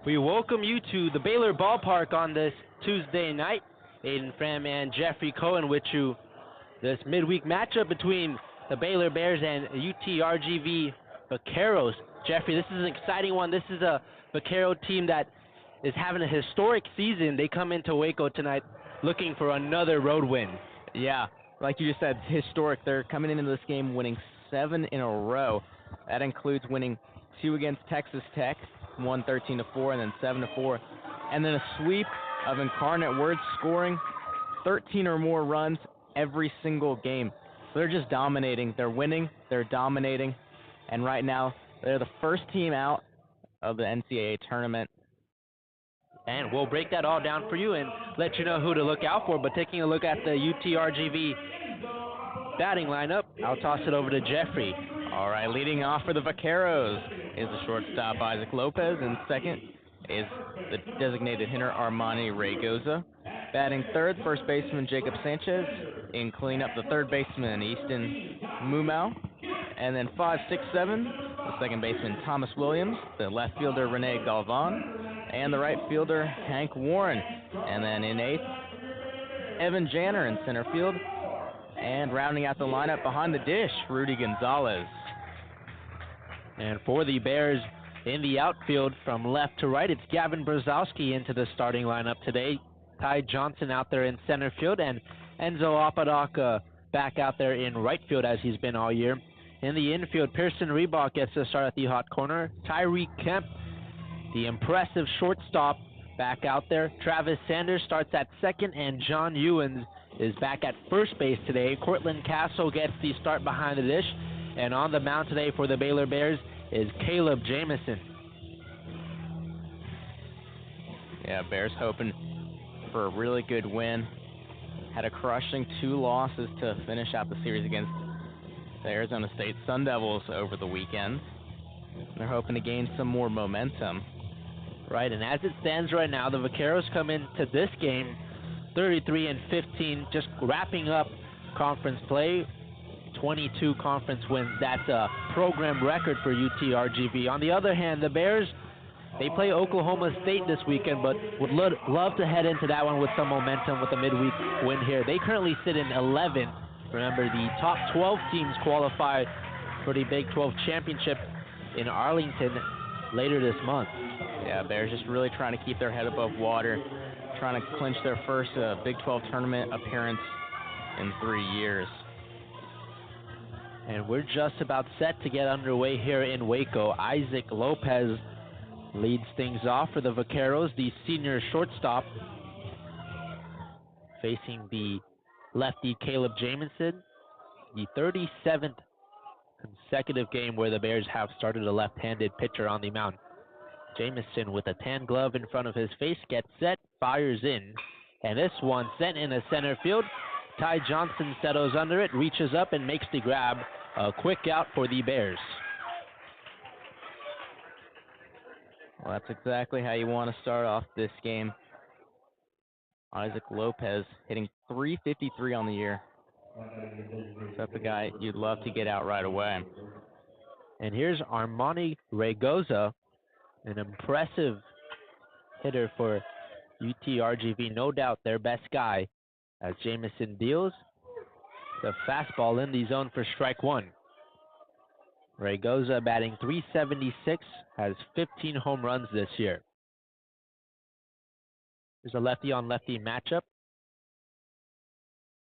We welcome you to the Baylor Ballpark on this Tuesday night. Aidan, Pham, and Jeffrey Cohen with you. This midweek matchup between the Baylor Bears and UTRGV Vaqueros. Jeffrey, this is an exciting one. This is a Vaquero team that is having a historic season. They come into Waco tonight looking for another road win. Yeah, like you just said, historic. They're coming into this game winning 7 in a row. That includes winning 2 against Texas Tech, 1 13-4, and then 7-4, and then a sweep of Incarnate Word, scoring 13 or more runs every single game. So they're just dominating. They're winning. They're dominating, and right now they're the first team out of the NCAA tournament. And we'll break that all down for you and let you know who to look out for. But taking a look at the UTRGV batting lineup, I'll toss it over to Jeffrey. All right, leading off for the Vaqueros is the shortstop Isaac Lopez, and second is the designated hitter Armani Raygoza. Batting third, first baseman Jacob Sanchez. In cleanup, the third baseman Easton Mumau. And then 5, 6, 7, the second baseman Thomas Williams, the left fielder Rene Galvan, and the right fielder Hank Warren. And then in eighth, Evan Janner in center field. And rounding out the lineup behind the dish, Rudy Gonzalez. And for the Bears in the outfield from left to right, it's Gavin Brzezowski into the starting lineup today. Ty Johnson out there in center field, and Enzo Apodaca back out there in right field as he's been all year. In the infield, Pearson Reebok gets to start at the hot corner. Tyree Kemp, the impressive shortstop, back out there. Travis Sanders starts at second, and John Ewens is back at first base today. Cortland Castle gets the start behind the dish. And on the mound today for the Baylor Bears is Caleb Jamison. Yeah, Bears hoping for a really good win. Had a crushing 2 losses to finish out the series against the Arizona State Sun Devils over the weekend. They're hoping to gain some more momentum. Right, and as it stands right now, the Vaqueros come into this game 33-15, just wrapping up conference play. 22 conference wins. That's a program record for UTRGV. On the other hand, the Bears, they play Oklahoma State this weekend, but would love to head into that one with some momentum with a midweek win here. They currently sit in 11th. Remember, the top 12 teams qualify for the Big 12 championship in Arlington later this month. Yeah, Bears just really trying to keep their head above water, trying to clinch their first Big 12 tournament appearance in 3 years. And we're just about set to get underway here in Waco. Isaac Lopez leads things off for the Vaqueros, the senior shortstop, facing the lefty Caleb Jamison, the 37th consecutive game where the Bears have started a left-handed pitcher on the mound. Jamison with a tan glove in front of his face gets set, fires in, and this one sent in the center field. Ty Johnson settles under it, reaches up, and makes the grab. A quick out for the Bears. Well, that's exactly how you want to start off this game. Isaac Lopez hitting .353 on the year. That's a guy you'd love to get out right away. And here's Armani Raygoza, an impressive hitter for UTRGV, no doubt their best guy, as Jamison deals the fastball in the zone for strike one. Raygoza batting .376, has 15 home runs this year. There's a lefty-on-lefty matchup.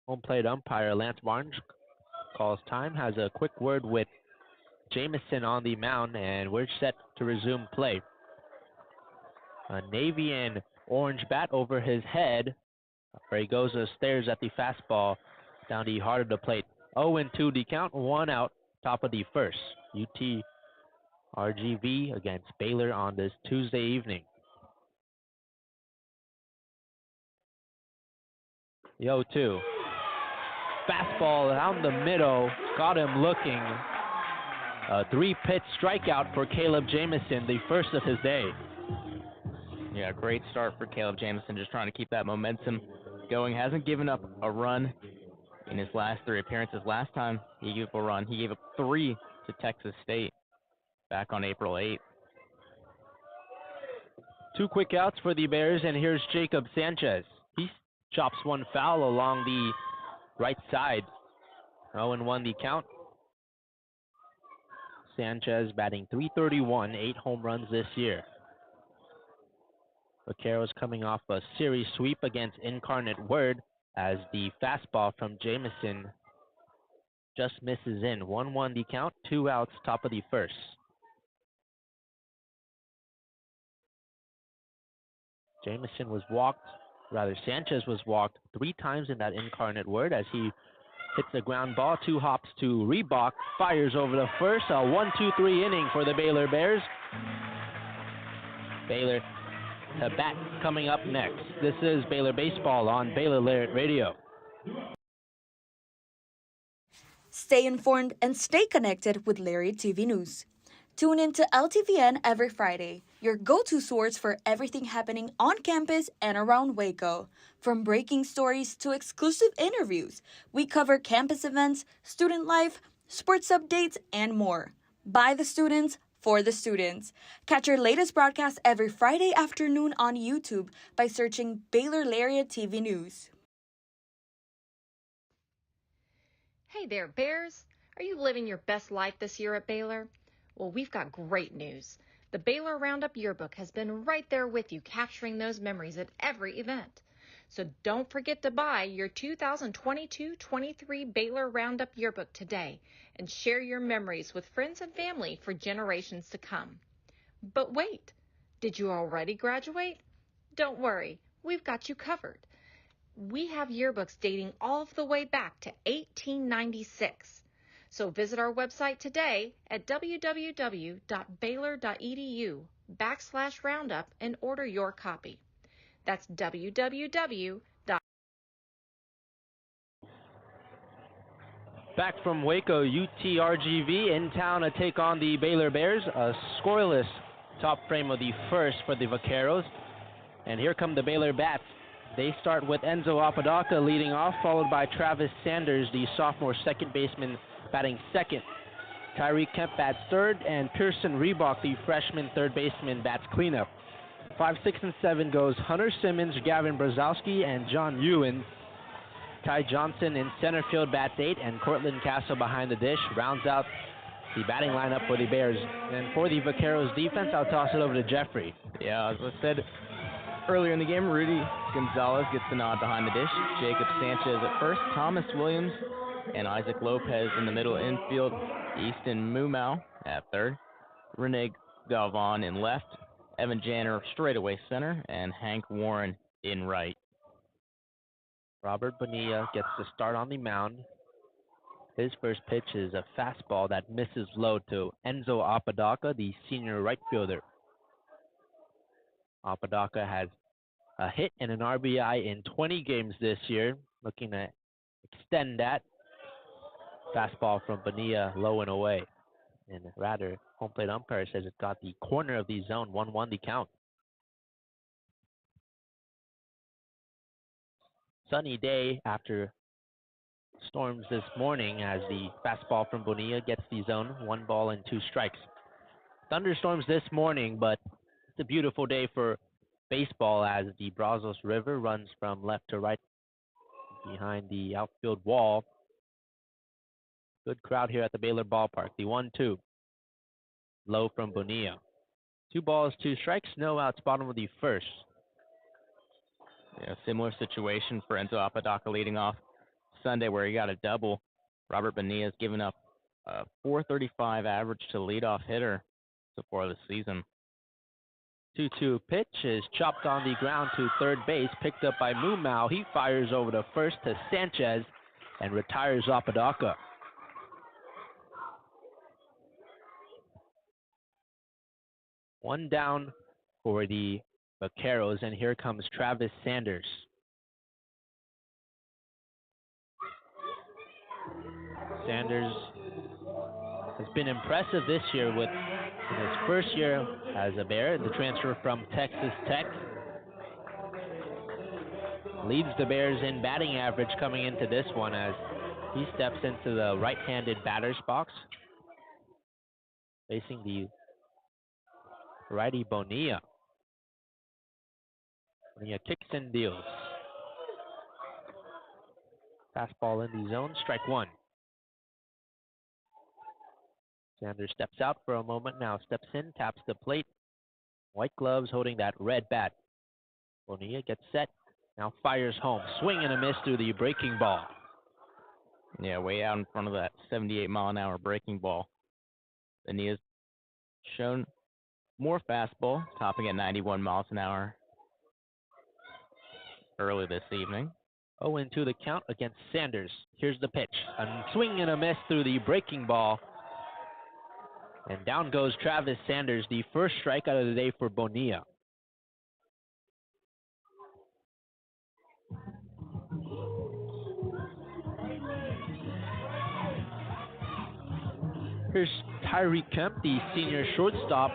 Home plate umpire Lance Barnes calls time, has a quick word with Jamison on the mound, and we're set to resume play. A navy and orange bat over his head. Raygoza stares at the fastball down the heart of the plate. 0-2 the count, 1 out, top of the first. UTRGV against Baylor on this Tuesday evening. The 0-2. Fastball down the middle, got him looking. A 3-pitch strikeout for Caleb Jamison, the first of his day. Yeah, great start for Caleb Jamison, just trying to keep that momentum going. Hasn't given up a run in his last 3 appearances. Last time he gave up a run, he gave up 3 to Texas State back on April 8th. 2 quick outs for the Bears, and here's Jacob Sanchez. He chops one foul along the right side. 0-1 the count. Sanchez batting .331, 8 home runs this year. Vaqueros coming off a series sweep against Incarnate Word as the fastball from Jamison just misses in. 1-1 the count, 2 outs, top of the first. Sanchez was walked 3 times in that Incarnate Word as he hits the ground ball, 2 hops to Reebok, fires over the first. A 1-2-3 inning for the Baylor Bears. Baylor to bat coming up next. This is Baylor Baseball on Baylor Lariat Radio. Stay informed and stay connected with Lariat TV News. Tune in to LTVN every Friday, your go-to source for everything happening on campus and around Waco. From breaking stories to exclusive interviews, we cover campus events, student life, sports updates, and more. By the students, for the students. Catch our latest broadcast every Friday afternoon on YouTube by searching Baylor Lariat TV News. Hey there, Bears. Are you living your best life this year at Baylor? Well, we've got great news. The Baylor Roundup Yearbook has been right there with you, capturing those memories at every event. So don't forget to buy your 2022-23 Baylor Roundup Yearbook today and share your memories with friends and family for generations to come. But wait, did you already graduate? Don't worry, we've got you covered. We have yearbooks dating all the way back to 1896. So visit our website today at www.baylor.edu/roundup and order your copy. That's www. Back from Waco, UTRGV in town to take on the Baylor Bears. A scoreless top frame of the first for the Vaqueros. And here come the Baylor bats. They start with Enzo Apodaca leading off, followed by Travis Sanders, the sophomore second baseman, batting second. Tyreek Kemp bats third, and Pearson Reebok, the freshman third baseman, bats cleanup. 5, 6, and 7 goes Hunter Simmons, Gavin Brzezowski, and John Ewan. Ty Johnson in center field bats 8, and Cortland Castle behind the dish rounds out the batting lineup for the Bears. And for the Vaqueros defense, I'll toss it over to Jeffrey. Yeah, as I said earlier in the game, Rudy Gonzalez gets the nod behind the dish. Jacob Sanchez at first, Thomas Williams and Isaac Lopez in the middle infield. Easton Mumau at third. Rene Galvan in left. Evan Janner straightaway center. And Hank Warren in right. Robert Bonilla gets the start on the mound. His first pitch is a fastball that misses low to Enzo Apodaca, the senior right fielder. Apodaca has a hit and an RBI in 20 games this year, looking to extend that. Fastball from Bonilla low and away. And rather, home plate umpire says it got the corner of the zone, 1-1 the count. Sunny day after storms this morning as the fastball from Bonilla gets the zone, 1 ball and 2 strikes. Thunderstorms this morning, but it's a beautiful day for baseball as the Brazos River runs from left to right behind the outfield wall. Good crowd here at the Baylor Ballpark. The 1-2. Low from Bonilla. 2 balls, 2 strikes, no outs, bottom of the first. Yeah, similar situation for Enzo Apodaca leading off Sunday where he got a double. Robert Bonilla's given up a .435 average to leadoff hitter so far this season. 2-2 pitch is chopped on the ground to third base, picked up by Mumau. He fires over to first to Sanchez and retires Apodaca. One down for the Vaqueros, and here comes Travis Sanders. Sanders has been impressive this year in his first year as a Bear, the transfer from Texas Tech. Leads the Bears in batting average coming into this one as he steps into the right-handed batter's box, facing the righty Bonilla. Bonilla kicks and deals. Fastball in the zone, strike one. Sanders steps out for a moment now, steps in, taps the plate. White gloves holding that red bat. Bonilla gets set, now fires home. Swing and a miss through the breaking ball. Yeah, way out in front of that 78-mile-an-hour breaking ball. Bonilla's shown more fastball, topping at 91 miles an hour early this evening. 0-2 the count against Sanders. Here's the pitch. A swing and a miss through the breaking ball. And down goes Travis Sanders, the first strikeout of the day for Bonilla. Here's Tyreek Kemp, the senior shortstop,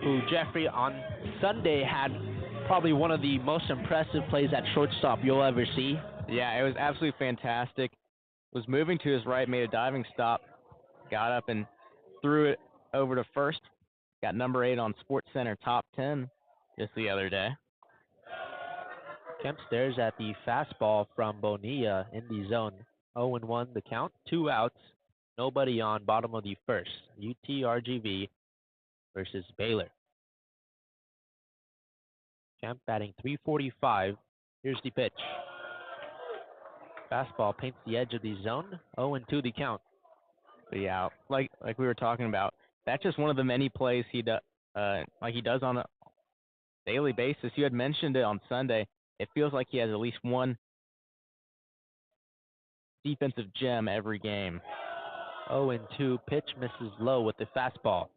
who Jeffrey on Sunday had probably one of the most impressive plays at shortstop you'll ever see. Yeah, it was absolutely fantastic. Was moving to his right, made a diving stop, got up and threw it over to first. Got number 8 on SportsCenter Top 10 just the other day. Kemp stares at the fastball from Bonilla in the zone. 0-1 the count, 2 outs, nobody on, bottom of the first. UTRGV versus Baylor. Kemp batting .345. Here's the pitch. Fastball paints the edge of the zone. 0-2 the count. But yeah, like we were talking about, that's just one of the many plays he does on a daily basis. You had mentioned it on Sunday. It feels like he has at least one defensive gem every game. 0-2 pitch misses low with the fastball.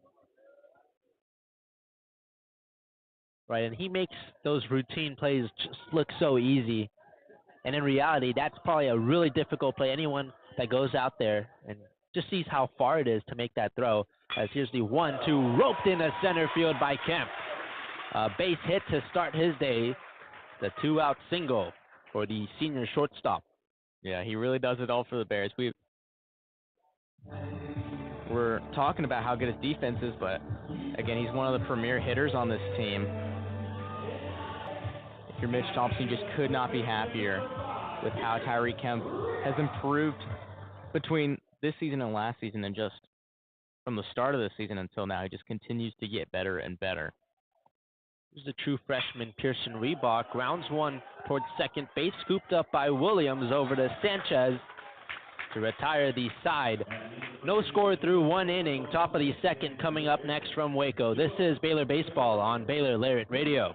Right, and he makes those routine plays just look so easy. And in reality, that's probably a really difficult play. Anyone that goes out there and just sees how far it is to make that throw. As here's the 1-2 roped into center field by Kemp. A base hit to start his day. The 2-out single for the senior shortstop. Yeah, he really does it all for the Bears. We're talking about how good his defense is, but again, he's one of the premier hitters on this team. If you're Mitch Thompson, you just could not be happier with how Tyreek Kemp has improved between this season and last season, and just from the start of the season until now, he just continues to get better and better. This is the true freshman Pearson Reebok. Grounds one towards second base, scooped up by Williams over to Sanchez to retire the side. No score through 1 inning. Top of the second coming up next from Waco. This is Baylor Baseball on Baylor Lariat Radio.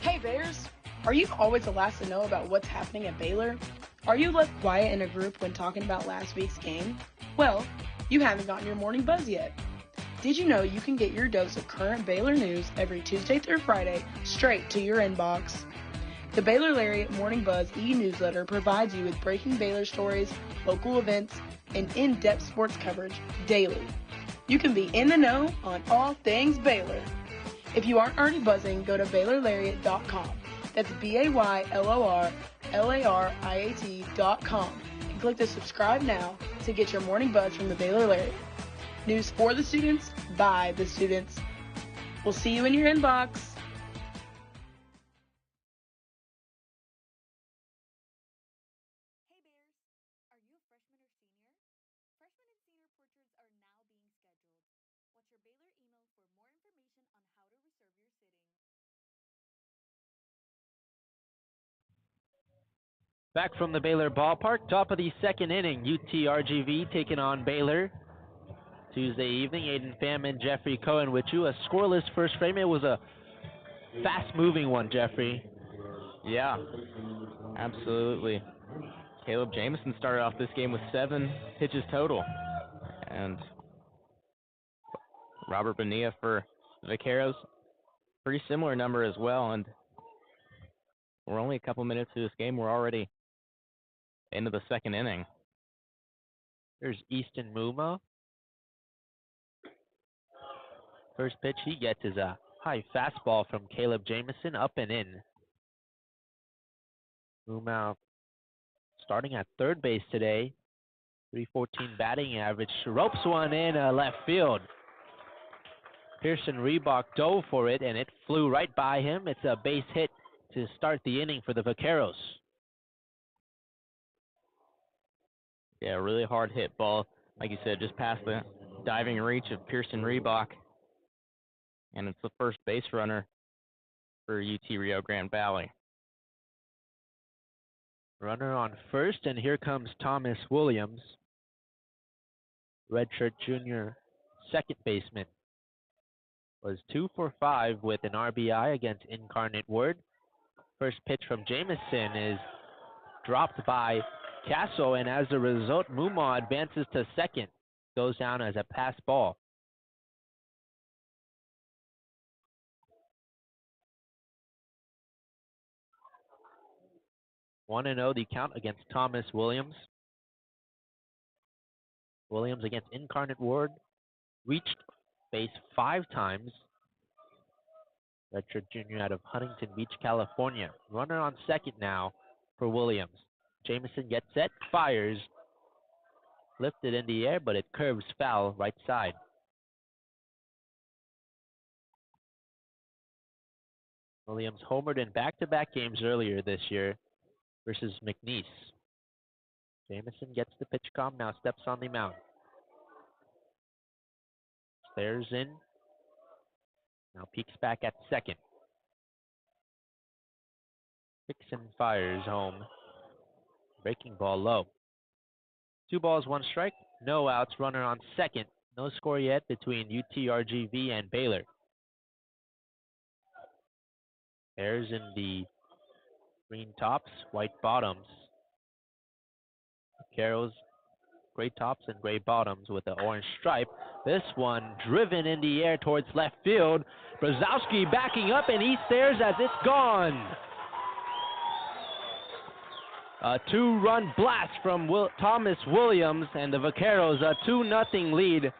Hey Bears! Are you always the last to know about what's happening at Baylor? Are you left quiet in a group when talking about last week's game? Well, you haven't gotten your morning buzz yet. Did you know you can get your dose of current Baylor news every Tuesday through Friday straight to your inbox? The Baylor Lariat Morning Buzz e-newsletter provides you with breaking Baylor stories, local events, and in-depth sports coverage daily. You can be in the know on all things Baylor. If you aren't already buzzing, go to BaylorLariat.com. That's BaylorLariat.com and click the subscribe now to get your morning buzz from the Baylor Lariat. News for the students, by the students. We'll see you in your inbox. Back from the Baylor Ballpark, top of the second inning, UTRGV taking on Baylor. Tuesday evening, Aidan, Pham, and Jeffrey Cohen with you. A scoreless first frame. It was a fast-moving one, Jeffrey. Yeah, absolutely. Caleb Jamison started off this game with 7 pitches total. And Robert Bonilla for the Vaqueros, pretty similar number as well. And We're only a couple minutes through this game. We're already into the second inning. Here's Easton Muma. First pitch he gets is a high fastball from Caleb Jamison, up and in. Muma starting at third base today. 314 batting average. Ropes one in left field. Pearson Reebok dove for it, and it flew right by him. It's a base hit to start the inning for the Vaqueros. Yeah, really hard hit ball. Like you said, just past the diving reach of Pearson Reebok. And it's the first base runner for UT Rio Grande Valley. Runner on first, and here comes Thomas Williams, redshirt junior second baseman. Was 2 for 5 with an RBI against Incarnate Word. First pitch from Jamison is dropped by Castle, and as a result, Muma advances to second. Goes down as a pass ball. One and 0 the count against Thomas Williams. Williams against Incarnate Word reached base 5 times. Redshirt junior out of Huntington Beach, California. Runner on second now for Williams. Jamison gets set, fires, lifted in the air, but it curves foul right side. Williams homered in back-to-back games earlier this year versus McNeese. Jamison gets the pitch calm, now steps on the mound. Stares in, now peeks back at second. Dixon fires home. Breaking ball low. 2 balls, 1 strike, no outs, runner on second. No score yet between UTRGV and Baylor. Bears in the green tops, white bottoms. Vaqueros, gray tops and gray bottoms with an orange stripe. This one driven in the air towards left field. Brzezowski backing up, and he stares as it's gone. A 2-run blast from Thomas Williams, and the Vaqueros a 2-0 lead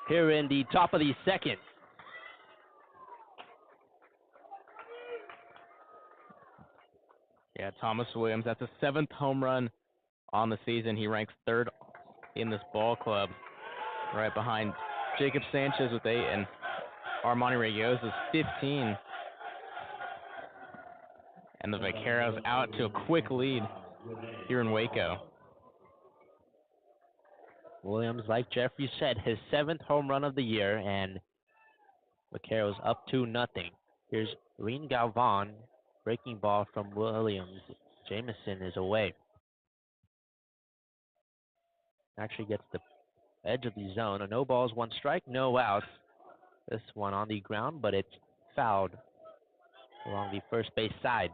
here in the top of the second. Yeah, Thomas Williams, that's a 7th home run on the season. He ranks 3rd in this ball club, right behind Jacob Sanchez with 8 and Armani Rayosa's 15. And the Vaqueros out to a quick lead here in Waco. Williams, like Jeffrey said, his 7th home run of the year, and Vaqueros up 2-0. Here's Reen Galvan, breaking ball from Williams. Jamison is away. Actually gets the edge of the zone. A no balls, 1 strike, no outs. This one on the ground, but it's fouled along the first base side.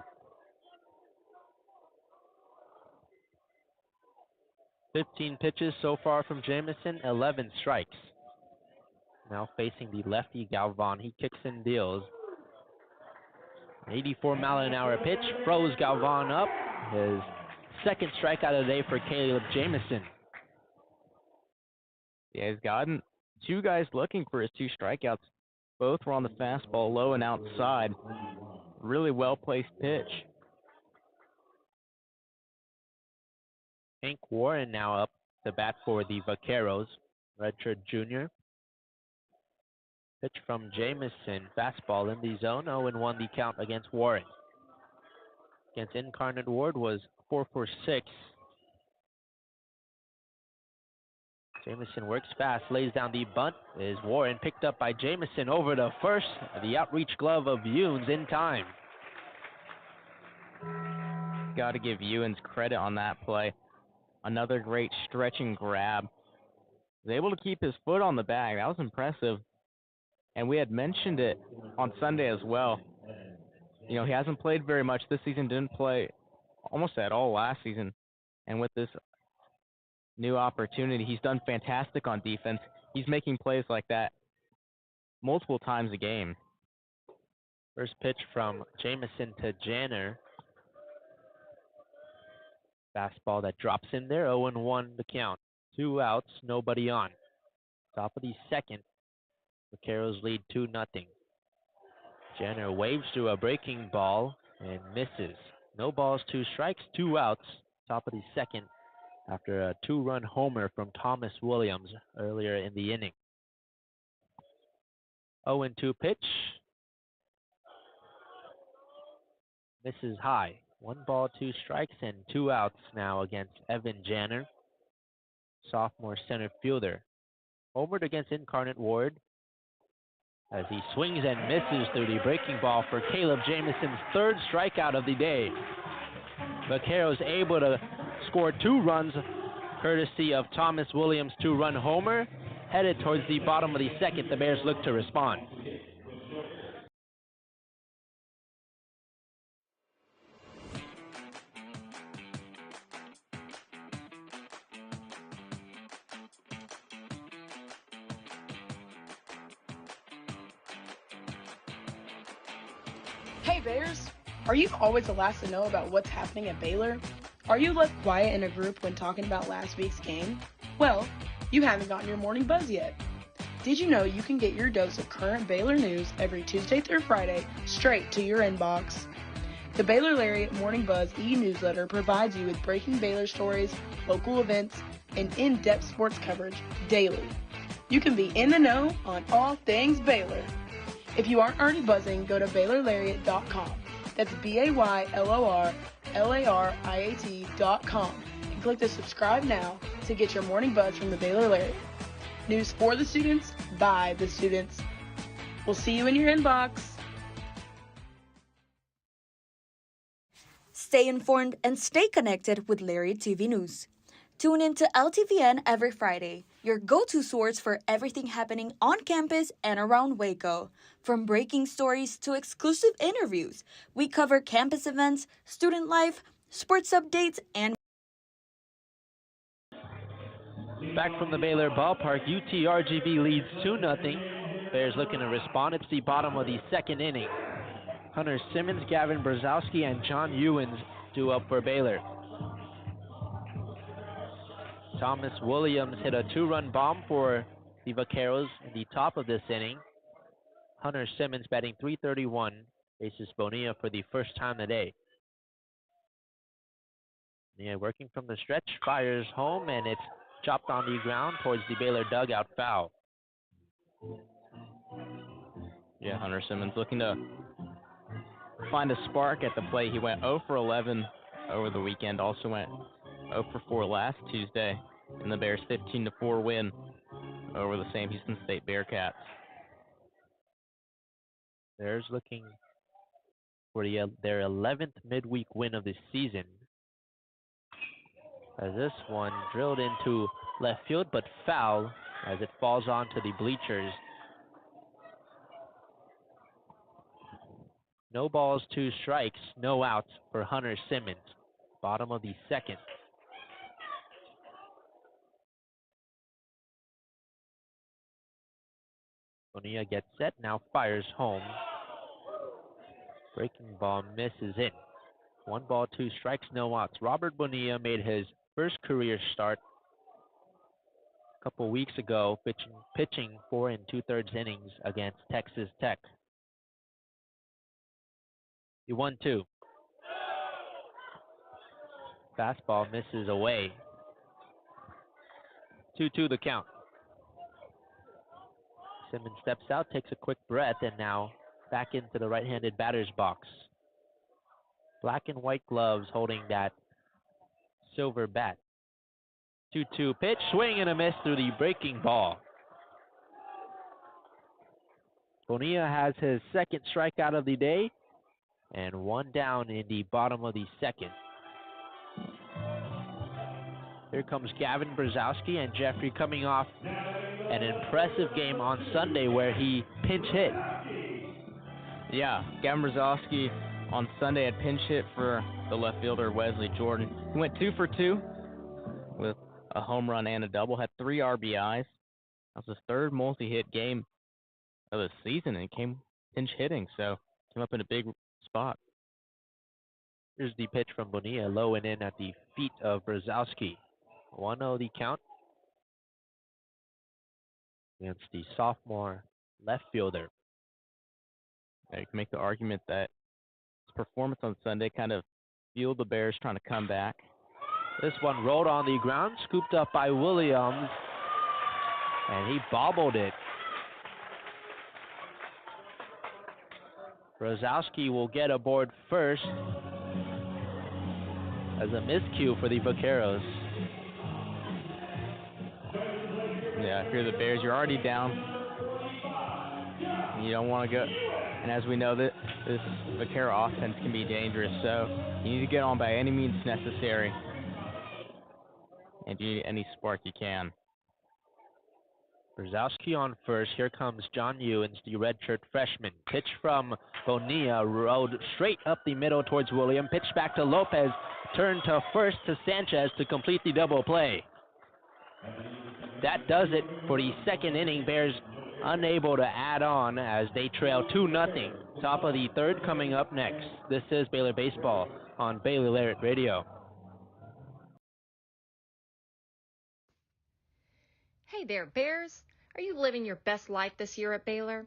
15 pitches so far from Jamison, 11 strikes. Now facing the lefty Galvan. He kicks and deals. 84-mile-an-hour pitch froze Galvan up. His 2nd strikeout of the day for Caleb Jamison. Yeah, he's gotten 2 guys looking for his 2 strikeouts. Both were on the fastball, low and outside. Really well-placed pitch. Hank Warren now up to bat for the Vaqueros, redshirt junior. Pitch from Jamison, fastball in the zone, 0-1 the count against Warren. Against Incarnate Ward was 4 for 6. Jamison works fast, lays down the bunt. Is Warren picked up by Jamison over to first. The outreach glove of Younes in time. Got to give Ewens credit on that play. Another great stretching grab. Was able to keep his foot on the bag. That was impressive. And we had mentioned it on Sunday as well. You know, he hasn't played very much this season, didn't play almost at all last season. And with this new opportunity, he's done fantastic on defense. He's making plays like that multiple times a game. First pitch from Jamison to Janner. Fastball that drops in there, 0-1 the count. 2 outs, nobody on. Top of the second, Vaqueros lead 2-0. Jenner waves through a breaking ball and misses. No balls, 2 strikes, 2 outs. Top of the second after a 2-run homer from Thomas Williams earlier in the inning. 0-2 pitch. Misses high. 1 ball, 2 strikes, and 2 outs now against Evan Janner, sophomore center fielder. Homered against Incarnate Ward as he swings and misses through the breaking ball for Caleb Jameson's 3rd strikeout of the day. Vaqueros able to score 2 runs courtesy of Thomas Williams' 2-run homer. Headed towards the bottom of the second, the Bears look to respond. Hey Bears! Are you always the last to know about what's happening at Baylor? Are you left quiet in a group when talking about last week's game? Well, you haven't gotten your morning buzz yet. Did you know you can get your dose of current Baylor news every Tuesday through Friday straight to your inbox? The Baylor Lariat Morning Buzz e-newsletter provides you with breaking Baylor stories, local events, and in-depth sports coverage daily. You can be in the know on all things Baylor. If you aren't already buzzing, go to BaylorLariat.com. That's BaylorLariat.com and click the subscribe now to get your morning buzz from the Baylor Lariat. News for the students, by the students. We'll see you in your inbox. Stay informed and stay connected with Lariat TV News. Tune in to LTVN every Friday, your go-to source for everything happening on campus and around Waco. From breaking stories to exclusive interviews, we cover campus events, student life, sports updates, and Back from the Baylor Ballpark, UTRGV leads 2-0. Bears looking to respond. It's the bottom of the second inning. Hunter Simmons, Gavin Brzezowski, and John Ewens due up for Baylor. Thomas Williams hit a 2-run bomb for the Vaqueros in the top of this inning. Hunter Simmons batting .331, faces Bonilla for the first time today. Yeah, working from the stretch, fires home, and it's chopped on the ground towards the Baylor dugout, foul. Yeah, Hunter Simmons looking to find a spark at the plate. He went 0 for 11 over the weekend, also went 0 for 4 last Tuesday in the Bears' 15-4 win over the Sam Houston State Bearcats. Bears looking for their 11th midweek win of the season. As this one drilled into left field, but foul as it falls onto the bleachers. No balls, 2 strikes, no outs for Hunter Simmons. Bottom of the second. Bonilla gets set, now fires home. Breaking ball misses in. 1 ball, 2 strikes, no outs. Robert Bonilla made his first career start a couple weeks ago, pitching 4 2/3 innings against Texas Tech. The 1-2. Fastball misses away. 2-2 the count. Simmons steps out, takes a quick breath, and now back into the right-handed batter's box. Black and white gloves holding that silver bat. 2-2 pitch, swing and a miss through the breaking ball. Bonilla has his second strikeout of the day, and 1 down in the bottom of the second. Here comes Gavin Brzezowski and Jeffrey coming off an impressive game on Sunday where he pinch hit. Yeah, Gavin Brzezowski on Sunday had pinch hit for the left fielder Wesley Jordan. He went 2 for 2 with a home run and a double, had 3 RBIs. That was his 3rd multi-hit game of the season, and came pinch hitting, so came up in a big spot. Here's the pitch from Bonilla, low and in at the feet of Brzezowski. 1-0 the count against the sophomore left fielder. Yeah, you can make the argument that his performance on Sunday kind of fueled the Bears trying to come back. This one rolled on the ground, scooped up by Williams, and he bobbled it. Brzezowski will get aboard first as a miscue for the Vaqueros. Yeah, if you're the Bears, you're already down. You don't want to go. And as we know, that this Vaquero offense can be dangerous, so you need to get on by any means necessary. And you need any spark you can. Brzezowski on first. Here comes John Ewens, the redshirt freshman. Pitch from Bonilla, rode straight up the middle towards William. Pitch back to Lopez. Turn to first to Sanchez to complete the double play. That does it for the second inning. Bears unable to add on as they trail 2-0. Top of the third coming up next. This is Baylor Baseball on Baylor Lariat Radio. Hey there, Bears. Are you living your best life this year at Baylor?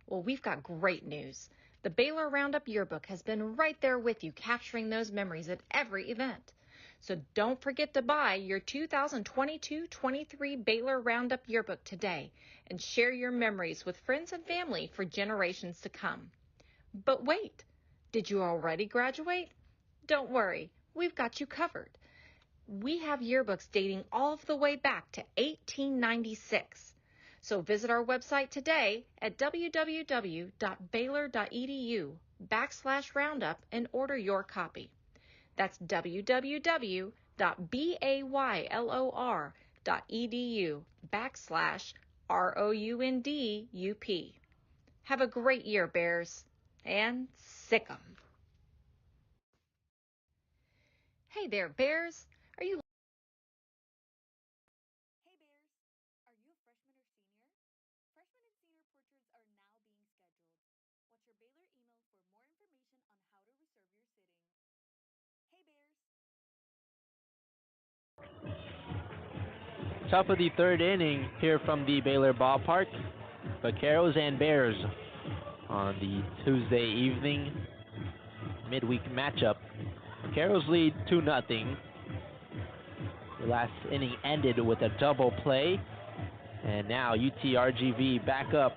Well, we've got great news. The Baylor Roundup Yearbook has been right there with you, capturing those memories at every event. So don't forget to buy your 2022-23 Baylor Roundup Yearbook today and share your memories with friends and family for generations to come. But wait, did you already graduate? Don't worry, we've got you covered. We have yearbooks dating all of the way back to 1896. So visit our website today at www.baylor.edu/roundup and order your copy. That's www.baylor.edu/ROUNDUP. Have a great year, Bears, and sick 'em. Hey there, Bears. Are you Hey Bears, are you a freshman or senior? Freshman and senior portraits are now being scheduled. Watch your Baylor email for more information on how to reserve your sitting. Hey Bears. Top of the third inning here from the Baylor Ballpark. Vaqueros and Bears on the Tuesday evening midweek matchup. Vaqueros lead 2-0. The last inning ended with a double play. And now UTRGV back up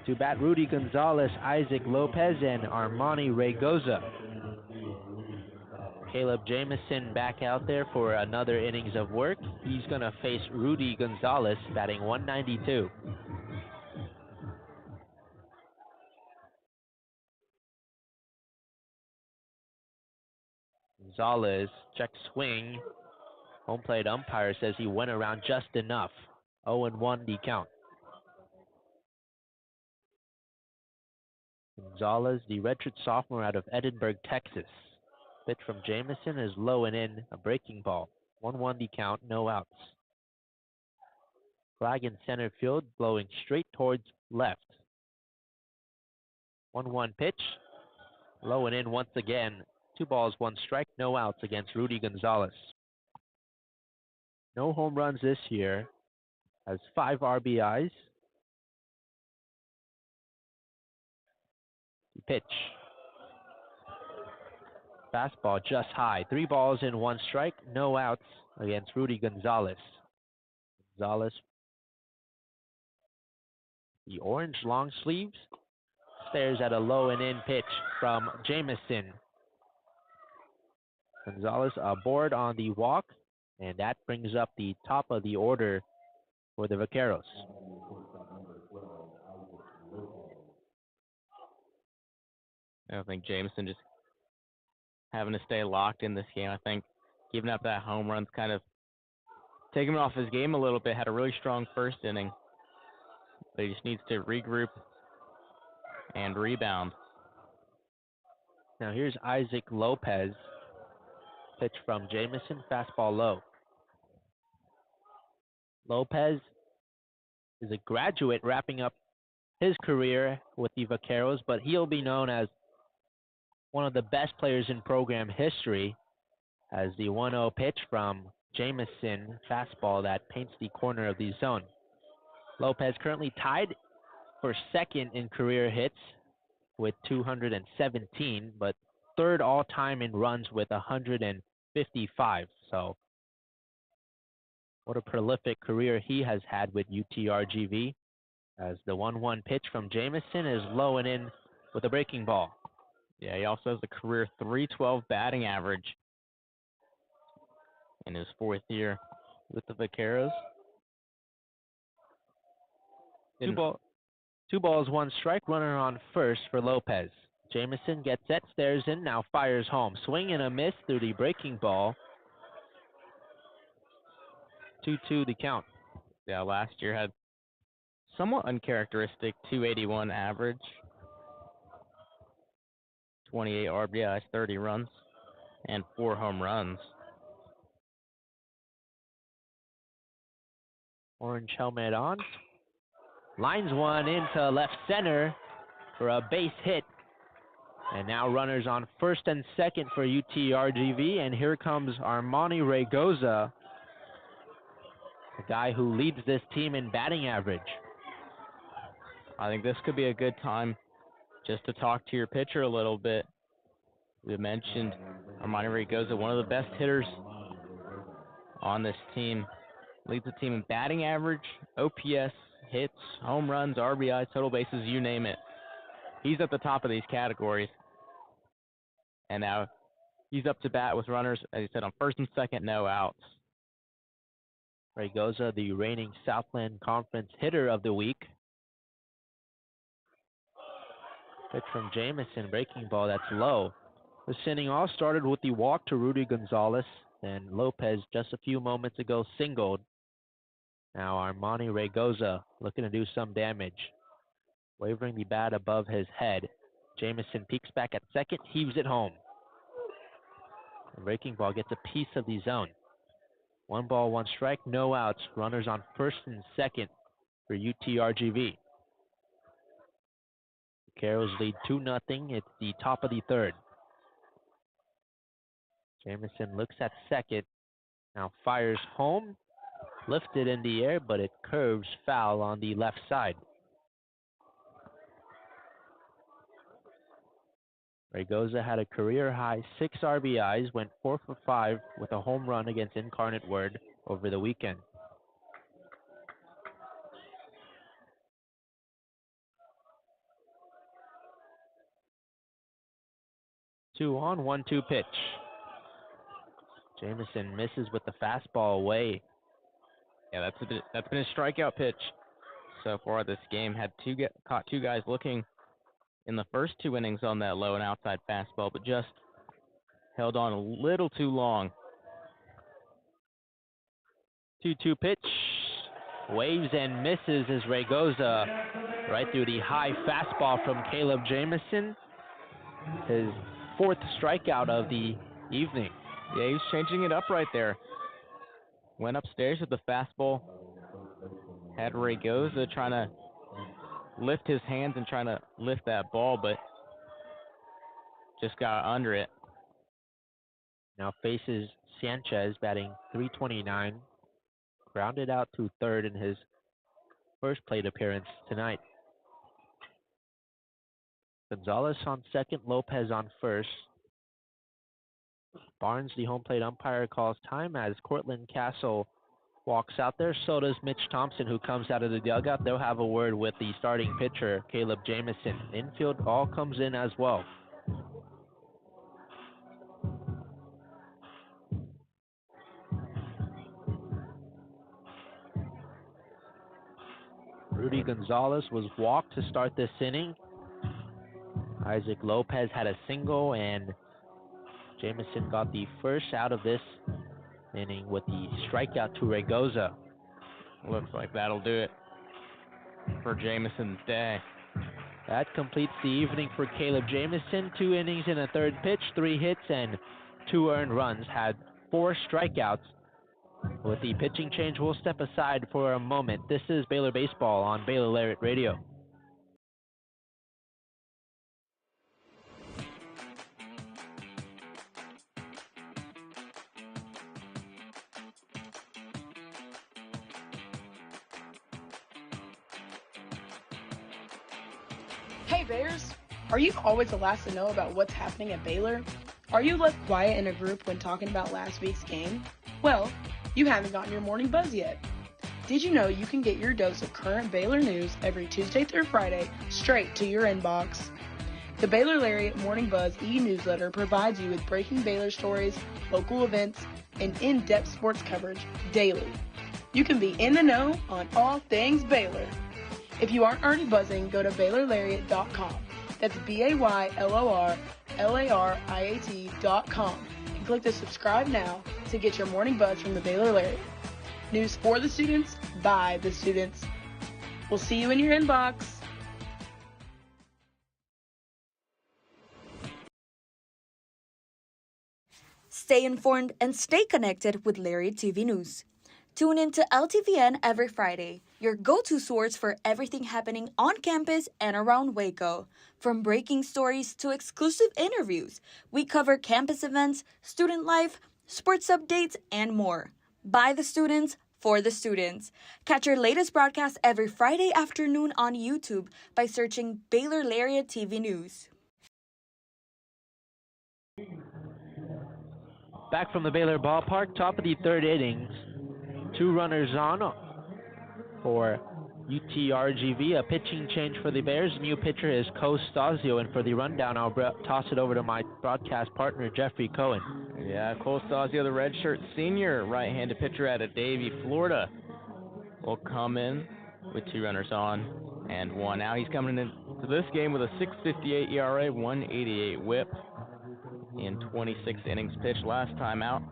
to bat Rudy Gonzalez, Isaac Lopez, and Armani Raygoza. Caleb Jamison back out there for another innings of work. He's going to face Rudy Gonzalez, batting 192. Gonzalez, check swing. Home plate umpire says he went around just enough. 0-1 the count. Gonzalez, the redshirt sophomore out of Edinburgh, Texas. Pitch from Jamison is low and in, a breaking ball. 1-1 the count, no outs. Flag in center field, blowing straight towards left. 1-1 pitch, low and in once again. 2 balls, 1 strike, no outs against Rudy Gonzalez. No home runs this year, has 5 RBIs. The pitch. Fastball just high. 3 balls and 1 strike, no outs against Rudy Gonzalez. Gonzalez, the orange long sleeves, stares at a low and in pitch from Jamison. Gonzalez aboard on the walk, and that brings up the top of the order for the Vaqueros. I don't think Jameson just having to stay locked in this game. I think giving up that home run's kind of taking him off his game a little bit. Had a really strong first inning, but he just needs to regroup and rebound. Now here's Isaac Lopez. Pitch from Jamison, fastball low. Lopez is a graduate wrapping up his career with the Vaqueros, but he'll be known as one of the best players in program history, as the 1-0 pitch from Jamison, fastball that paints the corner of the zone. Lopez currently tied for second in career hits with 217, but third all-time in runs with 155. So what a prolific career he has had with UTRGV, as the 1-1 pitch from Jamison is low and in with a breaking ball. Yeah, he also has a career .312 batting average in his 4th year with the Vaqueros. Two balls, one strike, runner on first for Lopez. Jamison gets set, stares in, now fires home. Swing and a miss through the breaking ball. 2-2 the count. Yeah, last year had somewhat uncharacteristic 281 average, 28 RBIs, 30 runs, and 4 home runs. Orange helmet on. Lines one into left center for a base hit. And now runners on first and second for UTRGV. And here comes Armani Raygoza, the guy who leads this team in batting average. I think this could be a good time just to talk to your pitcher a little bit. We mentioned Armani Raygoza, one of the best hitters on this team. Leads the team in batting average, OPS, hits, home runs, RBIs, total bases, you name it. He's at the top of these categories. And now he's up to bat with runners, as he said, on first and second, no outs. Raygoza, the reigning Southland Conference hitter of the week. Pitch from Jamison, breaking ball that's low. This inning all started with the walk to Rudy Gonzalez, and Lopez just a few moments ago singled. Now Armani Raygoza looking to do some damage. Wavering the bat above his head. Jamison peeks back at second, heaves it home. The breaking ball gets a piece of the zone. 1 ball, 1 strike, no outs. Runners on first and second for UTRGV. Vaqueros lead 2-0. It's the top of the 3rd. Jamison looks at second. Now fires home. Lifted in the air, but it curves foul on the left side. Raygoza had a career-high 6 RBIs, went 4 for 5 with a home run against Incarnate Word over the weekend. Two on, 1-2 pitch. Jamison misses with the fastball away. Yeah, that's been a strikeout pitch so far this game. Caught 2 guys looking in the first 2 innings on that low and outside fastball, but just held on a little too long. 2-2 pitch. Waves and misses as Raygoza right through the high fastball from Caleb Jamison. His 4th strikeout of the evening. Yeah, he's changing it up right there. Went upstairs with the fastball. Had Raygoza trying to lift his hands and trying to lift that ball, but just got under it. Now faces Sanchez, batting .329. Grounded out to third in his first plate appearance tonight. Gonzalez on second, Lopez on first. Barnes, the home plate umpire, calls time as Cortland Castle walks out there. So does Mitch Thompson, who comes out of the dugout. They'll have a word with the starting pitcher, Caleb Jamison. Infield all comes in as well. Rudy Gonzalez was walked to start this inning. Isaac Lopez had a single, and Jamison got the first out of this inning with the strikeout to Raygoza. Looks like that'll do it for Jamison's day. That completes the evening for Caleb Jamison. 2 innings in a 3rd pitch, 3 hits, and 2 earned runs. Had 4 strikeouts. With the pitching change, we'll step aside for a moment. This is Baylor Baseball on Baylor Lariat Radio. Bears, are you always the last to know about what's happening at Baylor? Are you left quiet in a group when talking about last week's game? Well, you haven't gotten your morning buzz yet. Did you know you can get your dose of current Baylor news every Tuesday through Friday straight to your inbox? The Baylor Lariat Morning Buzz e-newsletter provides you with breaking Baylor stories, local events, and in-depth sports coverage daily. You can be in the know on all things Baylor. If you aren't already buzzing, go to BaylorLariat.com. That's BaylorLariat.com and click the subscribe now to get your morning buzz from the Baylor Lariat. News for the students, by the students. We'll see you in your inbox. Stay informed and stay connected with Lariat TV News. Tune in to LTVN every Friday, your go-to source for everything happening on campus and around Waco. From breaking stories to exclusive interviews, we cover campus events, student life, sports updates, and more. By the students, for the students. Catch our latest broadcast every Friday afternoon on YouTube by searching Baylor Lariat TV News. Back from the Baylor Ballpark, top of the third innings. 2 runners on for UTRGV. A pitching change for the Bears. New pitcher is Costasio, and for the rundown, I'll toss it over to my broadcast partner, Jeffrey Cohen. Yeah, Costasio, the redshirt senior right-handed pitcher out of Davie, Florida, will come in with 2 runners on and 1 out. He's coming into this game with a 6.58 ERA, 1.88 WHIP in 26 innings pitched. Last time out,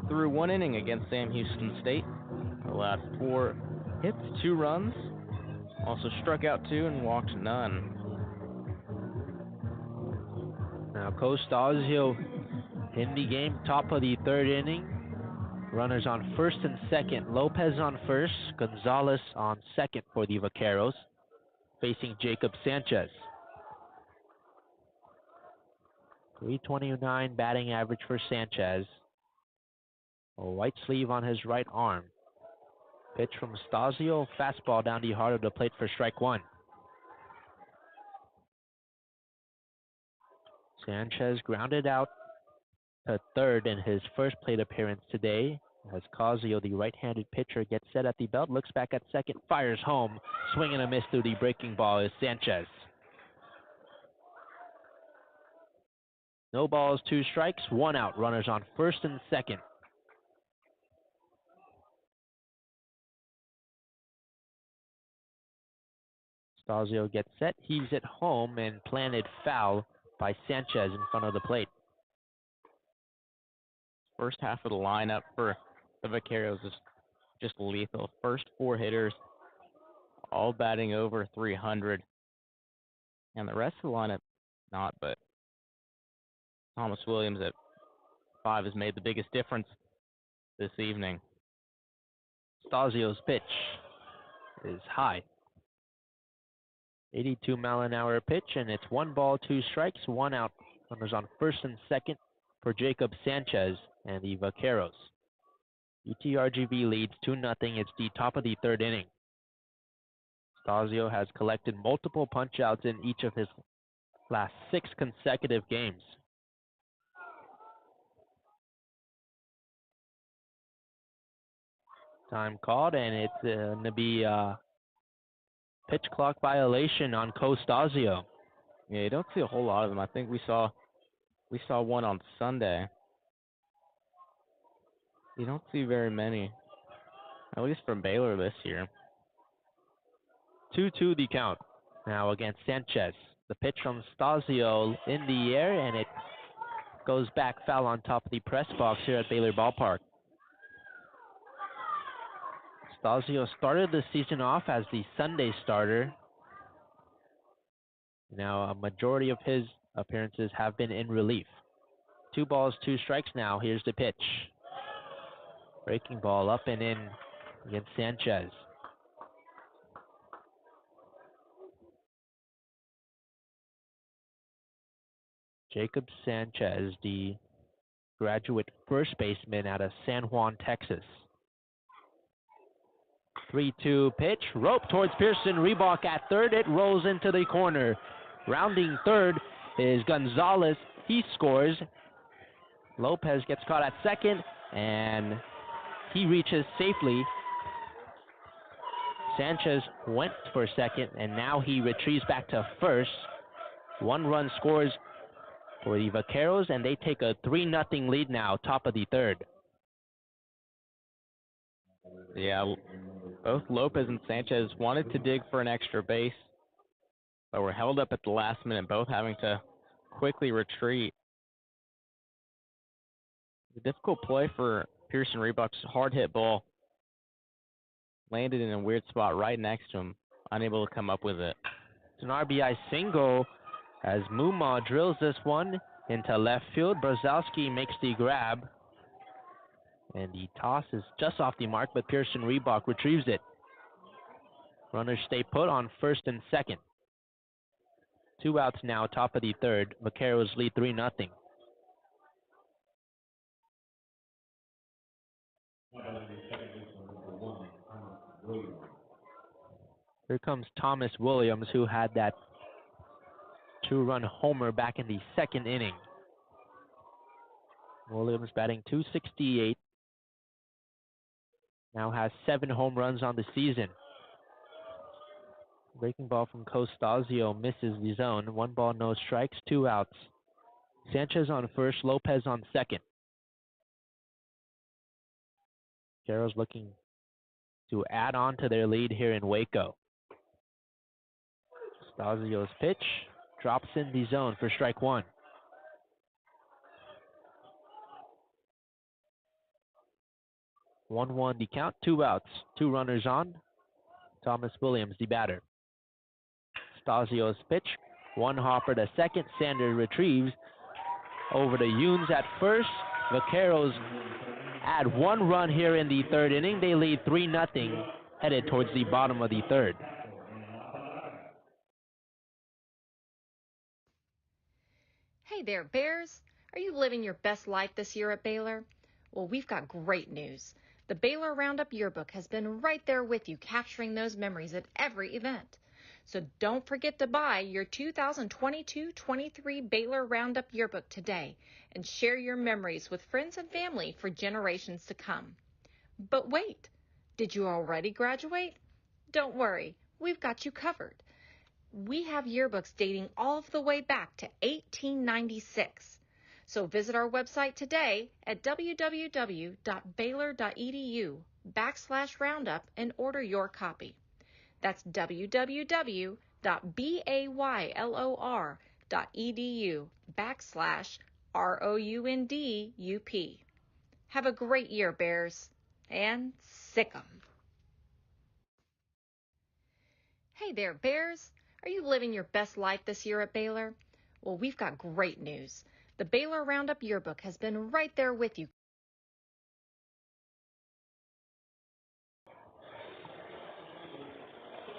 threw 1 inning against Sam Houston State. Allowed 4 hits, 2 runs. Also struck out 2 and walked none. Now Costasio in the game, top of the third inning. Runners on first and second. Lopez on first, Gonzalez on second for the Vaqueros, facing Jacob Sanchez. 329 batting average for Sanchez. A white sleeve on his right arm. Pitch from Stasio, fastball down the heart of the plate for strike 1. Sanchez grounded out to third in his first plate appearance today, as Casio, the right-handed pitcher, gets set at the belt, looks back at second, fires home, swing and a miss through the breaking ball is Sanchez. No balls, 2 strikes, 1 out. Runners on first and second. Stasio gets set, heaves it home, and planted foul by Sanchez in front of the plate. First half of the lineup for the Vaqueros is just lethal. First 4 hitters, all batting over 300. And the rest of the lineup, not, but Thomas Williams at 5 has made the biggest difference this evening. Stasio's pitch is high. 82-mile-an-hour pitch, and it's 1 ball, 2 strikes, 1 out. Runners on first and second for Jacob Sanchez and the Vaqueros. UTRGV leads 2-0. It's the top of the third inning. Stasio has collected multiple punch-outs in each of his last 6 consecutive games. Time called, and it's going to be pitch clock violation on Costasio. Yeah, you don't see a whole lot of them. I think we saw one on Sunday. You don't see very many, at least from Baylor this year. 2-2 the count now against Sanchez. The pitch from Stasio in the air, and it goes back foul on top of the press box here at Baylor Ballpark. Stasio started the season off as the Sunday starter. Now a majority of his appearances have been in relief. 2 balls, 2 strikes now. Here's the pitch. Breaking ball up and in against Sanchez. Jacob Sanchez, the graduate first baseman out of San Juan, Texas. 3-2 pitch, rope towards Pearson, Reebok at third, it rolls into the corner. Rounding third is Gonzalez. He scores. Lopez gets caught at second, and he reaches safely. Sanchez went for second, and now he retrieves back to first. 1 run scores for the Vaqueros, and they take a 3-0 lead now, top of the third. Yeah, both Lopez and Sanchez wanted to dig for an extra base, but were held up at the last minute, both having to quickly retreat. A difficult play for Pearson Reebok's hard hit ball. Landed in a weird spot right next to him, unable to come up with it. It's an RBI single as Muma drills this one into left field. Brzezowski makes the grab, and the toss is just off the mark, but Pearson Reebok retrieves it. Runners stay put on first and second. 2 outs now, top of the third. Vaqueros lead 3-0. Here comes Thomas Williams, who had that 2-run homer back in the second inning. Williams batting .268. Now has 7 home runs on the season. Breaking ball from Costasio misses the zone. 1 ball, no strikes, 2 outs. Sanchez on first, Lopez on second. Vaqueros looking to add on to their lead here in Waco. Costasio's pitch drops in the zone for strike 1. 1-1 the count, 2 outs, 2 runners on. Thomas Williams, the batter. Costasio's pitch, 1 hopper to second. Sanders retrieves over to Younes at first. Vaqueros add 1 run here in the third inning. They lead 3-0, headed towards the bottom of the third. Hey there, Bears. Are you living your best life this year at Baylor? Well, we've got great news. The Baylor Roundup Yearbook has been right there with you, capturing those memories at every event. So don't forget to buy your 2022-23 Baylor Roundup Yearbook today and share your memories with friends and family for generations to come. But wait, did you already graduate? Don't worry, we've got you covered. We have yearbooks dating all of the way back to 1896. So visit our website today at www.baylor.edu/roundup and order your copy. That's www.baylor.edu/ROUNDUP. Have a great year, Bears, and sick 'em. Hey there, Bears. Are you living your best life this year at Baylor? Well, we've got great news. The Baylor Roundup Yearbook has been right there with you.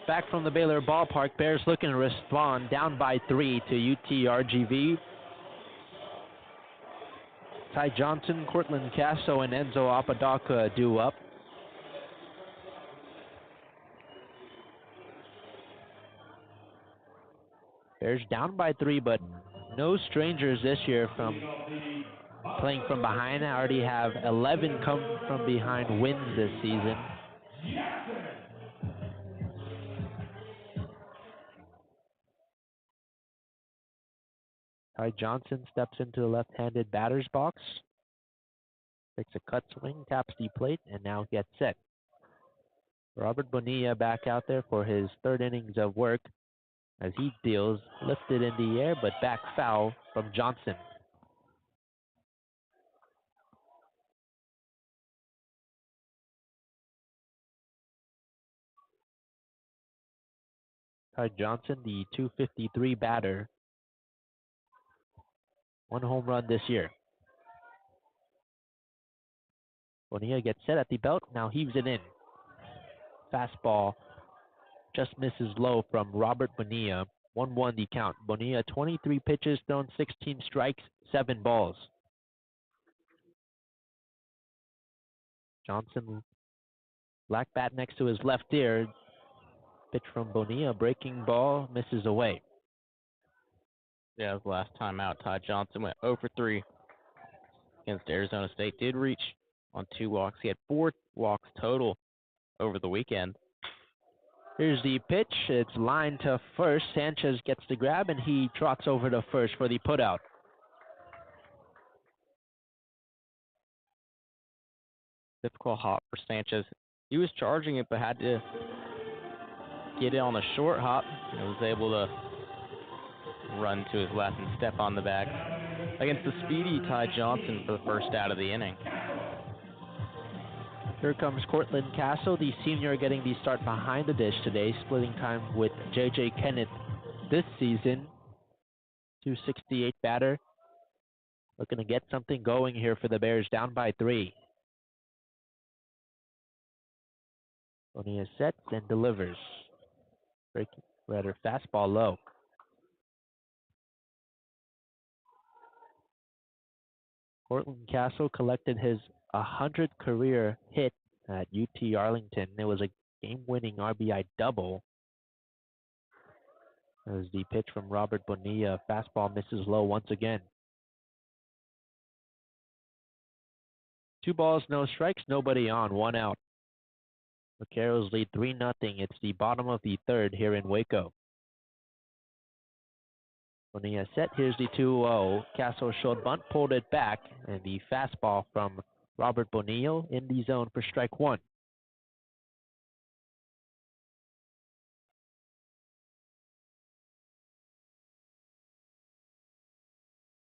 Back from the Baylor Ballpark, Bears looking to respond, down by 3 to UTRGV. Ty Johnson, Cortland Casso, and Enzo Apodaca due up. Bears down by 3, but no strangers this year from playing from behind. I already have 11 come from behind wins this season. Ty Johnson steps into the left-handed batter's box. Takes a cut swing, taps the plate, and now gets set. Robert Bonilla back out there for his 3rd innings of work as he deals lifted in the air, but back foul from Johnson. Ty Johnson, the .253 batter. 1 home run this year. Bonilla gets set at the belt, now heaves it in. Fastball just misses low from Robert Bonilla. 1-1 the count. Bonilla 23 pitches thrown, 16 strikes, 7 balls. Johnson, black bat next to his left ear. Pitch from Bonilla, breaking ball, misses away. Yeah, it was the last time out. Ty Johnson went 0 for 3 against Arizona State. Did reach on 2 walks. He had 4 walks total over the weekend. Here's the pitch. It's lined to first. Sanchez gets the grab, and he trots over to first for the putout. Difficult hop for Sanchez. He was charging it, but had to get it on a short hop and was able to run to his left and step on the bag against the speedy Ty Johnson for the first out of the inning. Here comes Cortland Castle, the senior, getting the start behind the dish today, splitting time with J.J. Kenneth this season. 268 batter. Looking to get something going here for the Bears, down by 3. Bonilla sets and delivers. Breaking rather fastball low. Cortland Castle collected his 100th career hit at UT Arlington. It was a game-winning RBI double. As the pitch from Robert Bonilla, fastball misses low once again. 2 balls, no strikes, nobody on, 1 out. Vaqueros lead 3-0. It's the bottom of the 3rd here in Waco. Bonilla set, here's the 2-0. Castle showed bunt, pulled it back, and the fastball from Robert Bonilla in the zone for strike 1.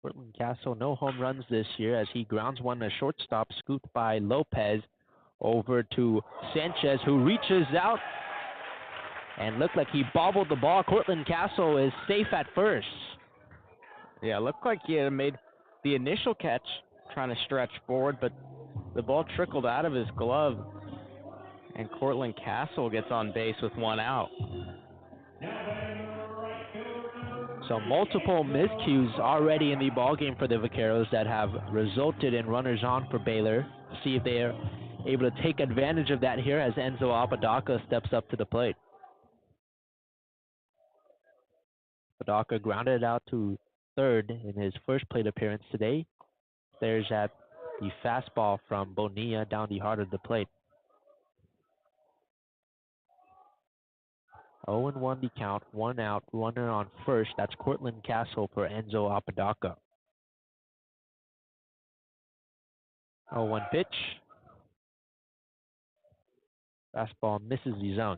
Cortland Castle, no home runs this year as he grounds one to shortstop, scooped by Lopez over to Sanchez, who reaches out and looked like he bobbled the ball. Cortland Castle is safe at first. Yeah, it looked like he had made the initial catch trying to stretch forward, but the ball trickled out of his glove, and Cortland Castle gets on base with 1 out. So multiple miscues already in the ballgame for the Vaqueros that have resulted in runners on for Baylor. See if they are able to take advantage of that here as Enzo Apodaca steps up to the plate. Apodaca grounded out to third in his first plate appearance today. There's at the fastball from Bonilla down the heart of the plate. 0-1 the count, 1 out, runner on first. That's Cortland Castle for Enzo Apodaca. 0-1 pitch. Fastball misses the zone.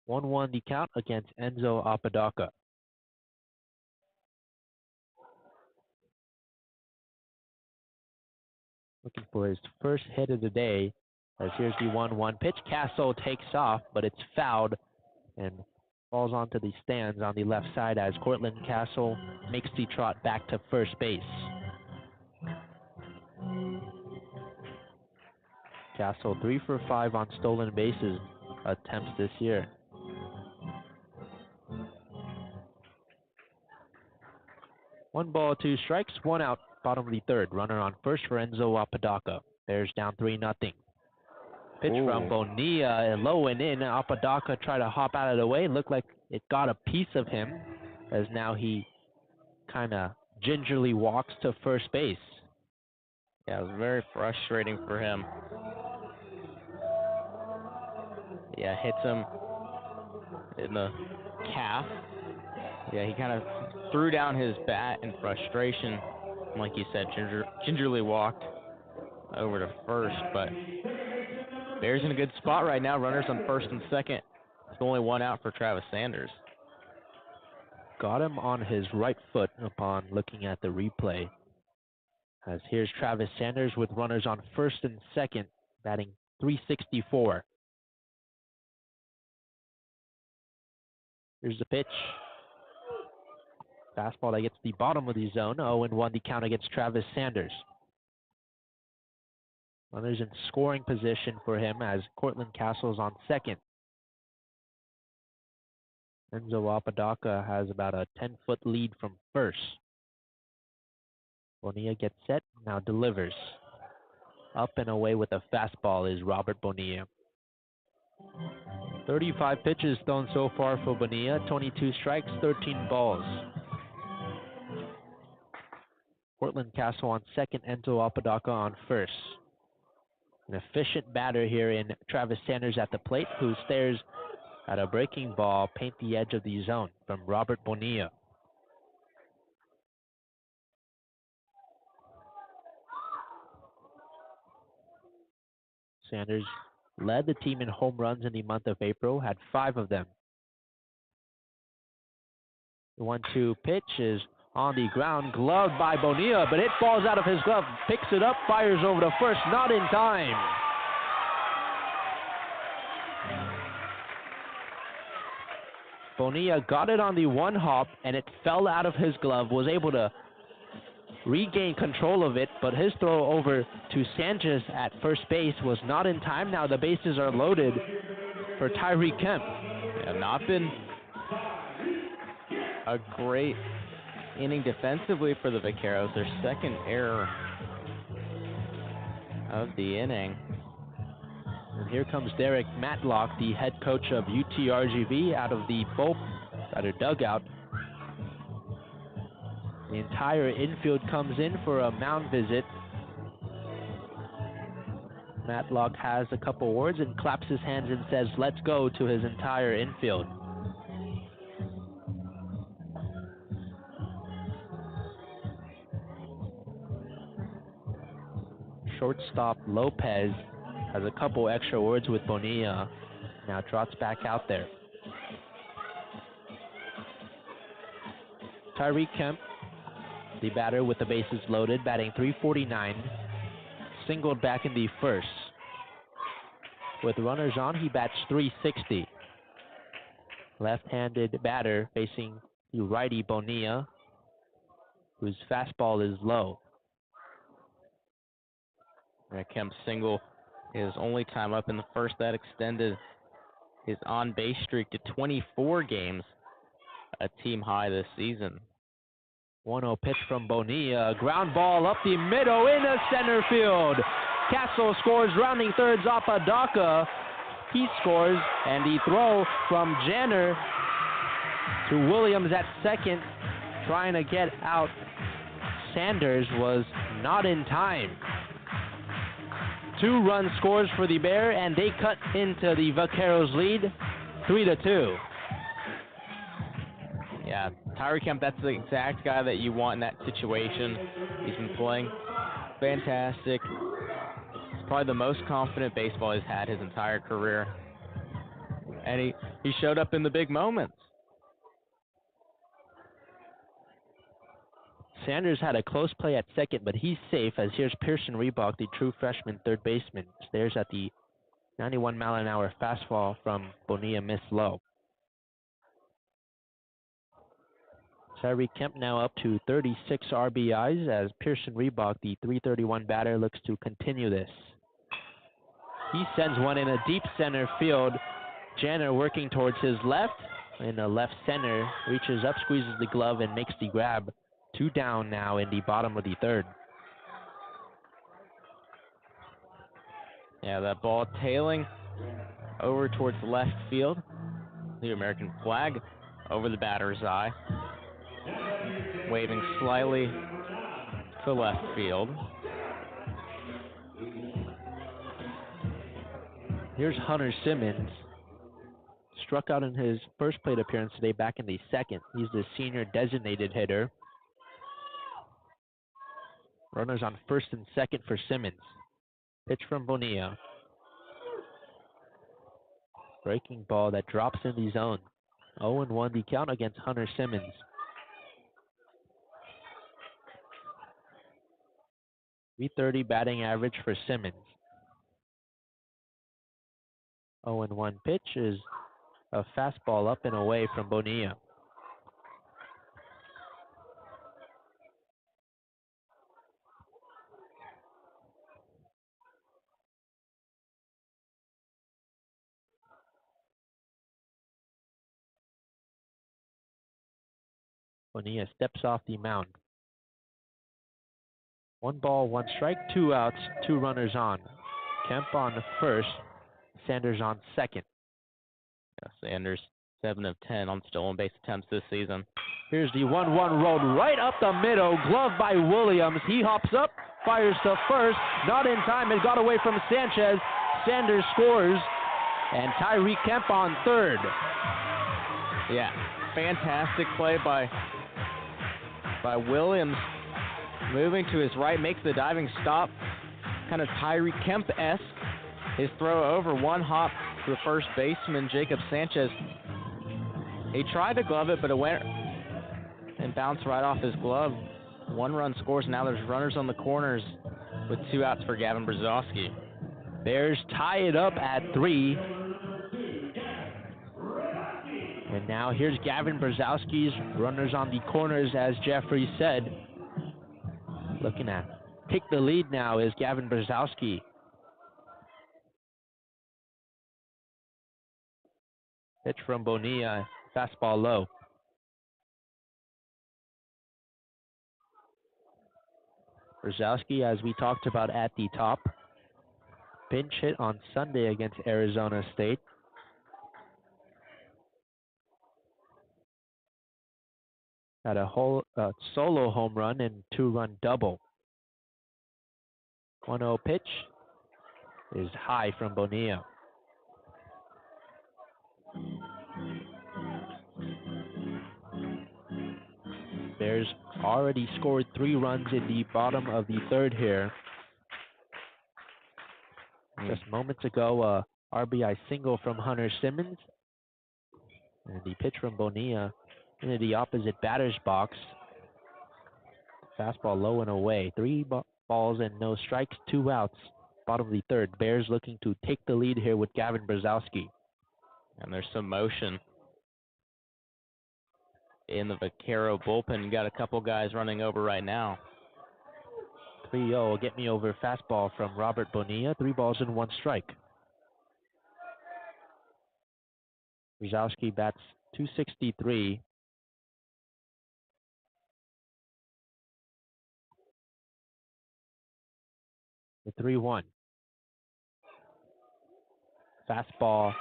1-1 the count against Enzo Apodaca. Looking for his first hit of the day, as here's the 1-1 pitch. Castle takes off, but it's fouled and falls onto the stands on the left side as Cortland Castle makes the trot back to first base. Castle 3 for 5 on stolen bases attempts this year. One ball, 2 strikes, 1 out, bottom of the 3rd. Runner on first for Enzo Apodaca. Bears down 3-0. Pitch from Bonilla, low and in. Apodaca tried to hop out of the way. Looked like it got a piece of him, as now he kind of gingerly walks to first base. Yeah, it was very frustrating for him. Yeah, hits him in the calf. Yeah, he kind of threw down his bat in frustration. Like you said, gingerly walked over to first, but Bears in a good spot right now. Runners on first and second. It's only 1 out for Travis Sanders. Got him on his right foot upon looking at the replay. As here's Travis Sanders with runners on first and second, batting .364. Here's the pitch. Fastball that gets the bottom of the zone. 0-1 the count against Travis Sanders. Runners in scoring position for him as Cortland Castle's on second. Enzo Apodaca has about a 10-foot lead from first. Bonilla gets set, now delivers. Up and away with a fastball is Robert Bonilla. 35 pitches thrown so far for Bonilla, 22 strikes, 13 balls. Portland Castle on second, Enzo Apodaca on first. An efficient batter here in Travis Sanders at the plate, who stares at a breaking ball paint the edge of the zone from Robert Bonilla. Sanders led the team in home runs in the month of April, had 5 of them. The 1-2 pitch is on the ground, gloved by Bonilla, but it falls out of his glove, picks it up, fires over to first, not in time. Bonilla got it on the one hop, and it fell out of his glove, was able to regain control of it, but his throw over to Sanchez at first base was not in time. Now the bases are loaded for Tyreek Kemp. Yeah, not been a great inning defensively for the Vaqueros. Their second error of the inning. And here comes Derek Matlock, the head coach of UTRGV, out of the dugout. The entire infield comes in for a mound visit. Matlock has a couple words and claps his hands and says, "Let's go," to his entire infield. Shortstop Lopez has a couple extra words with Bonilla. Now trots back out there. Tyreek Kemp, the batter with the bases loaded, batting .349, singled back in the first. With runners on, he bats .360. Left-handed batter facing the righty Bonilla, whose fastball is low. Kemp's single, his only time up in the first, that extended his on-base streak to 24 games, a team high this season. 1-0 pitch from Bonilla, ground ball up the middle into center field. Castle scores, rounding thirds Apodaca. He scores, and the throw from Janner to Williams at second, trying to get out Sanders, was not in time. 2-run scores for the Bear, and they cut into the Vaqueros lead, 3-2. Yeah, Tyreek Kemp, that's the exact guy that you want in that situation. He's been playing fantastic. He's probably the most confident baseball he's had his entire career. And he showed up in the big moments. Sanders had a close play at second, but he's safe, as here's Pearson Reebok, the true freshman third baseman, stares at the 91-mile-an-hour fastball from Bonilla, missed low. Tyreek Kemp now up to 36 RBIs, as Pearson Reebok, the .331 batter, looks to continue this. He sends one in a deep center field. Janner working towards his left, in the left center, reaches up, squeezes the glove, and makes the grab. 2 down now in the bottom of the third. Yeah, that ball tailing over towards left field. The American flag over the batter's eye. Waving slightly to left field. Here's Hunter Simmons. Struck out in his first plate appearance today, back in the second. He's the senior designated hitter. Runners on first and second for Simmons. Pitch from Bonilla. Breaking ball that drops in the zone. 0-1 the count against Hunter Simmons. .330 batting average for Simmons. 0-1 pitch is a fastball up and away from Bonilla. Bonilla steps off the mound. 1 ball, 1 strike, 2 outs, 2 runners on. Kemp on first, Sanders on second. Sanders, 7 of 10 on stolen base attempts this season. Here's the 1-1 rolled right up the middle. Glove by Williams. He hops up, fires to first. Not in time. It got away from Sanchez. Sanders scores. And Tyreek Kemp on third. Yeah, fantastic play by Williams. Moving to his right, makes the diving stop. Kind of Tyreek Kemp-esque. His throw over, one hop to the first baseman, Jacob Sanchez. He tried to glove it, but it went and bounced right off his glove. 1 run scores. Now there's runners on the corners with 2 outs for Gavin Brzezowski. Bears tie it up at 3. And now here's Gavin Brzezowski's runners on the corners, as Jeffrey said. Looking at take the lead now is Gavin Brzezowski. Pitch from Bonilla, fastball low. Brzezowski, as we talked about at the top, pinch hit on Sunday against Arizona State. Had a solo home run and 2-run double. 1-0 pitch is high from Bonilla. Bears already scored 3 runs in the bottom of the third here. Just moments ago, RBI single from Hunter Simmons. And the pitch from Bonilla into the opposite batter's box. Fastball low and away. 3 balls and no strikes, 2 outs. Bottom of the third. Bears looking to take the lead here with Gavin Brzezowski. And there's some motion in the Vaquero bullpen. You got a couple guys running over right now. 3-0, get me over fastball from Robert Bonilla. 3 balls and 1 strike. Brzezowski bats .263. The 3-1. Fastball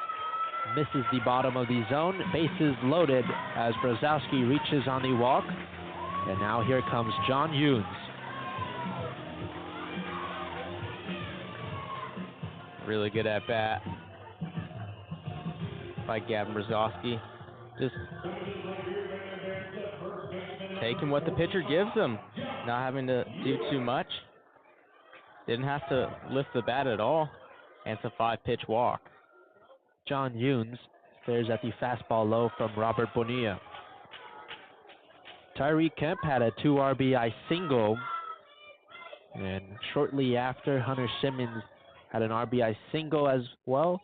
misses the bottom of the zone. Bases loaded as Brzezowski reaches on the walk. And now here comes John Younes. Really good at bat by Gavin Brzezowski. Just taking what the pitcher gives him. Not having to do too much. Didn't have to lift the bat at all. And it's a 5-pitch walk. John Younes stares at the fastball low from Robert Bonilla. Tyreek Kemp had a 2 RBI single. And shortly after, Hunter Simmons had an RBI single as well.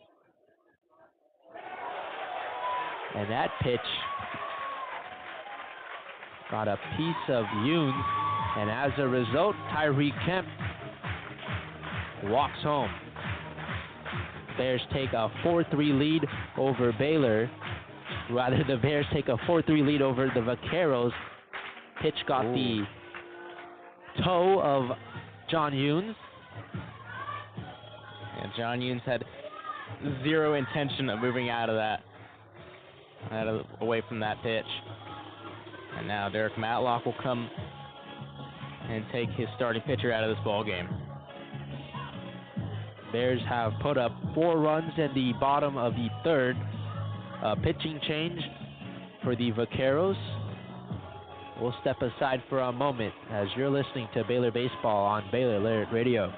And that pitch got a piece of Younes. And as a result, Tyreek Kemp walks home. Bears take a 4-3 lead over Baylor. Rather, the Bears take a 4-3 lead over the Vaqueros. Pitch got the toe of John Younes. And John Younes had 0 intention of moving out of that, away from that pitch. And now Derek Matlock will come and take his starting pitcher out of this ball game. Bears have put up 4 runs in the bottom of the third. Pitching change for the Vaqueros. We'll step aside for a moment as you're listening to Baylor Baseball on Baylor Lariat Radio.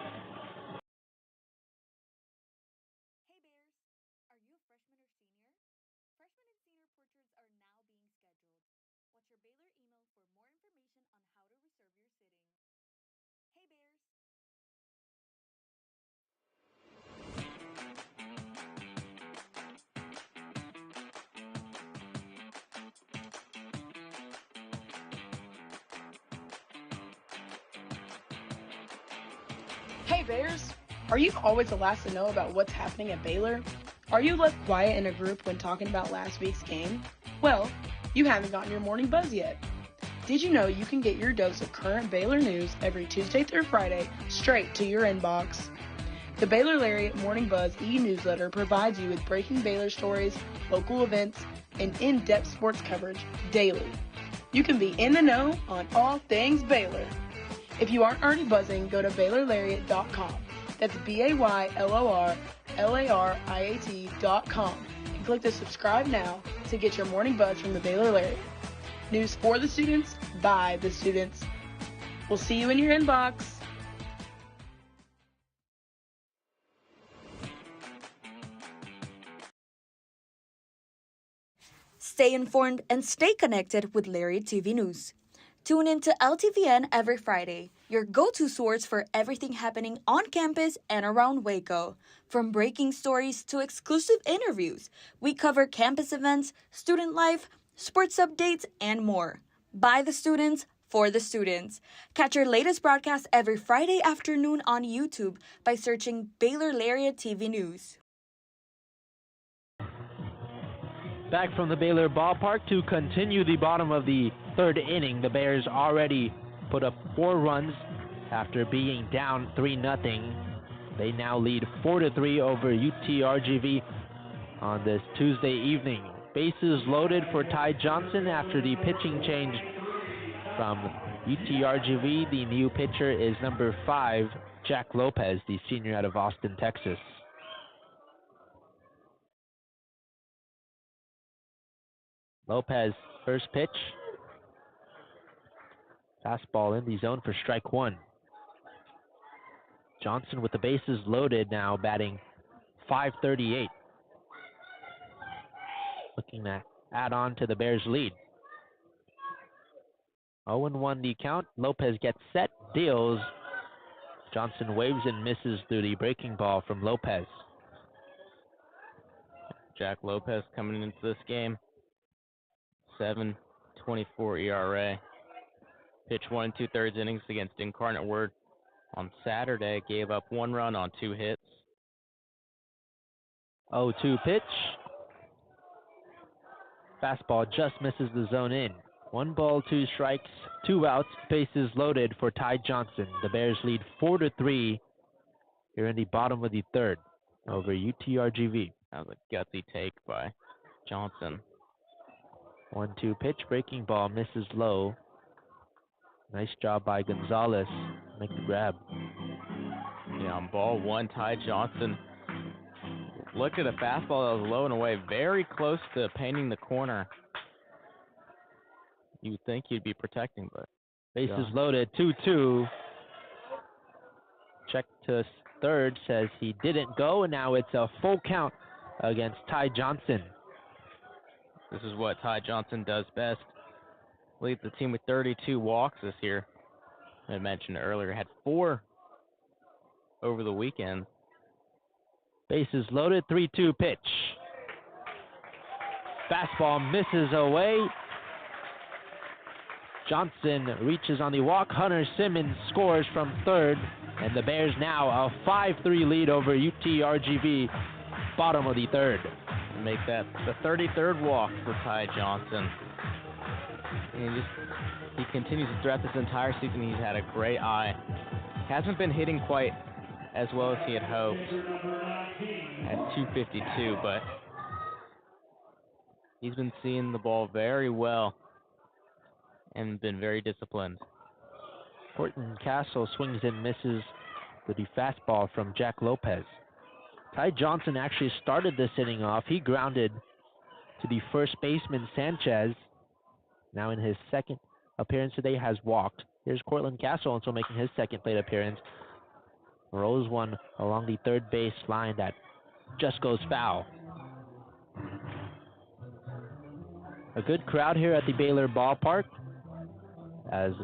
Hey Bears, are you always the last to know about what's happening at Baylor? Are you left quiet in a group when talking about last week's game? Well, you haven't gotten your morning buzz yet. Did you know you can get your dose of current Baylor news every Tuesday through Friday straight to your inbox? The Baylor Lariat Morning Buzz e-newsletter provides you with breaking Baylor stories, local events, and in-depth sports coverage daily. You can be in the know on all things Baylor. If you aren't already buzzing, go to BaylorLariat.com. That's BaylorLariat.com and click the subscribe now to get your morning buzz from the Baylor Lariat. News for the students, by the students. We'll see you in your inbox. Stay informed and stay connected with Lariat TV News. Tune in to LTVN every Friday, your go-to source for everything happening on campus and around Waco. From breaking stories to exclusive interviews, we cover campus events, student life, sports updates, and more. By the students, for the students. Catch our latest broadcast every Friday afternoon on YouTube by searching Baylor Lariat TV News. Back from the Baylor Ballpark to continue the bottom of the third inning. The Bears already put up 4 runs after being down 3-0. They now lead 4-3 over UTRGV on this Tuesday evening. Bases loaded for Ty Johnson after the pitching change from UTRGV. The new pitcher is number 5, Jack Lopez, the senior out of Austin, Texas. Lopez, first pitch. Fastball in the zone for strike 1. Johnson with the bases loaded now, batting .538. Looking to add on to the Bears' lead. 0-1 the count. Lopez gets set, deals. Johnson waves and misses through the breaking ball from Lopez. Jack Lopez coming into this game. 7.24 ERA. Pitched 1 2/3 innings against Incarnate Word on Saturday. Gave up 1 run on 2 hits. 0-2 pitch. Fastball just misses the zone in. 1 ball, 2 strikes, 2 outs, bases loaded for Ty Johnson. The Bears lead 4-3 here in the bottom of the third over UTRGV. That was a gutsy take by Johnson. 1-2 pitch, breaking ball, misses low. Nice job by Gonzalez. Make the grab. Yeah, on ball 1, Ty Johnson. Look at a fastball that was low and away, very close to painting the corner. You would think he'd be protecting, but bases loaded, 2-2. Check to third, says he didn't go, and now it's a full count against Ty Johnson. This is what Ty Johnson does best. Leads the team with 32 walks this year. I mentioned earlier, had 4 over the weekend. Bases loaded, 3-2 pitch. Fastball misses away. Johnson reaches on the walk. Hunter Simmons scores from third, and the Bears now a 5-3 lead over UTRGV, bottom of the third. Make that the 33rd walk for Ty Johnson. And he continues throughout this entire season. He's had a great eye. Hasn't been hitting quite as well as he had hoped at .252, but he's been seeing the ball very well and been very disciplined. Horton Castle swings and misses with the fastball from Jack Lopez. Ty Johnson actually started this inning off. He grounded to the first baseman, Sanchez. Now in his second appearance today, has walked. Here's Cortland Castle also making his second plate appearance. Rolls one along the third base line that just goes foul. A good crowd here at the Baylor Ballpark, as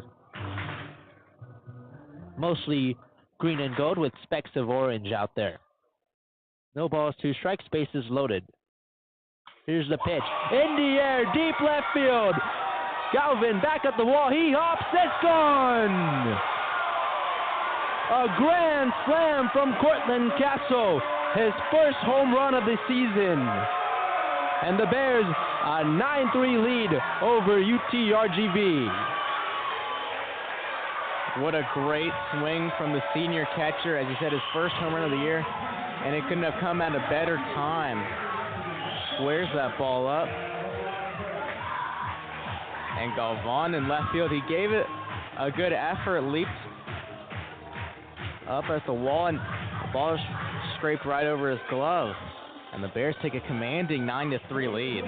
mostly green and gold with specks of orange out there. No balls, 2 strikes, bases loaded. Here's the pitch. In the air, deep left field. Galvin back at the wall. He hops. It's gone. A grand slam from Cortland Castle. His first home run of the season. And the Bears a 9-3 lead over UTRGV. What a great swing from the senior catcher, as he said, his first home run of the year, and it couldn't have come at a better time. Squares that ball up. And Galvan in left field, he gave it a good effort, leaped up at the wall, and the ball scraped right over his glove. And the Bears take a commanding 9-3 lead.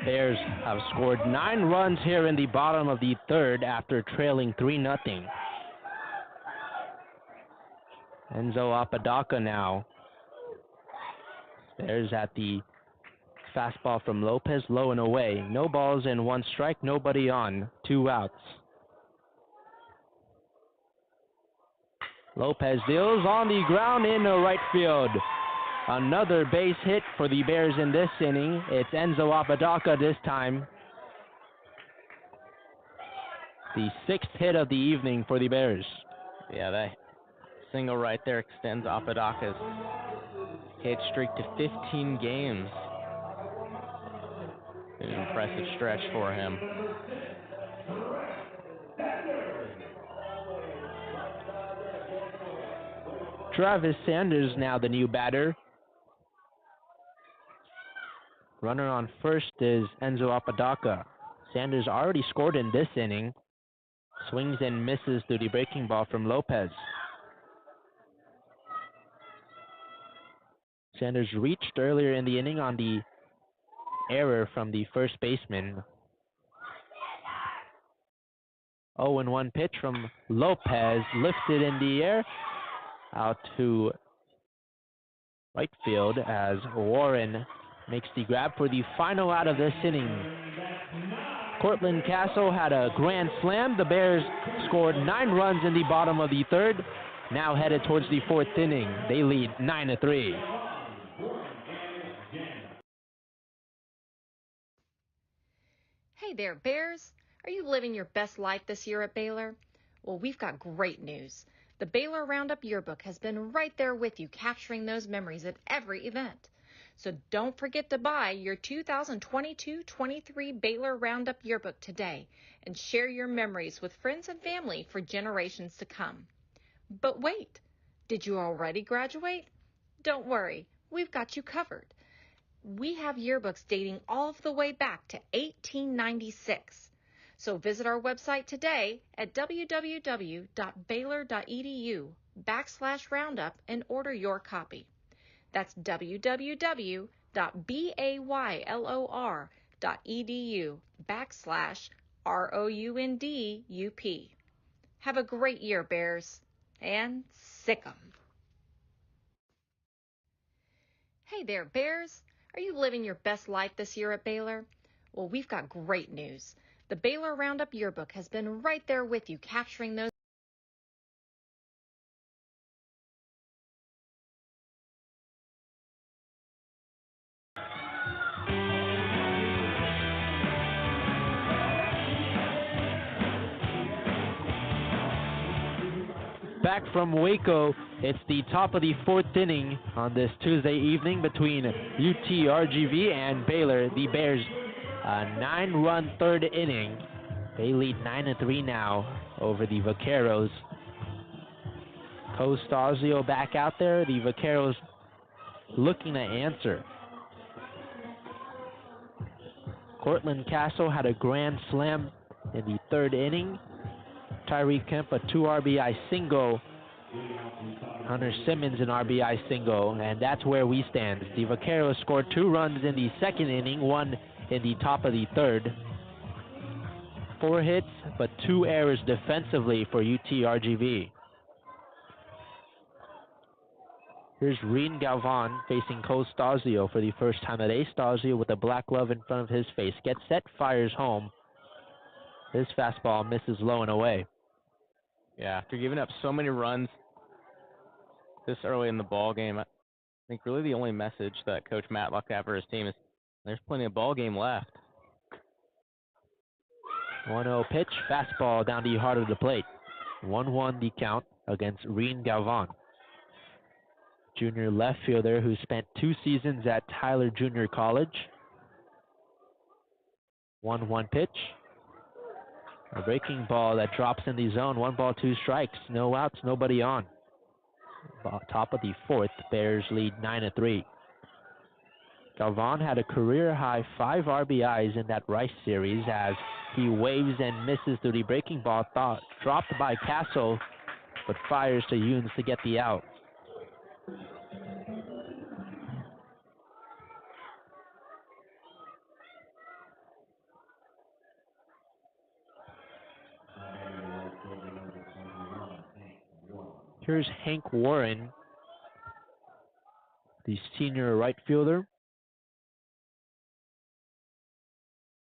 Bears have scored 9 runs here in the bottom of the third after trailing 3-0. Enzo Apodaca now. Bears at the fastball from Lopez, low and away. No balls and 1 strike, nobody on, 2 outs. Lopez deals on the ground in the right field. Another base hit for the Bears in this inning. It's Enzo Apodaca this time. The 6th hit of the evening for the Bears. Yeah, that single right there extends Apodaca's hit streak to 15 games. An impressive stretch for him. Travis Sanders now the new batter. Runner on first is Enzo Apodaca. Sanders already scored in this inning. Swings and misses through the breaking ball from Lopez. Sanders reached earlier in the inning on the error from the first baseman. 0-1 pitch from Lopez, lifted in the air, out to right field as Warren makes the grab for the final out of this inning. Cortland Castle had a grand slam. The Bears scored 9 runs in the bottom of the third, now headed towards the 4th inning. They lead 9-3. Hey there, Bears. Are you living your best life this year at Baylor? Well, we've got great news. The Baylor Roundup Yearbook has been right there with you, capturing those memories at every event. So don't forget to buy your 2022-23 Baylor Roundup Yearbook today and share your memories with friends and family for generations to come. But wait, did you already graduate? Don't worry, we've got you covered. We have yearbooks dating all the way back to 1896. So visit our website today at www.baylor.edu/roundup and order your copy. That's www.baylor.edu/ROUNDUP. Have a great year, Bears, and sick 'em. Hey there, Bears. Are you living your best life this year at Baylor? Well, we've got great news. The Baylor Roundup Yearbook has been right there with you, capturing those. Back from Waco, it's the top of the 4th inning on this Tuesday evening between UTRGV and Baylor. The Bears, a 9-run 3rd inning. They lead 9-3 now over the Vaqueros. Costasio back out there. The Vaqueros looking to answer. Cortland Castle had a grand slam in the 3rd inning. Tyreek Kemp a 2 RBI single. Hunter Simmons an RBI single, and that's where we stand. The Vaqueros scored 2 runs in the 2nd inning, 1 in the top of the 3rd. 4 hits, but 2 errors defensively for UTRGV. Here's Reen Galvan facing Costasio for the first time today. Stasio with a black glove in front of his face. Gets set, fires home. His fastball misses low and away. Yeah, after giving up so many runs this early in the ball game, I think really the only message that Coach Matlock had for his team is there's plenty of ball game left. 1-0 pitch, fastball down the heart of the plate. 1-1 the count against Reen Galvan. Junior left fielder who spent 2 seasons at Tyler Junior College. 1-1 pitch. A breaking ball that drops in the zone. 1-2 strikes. No outs, nobody on. Top of the fourth, Bears lead 9-3. Galvan had a career-high 5 RBIs in that Rice series as he waves and misses through the breaking ball dropped by Castle, but fires to Younes to get the out. Here's Hank Warren, the senior right fielder.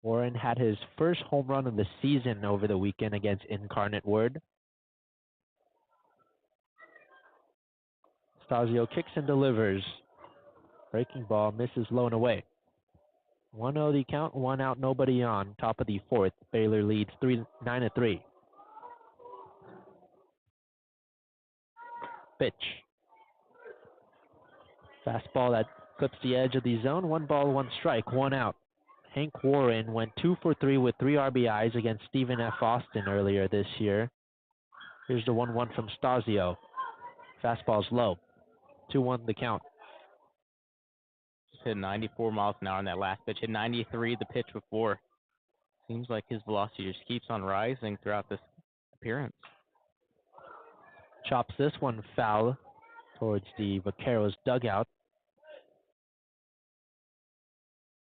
Warren had his first home run of the season over the weekend against Incarnate Word. Stasio kicks and delivers. Breaking ball misses low and away. 1-0 the count, 1 out, nobody on. Top of the fourth, Baylor leads 9-3. Pitch. Fastball that clips the edge of the zone. 1 strike, 1 out. Hank Warren went 2 for 3 with 3 RBIs against Stephen F. Austin earlier this year. Here's the 1-1 from Stasio. Fastball's low. 2-1 the count. Just hit 94 miles an hour on that last pitch. Hit 93 the pitch before. Seems like his velocity just keeps on rising throughout this appearance. Chops this one foul towards the Vaqueros dugout.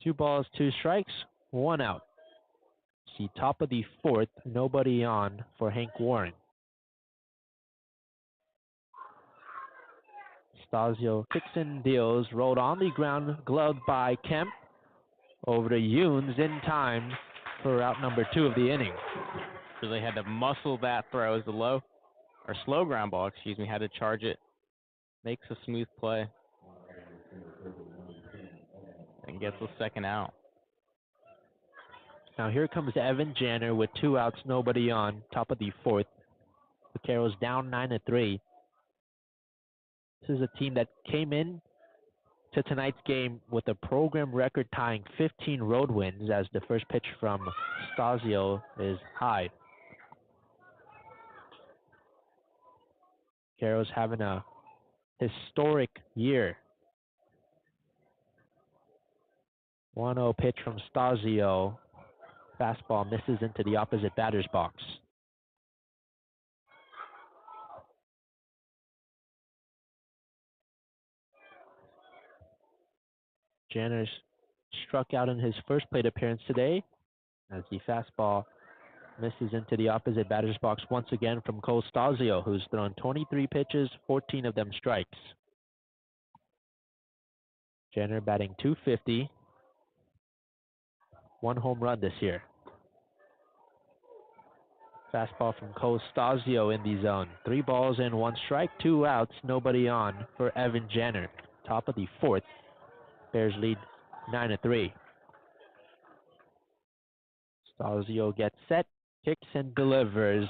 2 strikes, 1 out. See, top of the fourth, nobody on for Hank Warren. Stasio kicks and deals, rolled on the ground, gloved by Kemp. Over to Younes in time for out number 2 of the inning. Really had to muscle that throw as the slow ground ball, had to charge it. Makes a smooth play. And gets the second out. Now here comes Evan Janner with 2 outs, nobody on. Top of the fourth. Vaqueros down 9-3. This is a team that came in to tonight's game with a program record tying 15 road wins as the first pitch from Stasio is high. Vaqueros having a historic year. 1-0 pitch from Stasio. Fastball misses into the opposite batter's box. Janner's struck out in his first plate appearance today as the fastball misses into the opposite batter's box once again from Cole Stasio, who's thrown 23 pitches, 14 of them strikes. Janner batting .250. 1 home run this year. Fastball from Cole Stasio in the zone. 3 balls and 1 strike, 2 outs, nobody on for Evan Janner. Top of the fourth. Bears lead 9-3. Stasio gets set, kicks and delivers.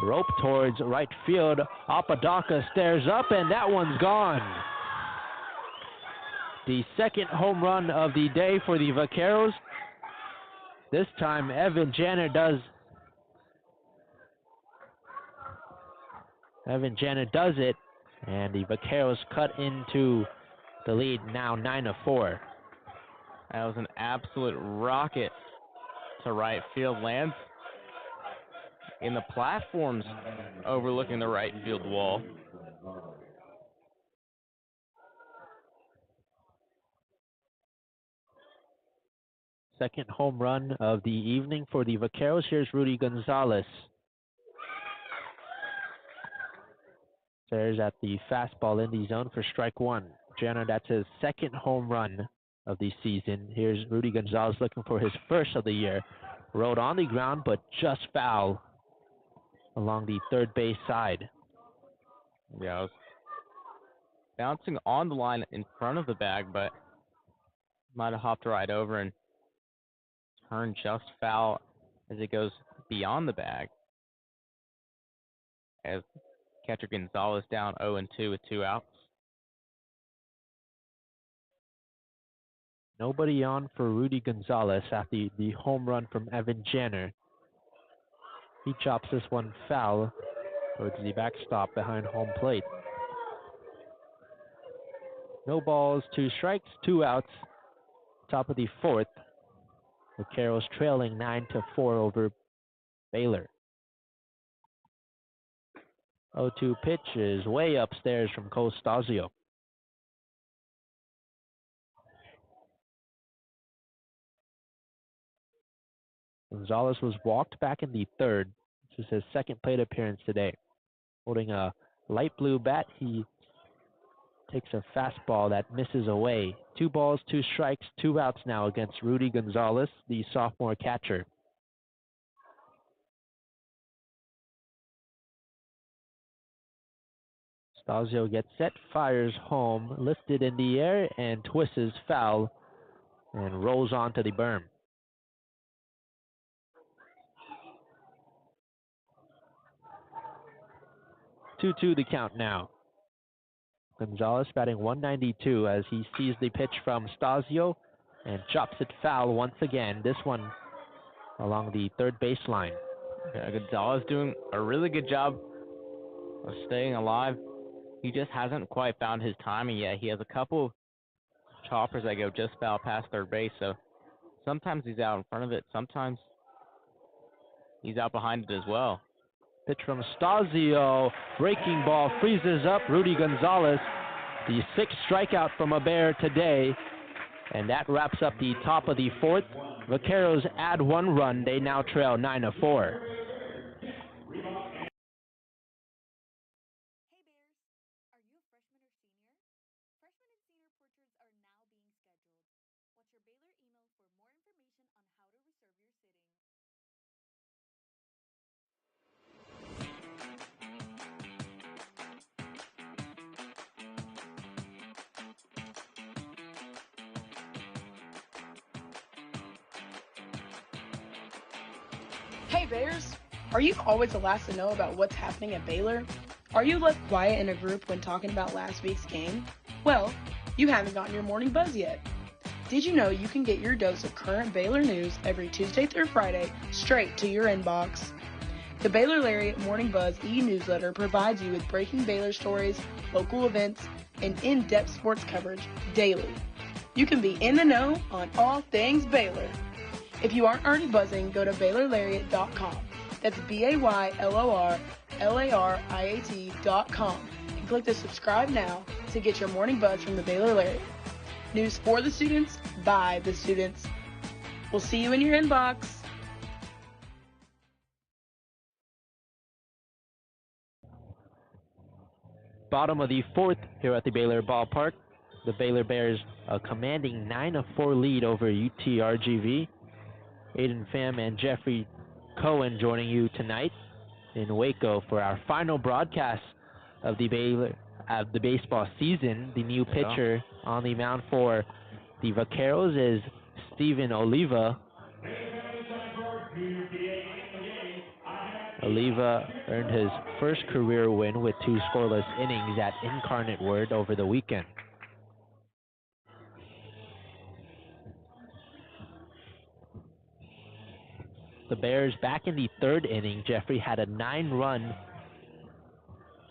Rope towards right field. Apodaca stares up, and that one's gone. The second home run of the day for the Vaqueros. This time, Evan Janner does it, and the Vaqueros cut into the lead, now 9-4. That was an absolute rocket to right field. Lands in the platforms overlooking the right field wall. Second home run of the evening for the Vaqueros. Here's Rudy Gonzalez. There's at the fastball in the zone for strike 1. Janner, that's his second home run of the season. Here's Rudy Gonzalez looking for his first of the year. Rolled on the ground, but just foul along the third base side. Yeah, it was bouncing on the line in front of the bag, but might have hopped right over and turned just foul as it goes beyond the bag. As catcher Gonzalez down 0-2 with 2 outs. Nobody on for Rudy Gonzalez after the home run from Evan Janner. He chops this one foul towards the backstop behind home plate. No balls, 2 strikes, 2 outs. Top of the 4th. Vaqueros trailing 9-4 over Baylor. 0-2 pitch is way upstairs from Costasio. Gonzalez was walked back in the 3rd. This is his second plate appearance today. Holding a light blue bat, he takes a fastball that misses away. 2 balls, 2 strikes, 2 outs now against Rudy Gonzalez, the sophomore catcher. Stasio gets set, fires home, lifted in the air, and twists foul, and rolls onto the berm. 2-2 the count now. Gonzalez batting .192 as he sees the pitch from Stasio and chops it foul once again, this one along the 3rd baseline. Yeah, Gonzalez doing a really good job of staying alive. He just hasn't quite found his timing yet. He has a couple choppers that go just foul past 3rd base, so sometimes he's out in front of it, sometimes he's out behind it as well. Pitch from Stasio, breaking ball freezes up Rudy Gonzalez, the 6th strikeout from a Bear today, and that wraps up the top of the 4th. Vaqueros add 1 run, they now trail 9-4. Hey Bears, are you always the last to know about what's happening at Baylor? Are you left quiet in a group when talking about last week's game? Well, you haven't gotten your morning buzz yet. Did you know you can get your dose of current Baylor news every Tuesday through Friday straight to your inbox? The Baylor Lariat Morning Buzz e-newsletter provides you with breaking Baylor stories, local events, and in-depth sports coverage daily. You can be in the know on all things Baylor. If you aren't already buzzing, go to BaylorLariat.com. That's BaylorLariat.com and click the subscribe now to get your morning buzz from the Baylor Lariat. News for the students, by the students. We'll see you in your inbox. Bottom of the 4th here at the Baylor Ballpark. The Baylor Bears a commanding 9-4 lead over UTRGV. Aidan, Pham, and Jeffrey Cohen joining you tonight in Waco for our final broadcast of the baseball season. The new pitcher on the mound for the Vaqueros is Steven Oliva. Oliva earned his first career win with 2 scoreless innings at Incarnate Word over the weekend. The Bears back in the 3rd inning. Jeffrey had a 9-run,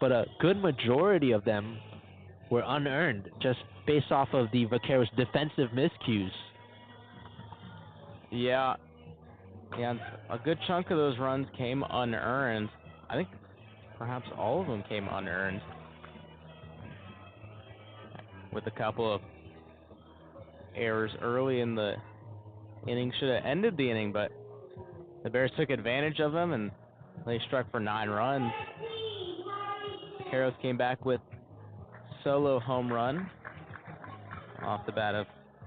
but a good majority of them were unearned, just based off of the Vaqueros' defensive miscues. Yeah, a good chunk of those runs came unearned. I think perhaps all of them came unearned, with a couple of errors early in the inning. Should have ended the inning, but the Bears took advantage of them, and they struck for 9 runs. The Vaqueros came back with solo home run off the bat of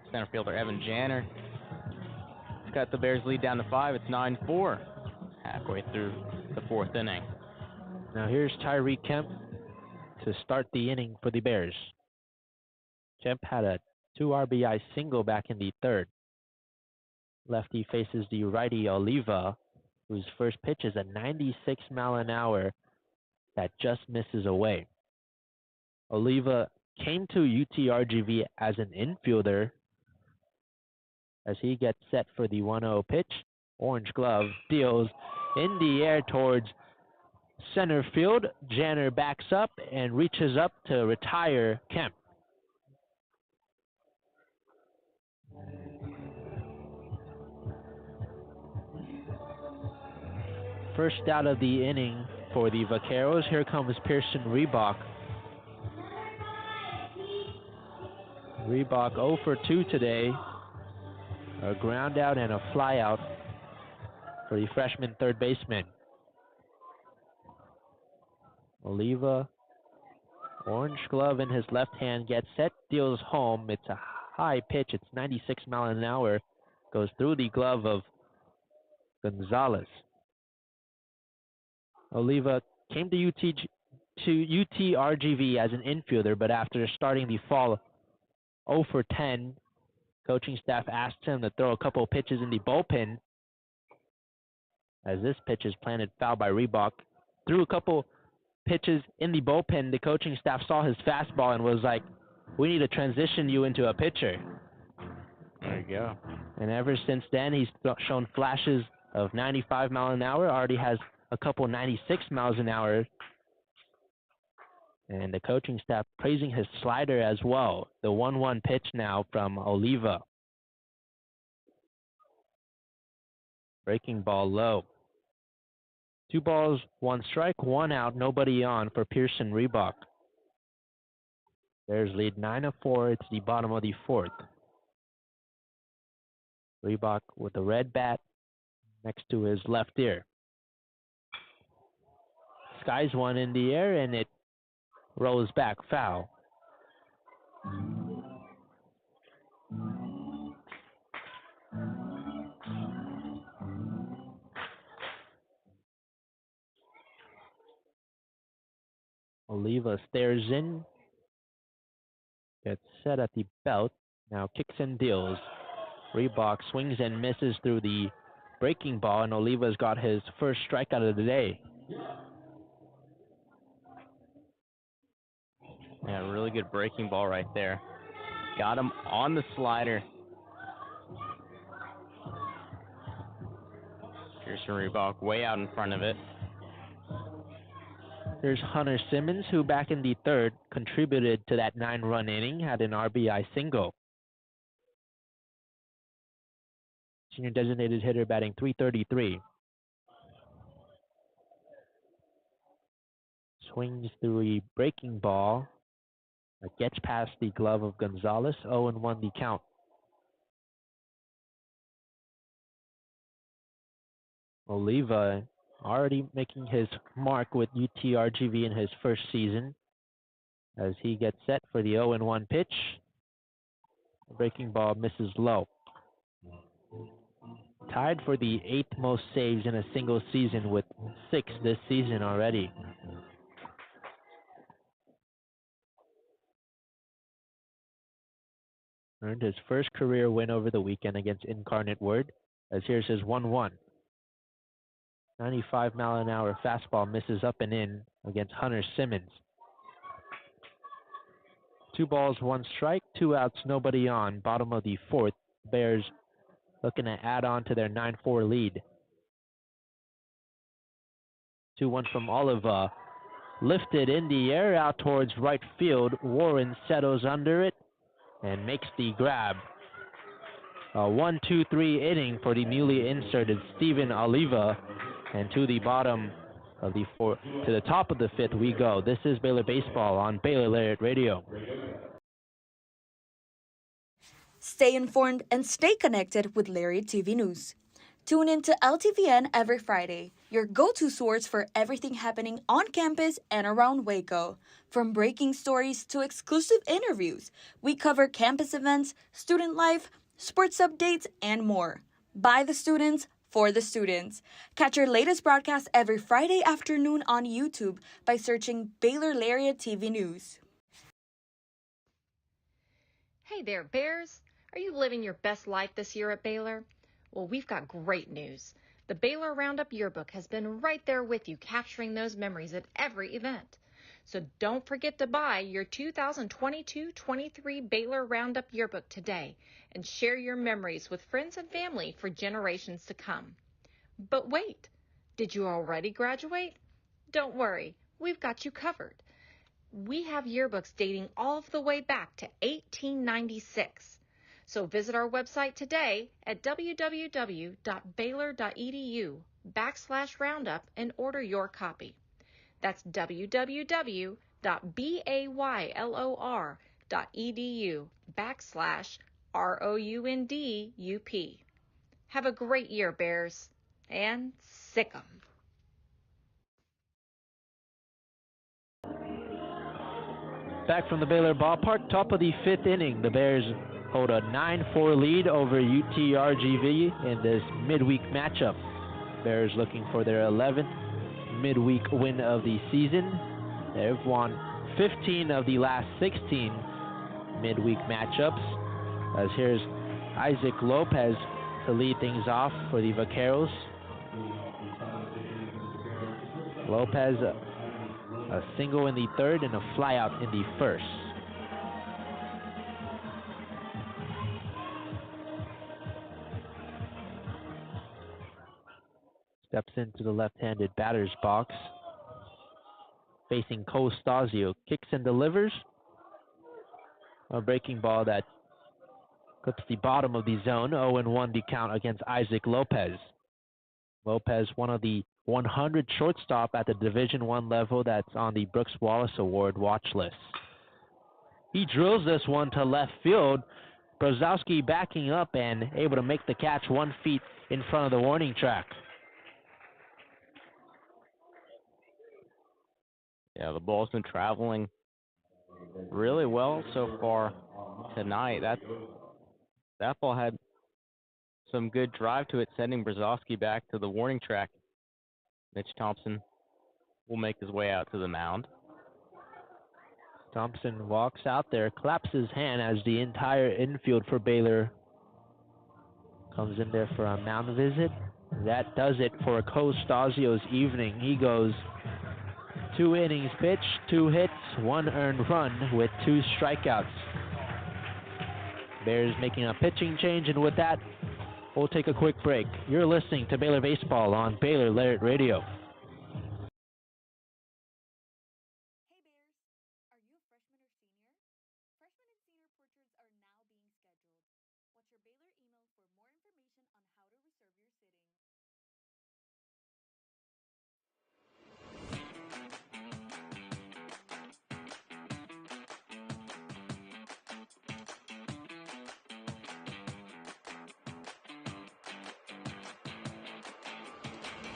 center fielder Evan Janner. It's got the Bears lead down to 5. It's 9-4 halfway through the 4th inning. Now here's Tyree Kemp to start the inning for the Bears. Kemp had a 2 RBI single back in the 3rd. Lefty faces the righty Oliva, whose first pitch is a 96 mile an hour that just misses away. Oliva came to UTRGV as an infielder as he gets set for the 1-0 pitch. Orange glove deals in the air towards center field. Janner backs up and reaches up to retire Kemp. First out of the inning for the Vaqueros. Here comes Pearson Reebok. Reebok 0 for 2 today. A ground out and a fly out for the freshman third baseman. Oliva, orange glove in his left hand, gets set, deals home. It's a high pitch. It's 96 miles an hour. Goes through the glove of Gonzalez. Oliva came to UTRGV as an infielder, but after starting the fall 0 for 10, coaching staff asked him to throw a couple pitches in the bullpen. As this pitch is planted foul by Reebok. Threw a couple pitches in the bullpen. The coaching staff saw his fastball and was like, we need to transition you into a pitcher. There you go. And ever since then, he's shown flashes of 95 miles an hour. Already has a couple 96 miles an hour. And the coaching staff praising his slider as well. The 1-1 pitch now from Oliva. Breaking ball low. 2 balls, 1 strike, 1 out, nobody on for Pearson Reebok. Bears lead 9-4. It's the bottom of the 4th. Reebok with a red bat next to his left ear. Skies one in the air and it rolls back foul. Oliva stares in, gets set at the belt, now kicks and deals. Reebok swings and misses through the breaking ball, and Oliva's got his first strikeout of the day. Yeah, really good breaking ball right there. Got him on the slider. Pearson Reebok way out in front of it. There's Hunter Simmons, who back in the 3rd contributed to that 9-run inning, had an RBI single. Senior designated hitter batting .333. Swings through a breaking ball. That gets past the glove of Gonzalez. 0-1 the count. Oliva already making his mark with UTRGV in his first season as he gets set for the 0-1 pitch. The breaking ball misses low. Tied for the 8th most saves in a single season with 6 this season already. Earned his first career win over the weekend against Incarnate Word, as here's his 1-1. 95 mile an hour fastball misses up and in against Hunter Simmons. 2 balls, 1 strike, 2 outs, nobody on. Bottom of the 4th. Bears looking to add on to their 9-4 lead. 2-1 from Oliva. Lifted in the air out towards right field. Warren settles under it and makes the grab. A 1-2-3 inning for the newly inserted Steven Oliva. And to the bottom of the 4th, to the top of the 5th we go. This is Baylor Baseball on Baylor Lariat Radio. Stay informed and stay connected with Lariat TV News. Tune in to LTVN every Friday, your go-to source for everything happening on campus and around Waco. From breaking stories to exclusive interviews, we cover campus events, student life, sports updates, and more. By the students, for the students. Catch our latest broadcast every Friday afternoon on YouTube by searching Baylor Lariat TV News. Hey there, Bears. Are you living your best life this year at Baylor? Well, we've got great news. The Baylor Roundup Yearbook has been right there with you, capturing those memories at every event. So don't forget to buy your 2022-23 Baylor Roundup Yearbook today and share your memories with friends and family for generations to come. But wait, Did you already graduate? Don't worry, we've got you covered. We have yearbooks dating all the way back to 1896. So visit our website today at www.baylor.edu/roundup and order your copy. That's www.baylor.edu/ROUNDUP. Have a great year, Bears, and sick 'em. Back from the Baylor Ballpark, top of the fifth inning, the Bears hold a 9-4 lead over UTRGV in this midweek matchup. Bears looking for their 11th midweek win of the season. They've won 15 of the last 16 midweek matchups. As here's Isaac Lopez to lead things off for the Vaqueros. Lopez, a single in the third and a flyout in the first. Steps into the left-handed batter's box. Facing Costasio, kicks and delivers. A breaking ball that clips the bottom of the zone. 0-1 the count against Isaac Lopez. Lopez, one of the 100 shortstop at the Division I level that's on the Brooks Wallace Award watch list. He drills this one to left field. Brzezowski backing up and able to make the catch 1 feet in front of the warning track. Yeah, the ball's been traveling really well so far tonight. That ball had some good drive to it, sending Brzezowski back to the warning track. Mitch Thompson will make his way out to the mound. Thompson walks out there, claps his hand as the entire infield for Baylor comes in there for a mound visit. That does it for Costasio's evening. He goes 2 innings pitched, 2 hits, 1 earned run with 2 strikeouts. Bears making a pitching change, and with that, we'll take a quick break. You're listening to Baylor Baseball on Baylor Lariat Radio.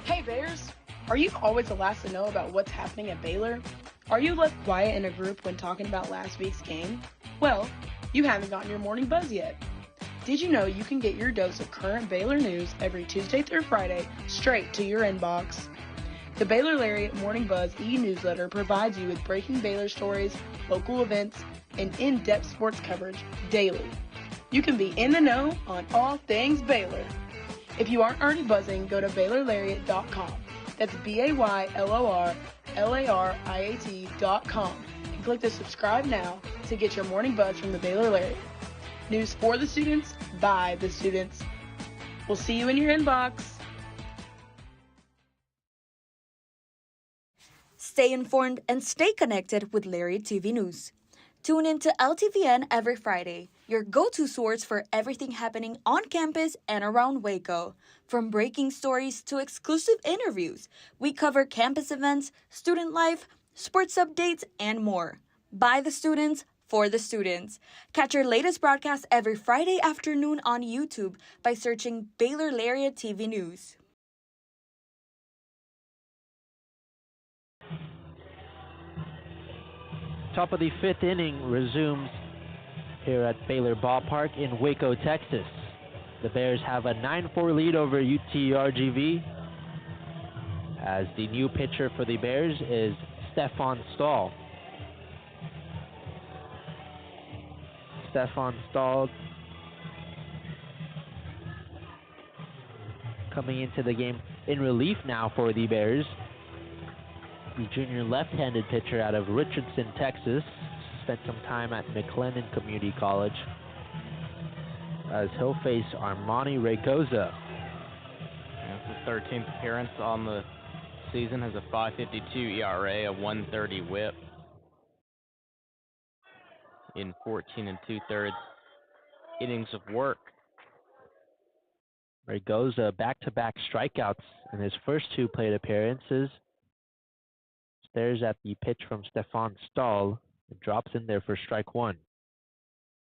Hey Bears, are you always the last to know about what's happening at Baylor? Are you left quiet in a group when talking about last week's game? Well, you haven't gotten your morning buzz yet. Did you know you can get your dose of current Baylor news every Tuesday through Friday straight to your inbox? The Baylor Lariat Morning Buzz e-newsletter provides you with breaking Baylor stories, local events, and in-depth sports coverage daily. You can be in the know on all things Baylor. If you aren't already buzzing, go to BaylorLariat.com. That's BaylorLariat.com and click the subscribe now to get your morning buzz from the Baylor Lariat. News for the students, by the students. We'll see you in your inbox. Stay informed and stay connected with Lariat TV News. Tune in to LTVN every Friday, your go-to source for everything happening on campus and around Waco. From breaking stories to exclusive interviews, we cover campus events, student life, sports updates, and more. By the students, for the students. Catch our latest broadcast every Friday afternoon on YouTube by searching Baylor Lariat TV News. Top of the fifth inning resumes here at Baylor Ballpark in Waco, Texas. The Bears have a 9-4 lead over UTRGV as the new pitcher for the Bears is Stefan Stahl. Stefan Stahl coming into the game in relief now for the Bears. The junior left-handed pitcher out of Richardson, Texas, spent some time at McLennan Community College as he'll face Armani Raygoza. This is 13th appearance on the season, has a 5.52 ERA, a 1.30 WHIP in 14 2/3 innings of work. There he goes, back-to-back strikeouts in his first two plate appearances. Stares at the pitch from Stefan Stahl and drops in there for strike one.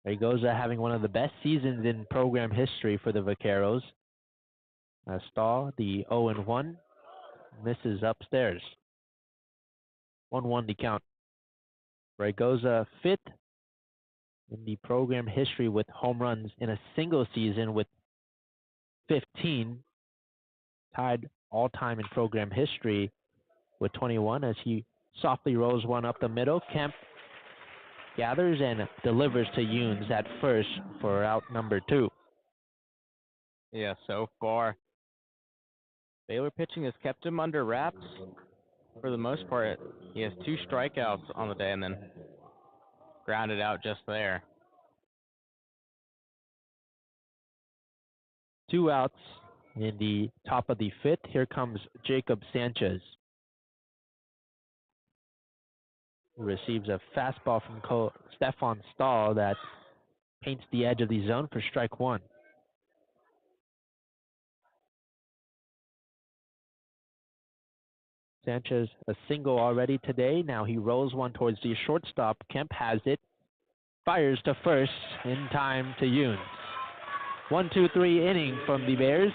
There he goes, having one of the best seasons in program history for the Vaqueros. Stahl, the 0-1, misses upstairs. 1-1 the count. There he goes, fifth in the program history with home runs in a single season with 15, tied all-time in program history with 21 as he softly rolls one up the middle. Kemp gathers and delivers to Younes at first for out number 2. Yeah, so far, Baylor pitching has kept him under wraps. For the most part, he has 2 strikeouts on the day and then grounded out just there. 2 outs in the top of the 5th. Here comes Jacob Sanchez, who receives a fastball from Stefan Stahl that paints the edge of the zone for strike 1. Sanchez, a single already today. Now he rolls one towards the shortstop. Kemp has it. Fires to first in time to Younes. 1-2-3 inning from the Bears.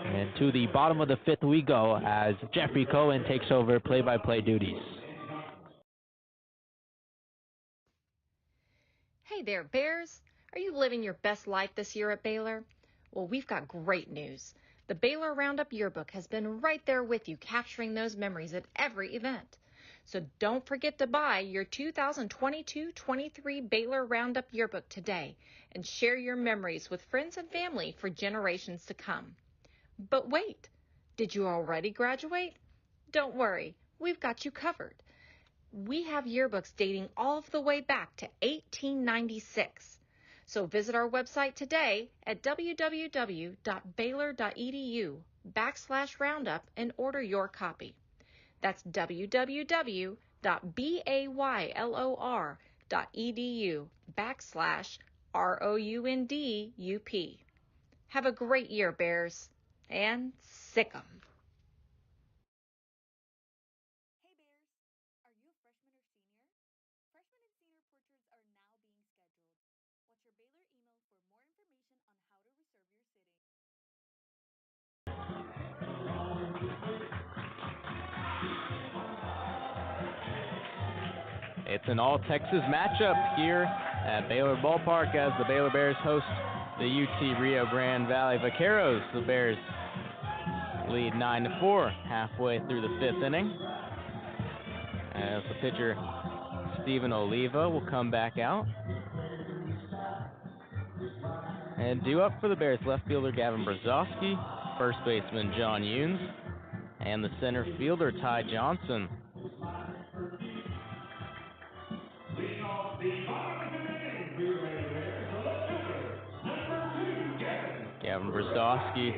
And to the bottom of the 5th we go as Jeffrey Cohen takes over play-by-play duties. Hey there, Bears. Are you living your best life this year at Baylor? Well, we've got great news. The Baylor Roundup Yearbook has been right there with you, capturing those memories at every event. So don't forget to buy your 2022-23 Baylor Roundup Yearbook today and share your memories with friends and family for generations to come. But wait, did you already graduate? Don't worry, we've got you covered. We have yearbooks dating all the way back to 1896. So visit our website today at www.baylor.edu/roundup and order your copy. That's www.baylor.edu/ROUNDUP. Have a great year, Bears, and sick 'em. Hey Bears, are you a freshman or senior? Freshman and senior portraits are now being scheduled. Watch your Baylor email for more information on how to reserve your sitting. It's an all-Texas matchup here at Baylor Ballpark as the Baylor Bears host the UT Rio Grande Valley Vaqueros. The Bears lead 9-4 halfway through the 5th inning as the pitcher Steven Oliva will come back out. And due up for the Bears, left fielder Gavin Brzezowski, first baseman John Younes, and the center fielder Ty Johnson. Gavin Brzezowski,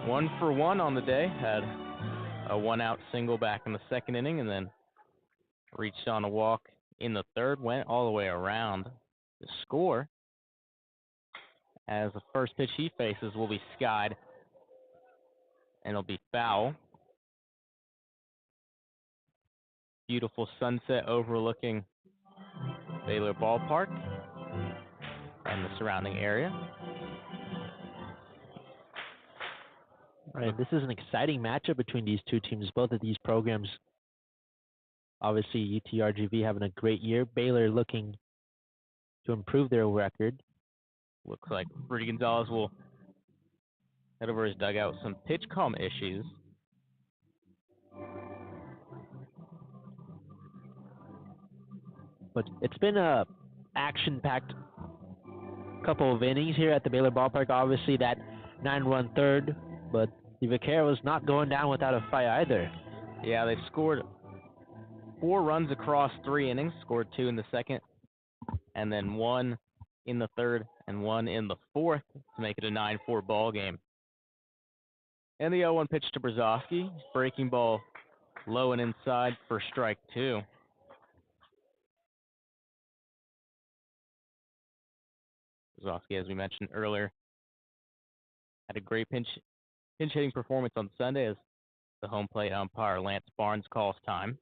1 for 1 on the day, had a 1-out single back in the 2nd inning and then reached on a walk in the 3rd, went all the way around to score. As the first pitch he faces will be skied, and it'll be foul. Beautiful sunset overlooking Baylor Ballpark and the surrounding area. All right, this is an exciting matchup between these two teams. Both of these programs, obviously UTRGV having a great year. Baylor looking to improve their record. Looks like Rudy Gonzalez will head over his dugout with some pitch calm issues. But it's been a action-packed couple of innings here at the Baylor Ballpark. Obviously that 9-run 3rd, but the Vaqueros not going down without a fight either. Yeah, they've scored 4 runs across 3 innings, scored 2 in the 2nd, and then 1 in the 3rd and 1 in the 4th to make it a 9-4 ball game. And the 0-1 pitch to Brzezowski. Breaking ball low and inside for strike 2. Brzezowski, as we mentioned earlier, had a great pinch hitting performance on Sunday as the home plate umpire Lance Barnes calls time.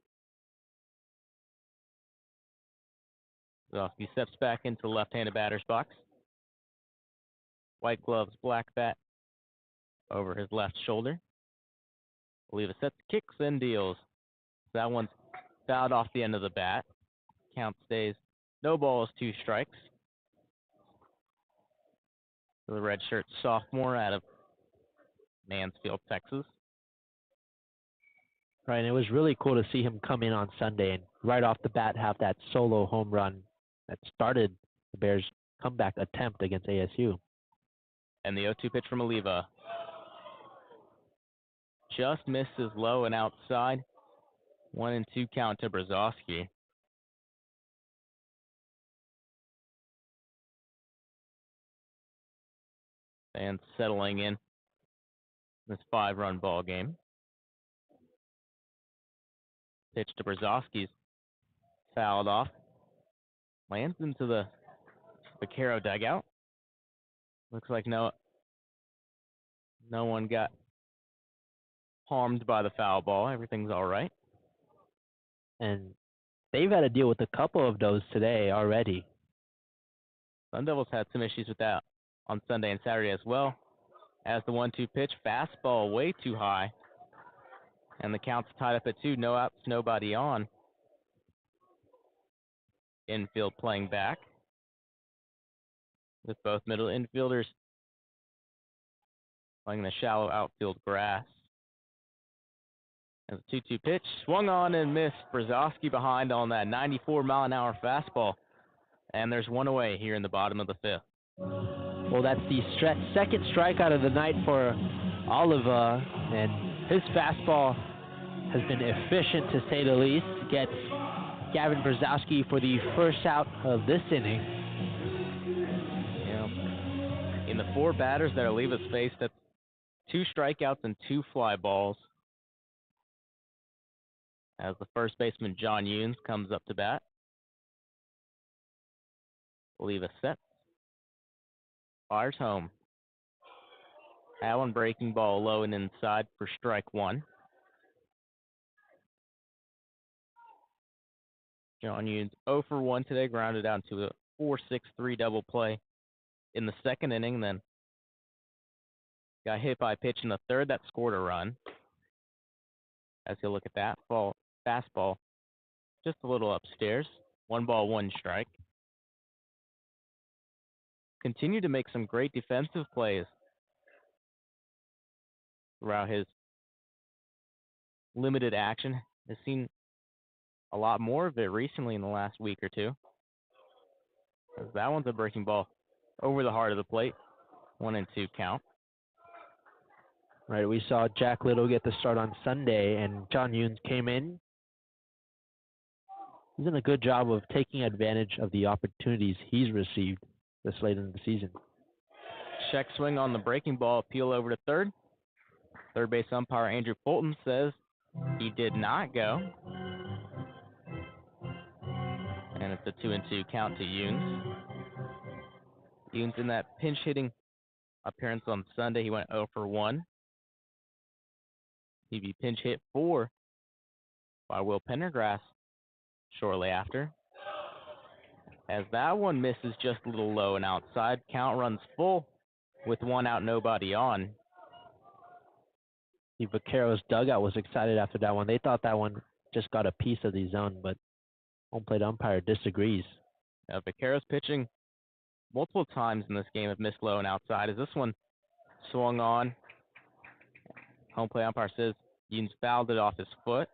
Brzezowski steps back into the left-handed batter's box. White gloves, black bat over his left shoulder. Oliva sets, kicks, and deals. That one's fouled off the end of the bat. Count stays no balls, 2 strikes. The redshirt sophomore out of Mansfield, Texas. Right, and it was really cool to see him come in on Sunday and right off the bat have that solo home run that started the Bears' comeback attempt against ASU. And the 0-2 pitch from Oliva. Just misses low and outside. 1-2 count to Brzezowski. And settling in this 5-run ball game. Pitch to Brzezowski's fouled off. Lands into the Vaquero dugout. Looks like no one got harmed by the foul ball. Everything's all right. And they've had to deal with a couple of those today already. Sun Devils had some issues with that on Sunday and Saturday as well. As the 1-2 pitch, fastball way too high. And the count's tied up at 2, no outs, nobody on. Infield playing back with both middle infielders playing the shallow outfield grass. As a 2-2 pitch, swung on and missed. Brzezowski behind on that 94-mile-an-hour fastball. And there's one away here in the bottom of the 5th. Well, that's the second strikeout of the night for Oliva, and his fastball has been efficient to say the least. Gets Gavin Brzezowski for the first out of this inning. Yeah. In the 4 batters that Oliva's faced, that's 2 strikeouts and 2 fly balls. As the first baseman, John Younes, comes up to bat. Oliva sets. Fires home. That one breaking ball low and inside for strike 1. John Younes 0 for 1 today, grounded out to a 4-6-3 double play in the 2nd inning. Then got hit by a pitch in the 3rd that scored a run. As you look at that fastball, just a little upstairs. 1 ball, 1 strike. Continue to make some great defensive plays throughout his limited action. Has seen a lot more of it recently in the last week or 2. As that one's a breaking ball over the heart of the plate. 1-2 count. Right, we saw Jack Little get the start on Sunday, and John Younes came in. He's done a good job of taking advantage of the opportunities he's received this late in the season. Check swing on the breaking ball, appeal over to 3rd. Third base umpire Andrew Fulton says he did not go. And it's a 2-2 count to Younes. Younes in that pinch hitting appearance on Sunday, he went 0 for 1. He'd be pinch hit 4 by Will Pendergrass shortly after. As that one misses just a little low and outside. Count runs full with 1 out, nobody on. The Vaqueros dugout was excited after that one. They thought that one just got a piece of the zone, but home plate umpire disagrees. Vaqueros pitching multiple times in this game have missed low and outside. As this one swung on, home plate umpire says Younes fouled it off his foot.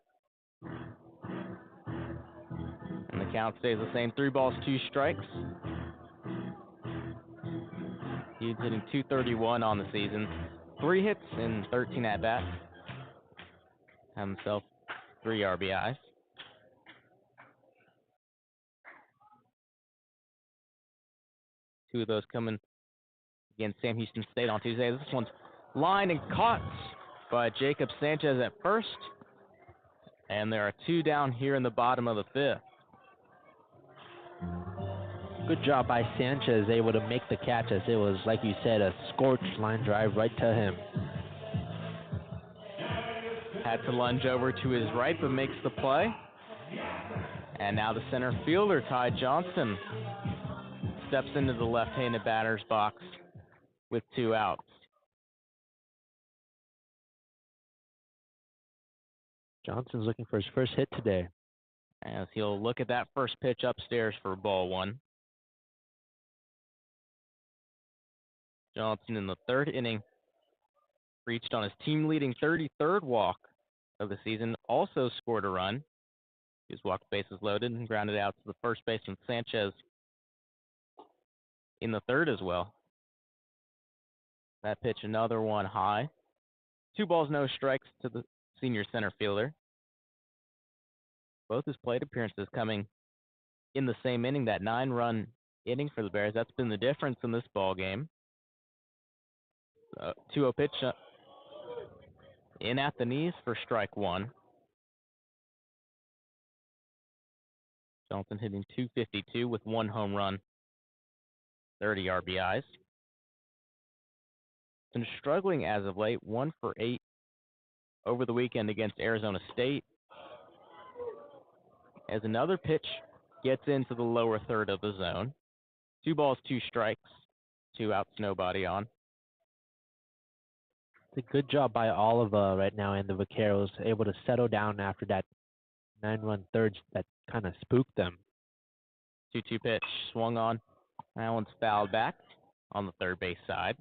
And the count stays the same. 3 balls, 2 strikes. He's hitting .231 on the season. 3 hits and 13 at-bats. Have himself 3 RBIs. Two of those coming against Sam Houston State on Tuesday. This one's lined and caught by Jacob Sanchez at first. And there are 2 down here in the bottom of the 5th. Good job by Sanchez, able to make the catch as it was, like you said, a scorched line drive right to him. Had to lunge over to his right, but makes the play. And now the center fielder, Ty Johnson, steps into the left-handed batter's box with 2 outs. Johnson's looking for his first hit today. As he'll look at that first pitch upstairs for ball 1. Johnson in the 3rd inning reached on his team-leading 33rd walk of the season, also scored a run. He was walked bases loaded and grounded out to the first baseman Sanchez in the 3rd as well. That pitch, another one high. 2 balls, no strikes to the senior center fielder. Both his plate appearances coming in the same inning, that 9-run inning for the Bears. That's been the difference in this ball game. 2-0 pitch in at the knees for strike 1. Johnson hitting .252 with 1 home run, 30 RBIs. Been struggling as of late, 1 for 8 over the weekend against Arizona State. As another pitch gets into the lower 3rd of the zone. 2 balls, 2 strikes, 2 outs, nobody on. It's a good job by Oliva right now in the Vaqueros, able to settle down after that 9-run third that kind of spooked them. 2-2 pitch, swung on. That one's fouled back on the 3rd base side.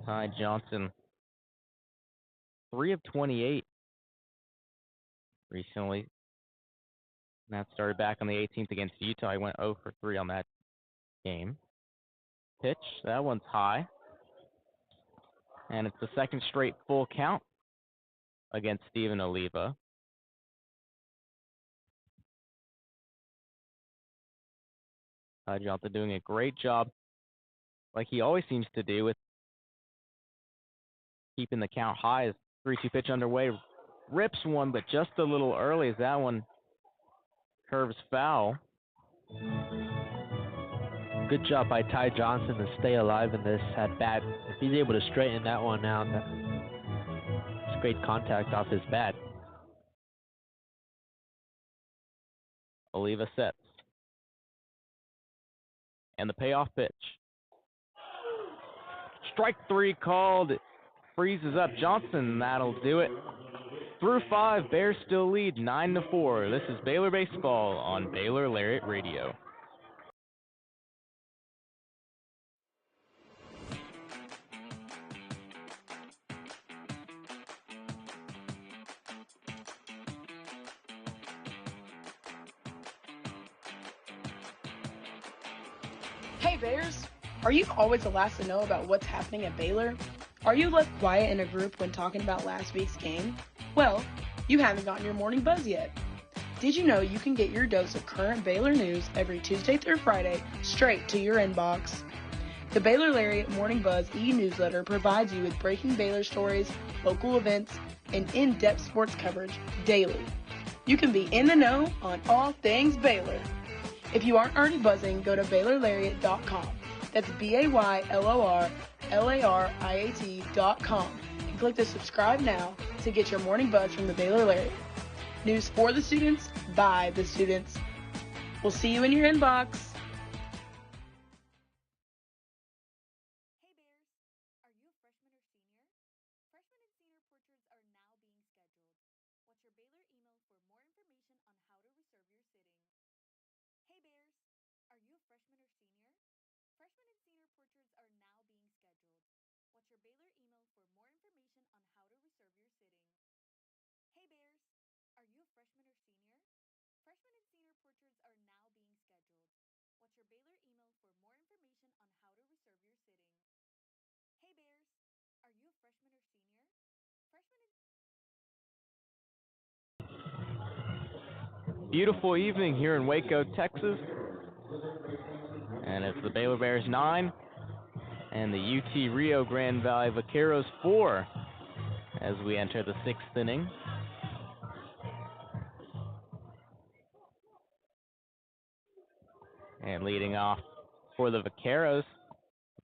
Ty Johnson, 3 of 28 recently. And that started back on the 18th against Utah. He went 0 for 3 on that game. Pitch, that one's high. And it's the 2nd straight full count against Steven Oliva. Ty Johnson doing a great job, like he always seems to do, with keeping the count high. As 3-2 pitch underway, rips one, but just a little early as that one curves foul. Good job by Ty Johnson to stay alive in this at bat. If he's able to straighten that one out, that's great contact off his bat. Oliva sets. And the payoff pitch. Strike 3 called. Freezes up Johnson. That'll do it. Through 5, Bears still lead 9-4. This is Baylor Baseball on Baylor Lariat Radio. Hey Bears, are you always the last to know about what's happening at Baylor? Are you left quiet in a group when talking about last week's game? Well, you haven't gotten your morning buzz yet. Did you know you can get your dose of current Baylor news every Tuesday through Friday straight to your inbox? The Baylor Lariat Morning Buzz e-newsletter provides you with breaking Baylor stories, local events, and in-depth sports coverage daily. You can be in the know on all things Baylor. If you aren't already buzzing, go to BaylorLariat.com. That's BaylorLariat.com and click the subscribe now to get your morning buzz from the Baylor Lariat. News for the students, by the students. We'll see you in your inbox. Hey Bears, are you a freshman or senior? Freshman and senior portraits are now being scheduled. Watch your Baylor email for more information on how to reserve your sitting. Hey Bears, are you a freshman or senior? Freshman and senior portraits are now being scheduled. Watch your Baylor email for more information on how to reserve your sitting. Hey Bears, are you a freshman or senior? Freshman and senior portraits are now being scheduled. Watch your Baylor email for more information on how to reserve your sitting. Hey Bears, are you a freshman or senior? Freshman and beautiful evening here in Waco, Texas. And it's the Baylor Bears 9 and the UT Rio Grande Valley Vaqueros 4 as we enter the 6th inning. And leading off for the Vaqueros,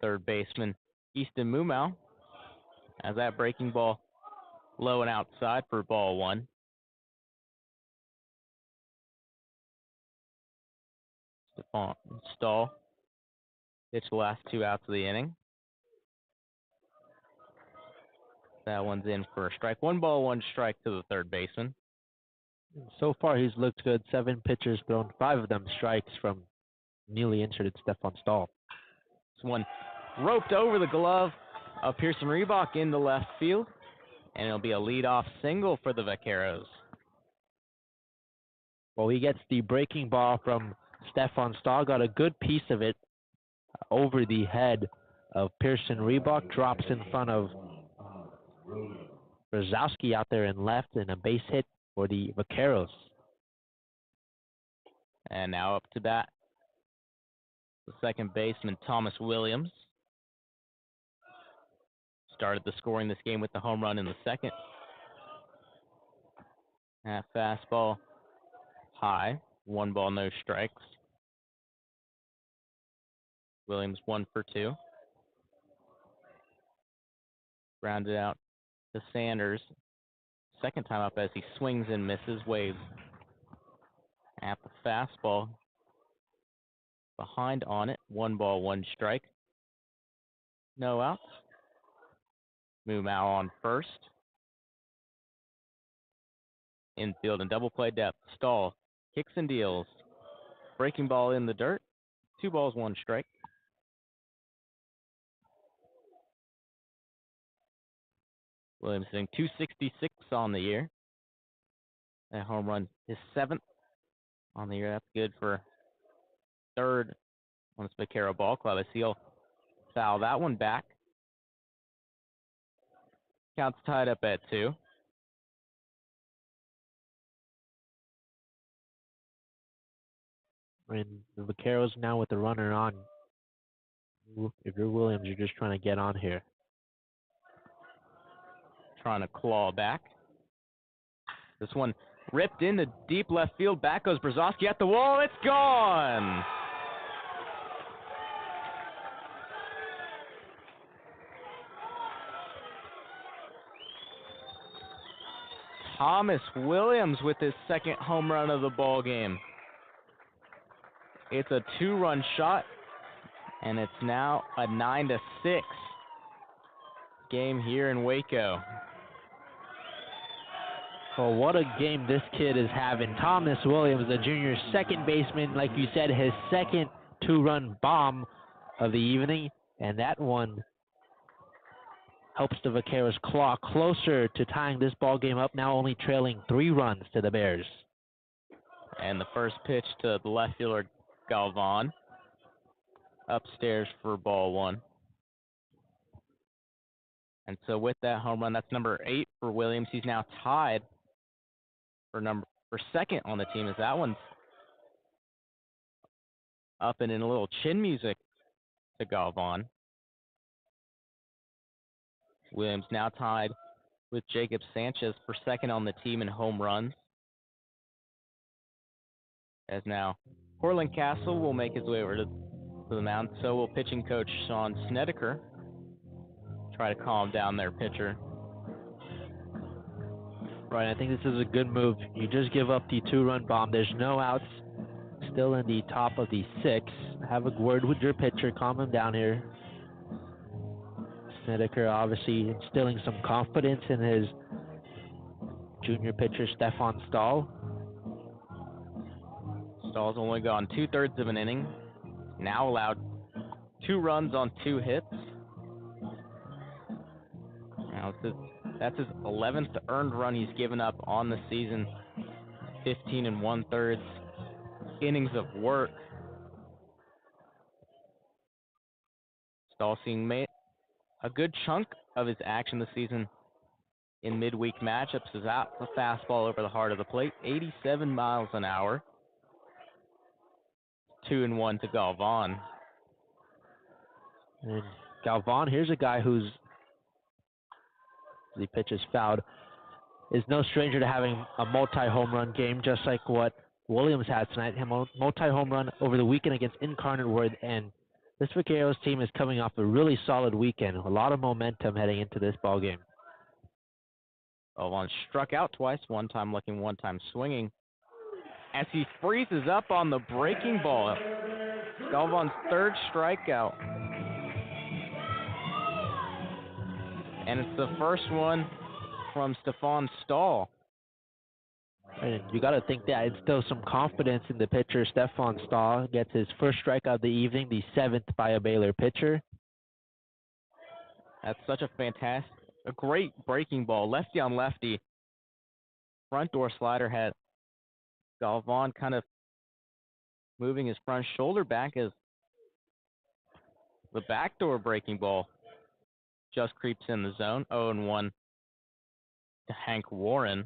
third baseman Easton Mumau has that breaking ball low and outside for ball 1. Stephon Stahl pitched the last 2 outs of the inning. That one's in for a strike. 1 ball, 1 strike to the third baseman. So far, he's looked good. 7 pitches thrown, 5 of them strikes from newly inserted Stephon Stahl. This one roped over the glove of Pearson Reebok into left field, and it'll be a leadoff single for the Vaqueros. Well, he gets the breaking ball from Stephon Stahl, got a good piece of it over the head of Pearson Reebok, drops in front of Brzezowski out there in left, and a base hit for the Vaqueros. And now up to bat, the second baseman, Thomas Williams. Started the scoring this game with the home run in the second. That fastball high, 1 ball, no strikes. Williams 1 for 2. Grounded out to Sanders. Second time up as he swings and misses, waves at the fastball. Behind on it, 1 ball, 1 strike. No outs. Mumau on first. Infield and double play depth. Stahl kicks and deals. Breaking ball in the dirt. 2 balls, 1 strike. Williams hitting .266 on the year. That home run is 7th on the year. That's good for 3rd on this Vaquero ball club. I see he'll foul that one back. Count's tied up at 2. And the Vaqueros now with the runner on. If you're Williams, you're just trying to get on here. Trying to claw back. This one ripped into deep left field. Back goes Brzezowski at the wall. It's gone. Thomas Williams with his second home run of the ball game. It's a 2-run shot, and it's now a 9-6 game here in Waco. Well, what a game this kid is having. Thomas Williams, the junior second baseman, like you said, his second 2-run bomb of the evening, and that one helps the Vaqueros claw closer to tying this ball game up, now only trailing 3 runs to the Bears. And the first pitch to the left fielder, Galvan, upstairs for ball 1. And so with that home run, that's number 8 for Williams. He's now tied for second on the team, as that one's up and in a little chin music to Galvan. Williams now tied with Jacob Sanchez for second on the team in home runs. As now Cortland Castle will make his way over to the mound. So will pitching coach Sean Snedeker. Try to calm down their pitcher. Right, I think this is a good move. You just give up the 2-run bomb. There's no outs. Still in the top of the 6th. Have a word with your pitcher. Calm him down here. Snedeker obviously instilling some confidence in his junior pitcher, Stephon Stahl. Stahl's only gone 2/3 of an inning. Now allowed 2 runs on 2 hits. Now that's his 11th earned run he's given up on the season. 15 1/3 innings of work. Stahl seeing a good chunk of his action this season in midweek matchups is out the fastball over the heart of the plate, 87 miles an hour. 2-1 to Galvan. And Galvan, here's a guy who's, the pitch is fouled, is no stranger to having a multi-home run game, just like what Williams had tonight. A multi-home run over the weekend against Incarnate Word, and this Vaqueros team is coming off a really solid weekend. A lot of momentum heading into this ball game. Galvan struck out twice, one time looking, one time swinging, as he freezes up on the breaking ball. Galvan's third strikeout. And it's the first one from Stefan Stahl. And you got to think that instills some confidence in the pitcher. Stefan Stahl gets his first strikeout of the evening, the 7th by a Baylor pitcher. That's such a great breaking ball. Lefty on lefty. Front door slider had Galvan kind of moving his front shoulder back as the backdoor breaking ball just creeps in the zone. 0-1 to Hank Warren.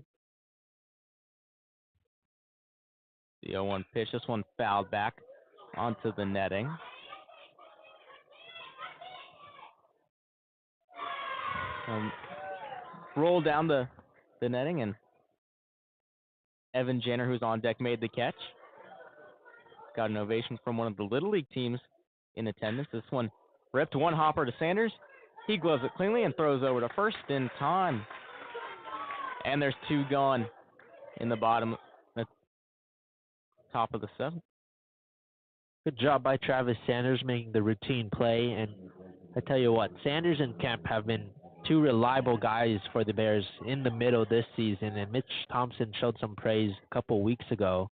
The 0-1 pitch. This one fouled back onto the netting. Roll down the netting, and Evan Jenner, who's on deck, made the catch. Got an ovation from one of the Little League teams in attendance. This one ripped one hopper to Sanders. He gloves it cleanly and throws over to first in time. And there's two gone in the bottom, the top of the 7th. Good job by Travis Sanders making the routine play. And I tell you what, Sanders and Kemp have been two reliable guys for the Bears in the middle this season. And Mitch Thompson showed some praise a couple weeks ago.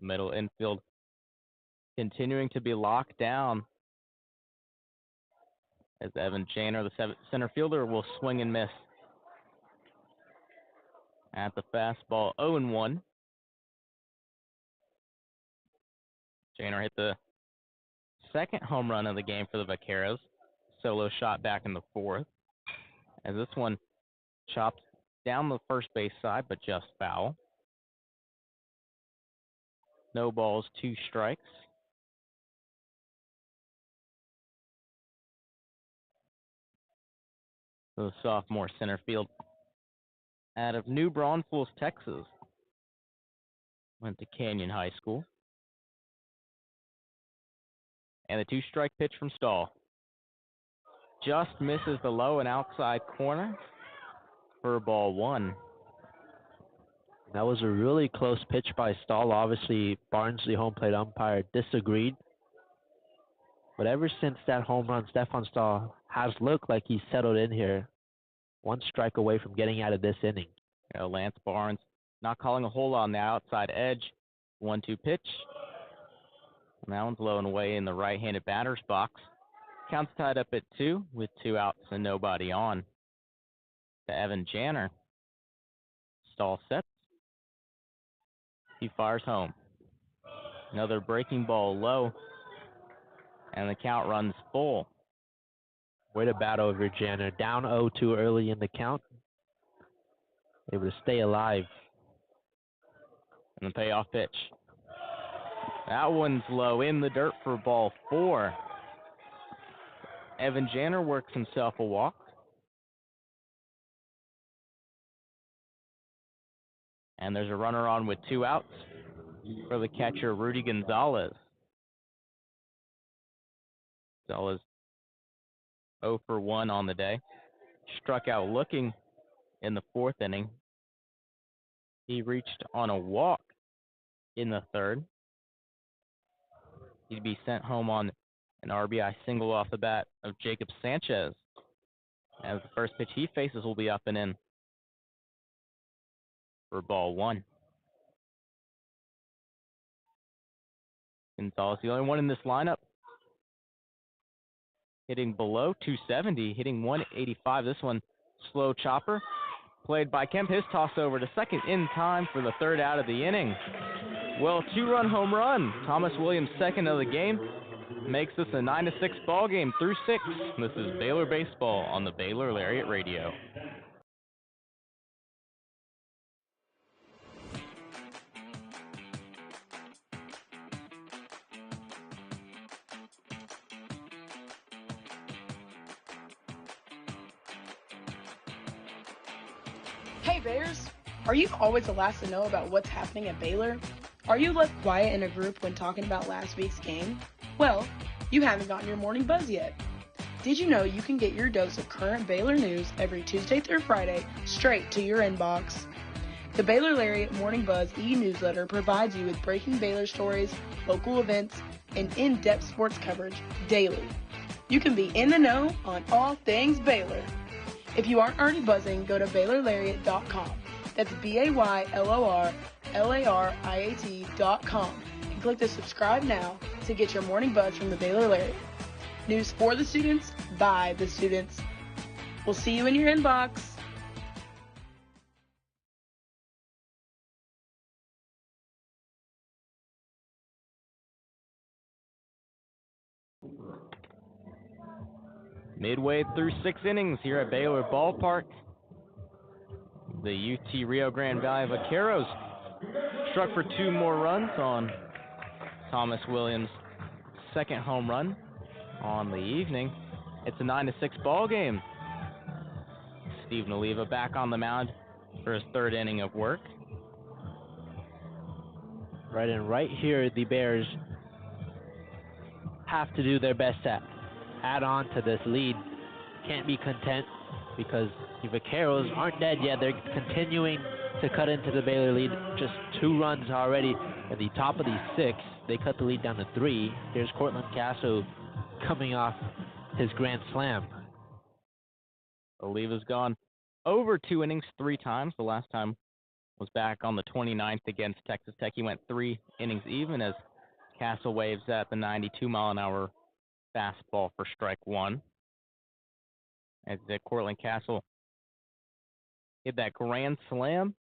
Middle infield continuing to be locked down as Evan Janer, the center fielder, will swing and miss at the fastball. 0-1. Janer hit the second home run of the game for the Vaqueros. Solo shot back in the 4th, as this one chopped down the first base side, but just foul. No balls, 2 strikes. The sophomore center field out of New Braunfels, Texas. Went to Canyon High School. And the 2-strike pitch from Stahl. Just misses the low and outside corner for ball 1. That was a really close pitch by Stahl. Obviously, Barnes, the home plate umpire, disagreed. But ever since that home run, Stefan Stahl has looked like he's settled in here. 1 strike away from getting out of this inning. Lance Barnes not calling a hole on the outside edge. 1-2 pitch. And that one's low and away in the right-handed batter's box. Count's tied up at 2 with 2 outs and nobody on. To Evan Janner. Stahl sets. He fires home. Another breaking ball low. And the count runs full. Way to battle over Janner. Down 0-2 early in the count. Able to stay alive. And the payoff pitch. That one's low in the dirt for ball 4. Evan Janner works himself a walk. And there's a runner on with 2 outs for the catcher, Rudy Gonzalez. Gonzalez 0 for 1 on the day. Struck out looking in the 4th inning. He reached on a walk in the 3rd. He'd be sent home on an RBI single off the bat of Jacob Sanchez, as the first pitch he faces will be up and in for ball 1. Gonzalez, the only one in this lineup, hitting below 270, hitting 185. This one, slow chopper, played by Kemp. His toss over to second in time for the 3rd out of the inning. Well, 2-run home run. Thomas Williams, second of the game. makes this a 9-6 ball game through 6. This is Baylor Baseball on the Baylor Lariat Radio. Hey Bears! Are you always the last to know about what's happening at Baylor? Are you left quiet in a group when talking about last week's game? Well, you haven't gotten your morning buzz yet. Did you know you can get your dose of current Baylor news every Tuesday through Friday straight to your inbox? The Baylor Lariat Morning Buzz e-newsletter provides you with breaking Baylor stories, local events, and in-depth sports coverage daily. You can be in the know on all things Baylor. If you aren't already buzzing, go to BaylorLariat.com. That's BaylorLariat.com and click the subscribe now to get your morning buzz from the Baylor Lariat. News for the students, by the students. We'll see you in your inbox. Midway through 6 innings here at Baylor Ballpark, the UT Rio Grande Valley Vaqueros struck for 2 more runs on Thomas Williams' second home run on the evening. It's a 9-6 ball game. Steve Naliva back on the mound for his 3rd inning of work. Right, and right here, the Bears have to do their best to add on to this lead. Can't be content because the Vaqueros aren't dead yet. They're continuing to cut into the Baylor lead. Just 2 runs already at the top of the 6th. They cut the lead down to 3. Here's Cortland Castle coming off his grand slam. Oliva's gone over 2 innings 3 times. The last time was back on the 29th against Texas Tech. He went 3 innings even as Castle waves at the 92-mile-an-hour fastball for strike 1. As Cortland Castle hit that grand slam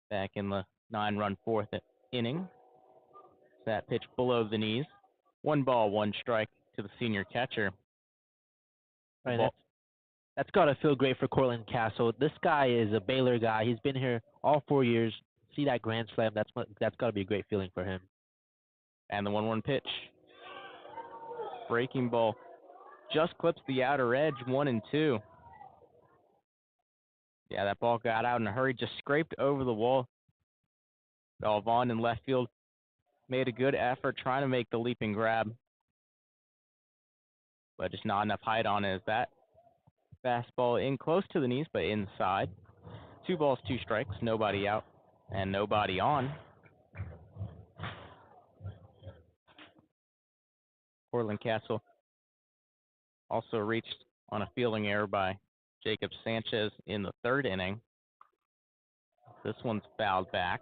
back in the 9-run 4th inning. That pitch below the knees. 1 ball, 1 strike to the senior catcher. Right, that's got to feel great for Cortland Castle. This guy is a Baylor guy. He's been here all 4 years. See that grand slam? That's got to be a great feeling for him. And the 1-1 pitch. Breaking ball just clips the outer edge, 1-2. Yeah, that ball got out in a hurry, just scraped over the wall. Galvan in left field made a good effort trying to make the leaping grab, but just not enough height on it as that fastball in close to the knees, but inside. 2 balls, 2 strikes, nobody out and nobody on. Cortland Castle also reached on a fielding error by Jacob Sanchez in the 3rd inning. This one's fouled back.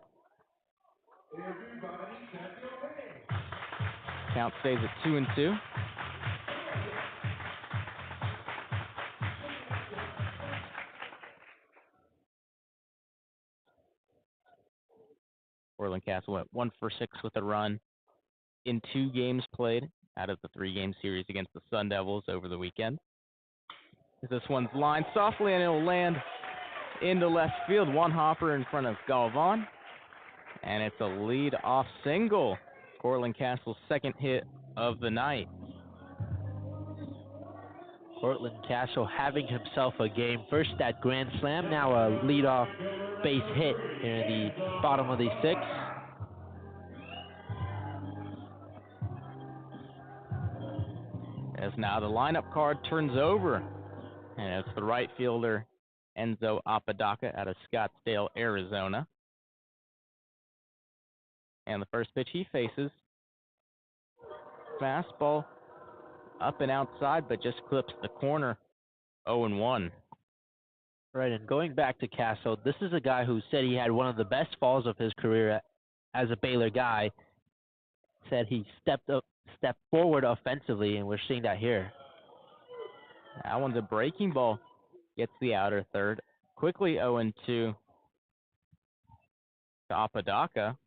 Count stays at 2-2. Cortland Castle went 1 for 6 with a run in 2 games played out of the 3-game series against the Sun Devils over the weekend. This one's lined softly and it'll land into left field. 1 hopper in front of Galvan. And it's a lead-off single. Cortland Castle's 2nd hit of the night. Cortland Castle having himself a game. First that grand slam, now a leadoff base hit here in the bottom of the 6th. As now the lineup card turns over, and it's the right fielder Enzo Apodaca out of Scottsdale, Arizona. And the first pitch he faces, fastball up and outside, but just clips the corner, 0-1. Right, and going back to Castle, this is a guy who said he had one of the best falls of his career as a Baylor guy. Said he stepped forward offensively, and we're seeing that here. That one's a breaking ball. Gets the outer third. Quickly 0-2 to Apodaca.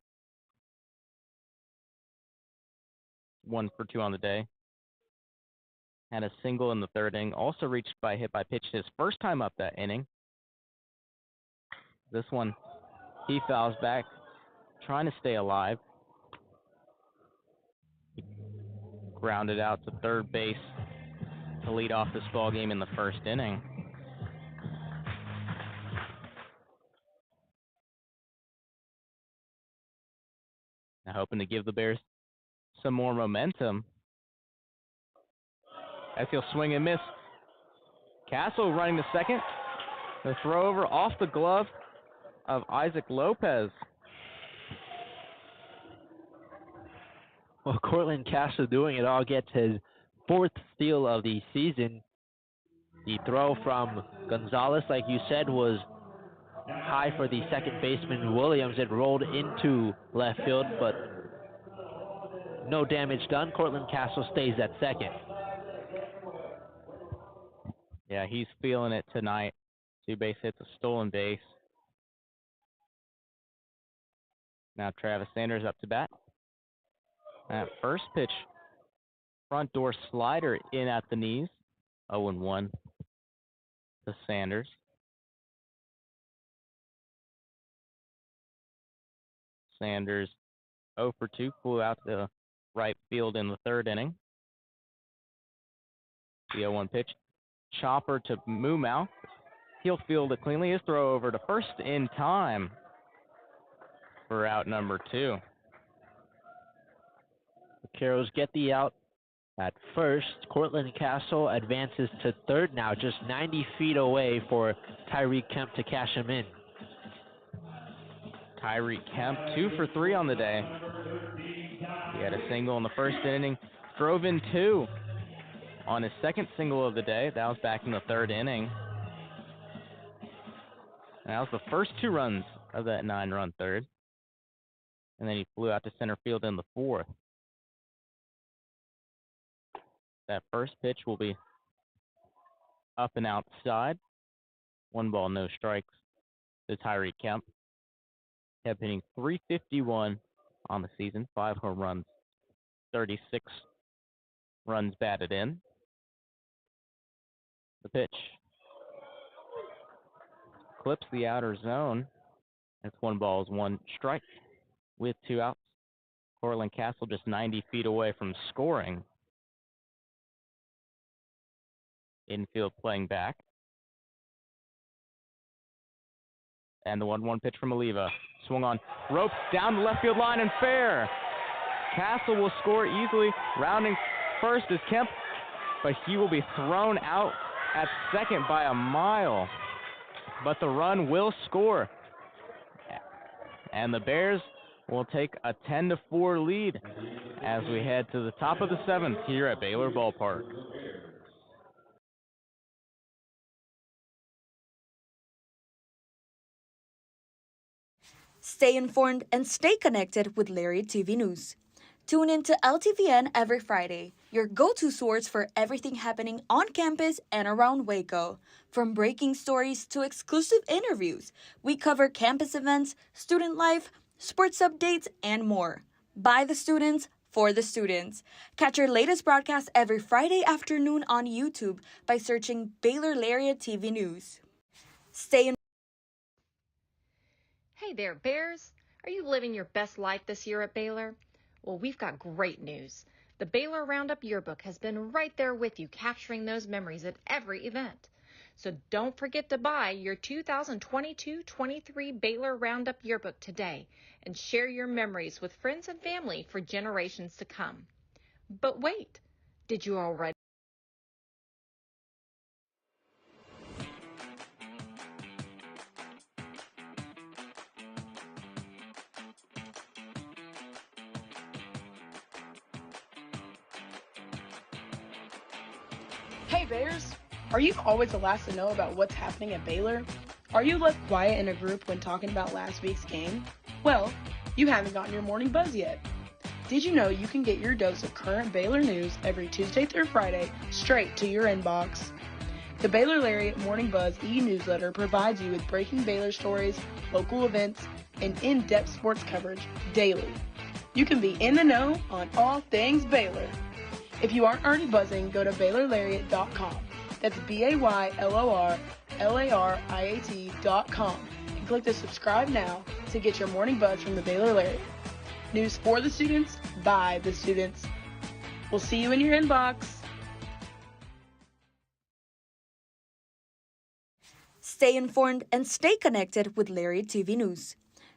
1 for 2 on the day. Had a single in the third inning. Also reached by a hit by pitch his first time up that inning. This one, he fouls back, trying to stay alive. He grounded out to third base to lead off this ball game in the first inning. Now hoping to give the Bears some more momentum. As he'll swing and miss. Castle running to second. The throw over off the glove of Isaac Lopez. Well, Cortland Castle doing it all, gets his 4th steal of the season. The throw from Gonzalez, like you said, was high for the second baseman Williams. It rolled into left field, but no damage done. Cortland Castle stays at second. Yeah, he's feeling it tonight. 2 base hits, a stolen base. Now Travis Sanders up to bat. That first pitch, front door slider in at the knees. 0-1 to Sanders. Sanders 0 for 2, flew out to right field in the third inning. The 0-1 pitch. Chopper to Mumau. He'll field it cleanly. His throw over to first in time for out number 2. Vaqueros get the out at first. Cortland Castle advances to third now, just 90 feet away for Tyreek Kemp to cash him in. Tyreek Kemp 2 for 3 on the day. He had a single in the first inning, drove in 2 on his second single of the day. That was back in the third inning. And that was the first 2 runs of that 9-run third. And then he flew out to center field in the 4th. That first pitch will be up and outside. 1 ball, no strikes to Tyreek Kemp. Kept hitting .351 on the season, 5 home runs, 36 runs batted in. The pitch clips the outer zone. That's 1 ball, 1 strike with 2 outs. Cortland Castle just 90 feet away from scoring. Infield playing back. And the 1-1 pitch from Oliva. Swung on, roped down the left field line and fair. Castle will score easily. Rounding first is Kemp, but he will be thrown out at second by a mile. But the run will score. And the Bears will take a 10-4 lead as we head to the top of the 7th here at Baylor Ballpark. Stay informed and stay connected with Lariat TV News. Tune in to LTVN every Friday, your go-to source for everything happening on campus and around Waco. From breaking stories to exclusive interviews, we cover campus events, student life, sports updates, and more. By the students, for the students. Catch our latest broadcast every Friday afternoon on YouTube by searching Baylor Lariat TV News. Stay in. Hey there, Bears. Are you living your best life this year at Baylor? Well, we've got great news. The Baylor Roundup Yearbook has been right there with you, capturing those memories at every event. So don't forget to buy your 2022-23 Baylor Roundup Yearbook today and share your memories with friends and family for generations to come. But wait, did you already? Hey Bears! Are you always the last to know about what's happening at Baylor? Are you left quiet in a group when talking about last week's game? Well, you haven't gotten your morning buzz yet. Did you know you can get your dose of current Baylor news every Tuesday through Friday straight to your inbox? The Baylor Lariat Morning Buzz e-newsletter provides you with breaking Baylor stories, local events, and in-depth sports coverage daily. you can be in the know on all things Baylor. If you aren't already buzzing, go to BaylorLariat.com. That's BaylorLariat.com and click the subscribe now to get your morning buzz from the Baylor Lariat. News for the students, by the students. We'll see you in your inbox. Stay informed and stay connected with Lariat TV News.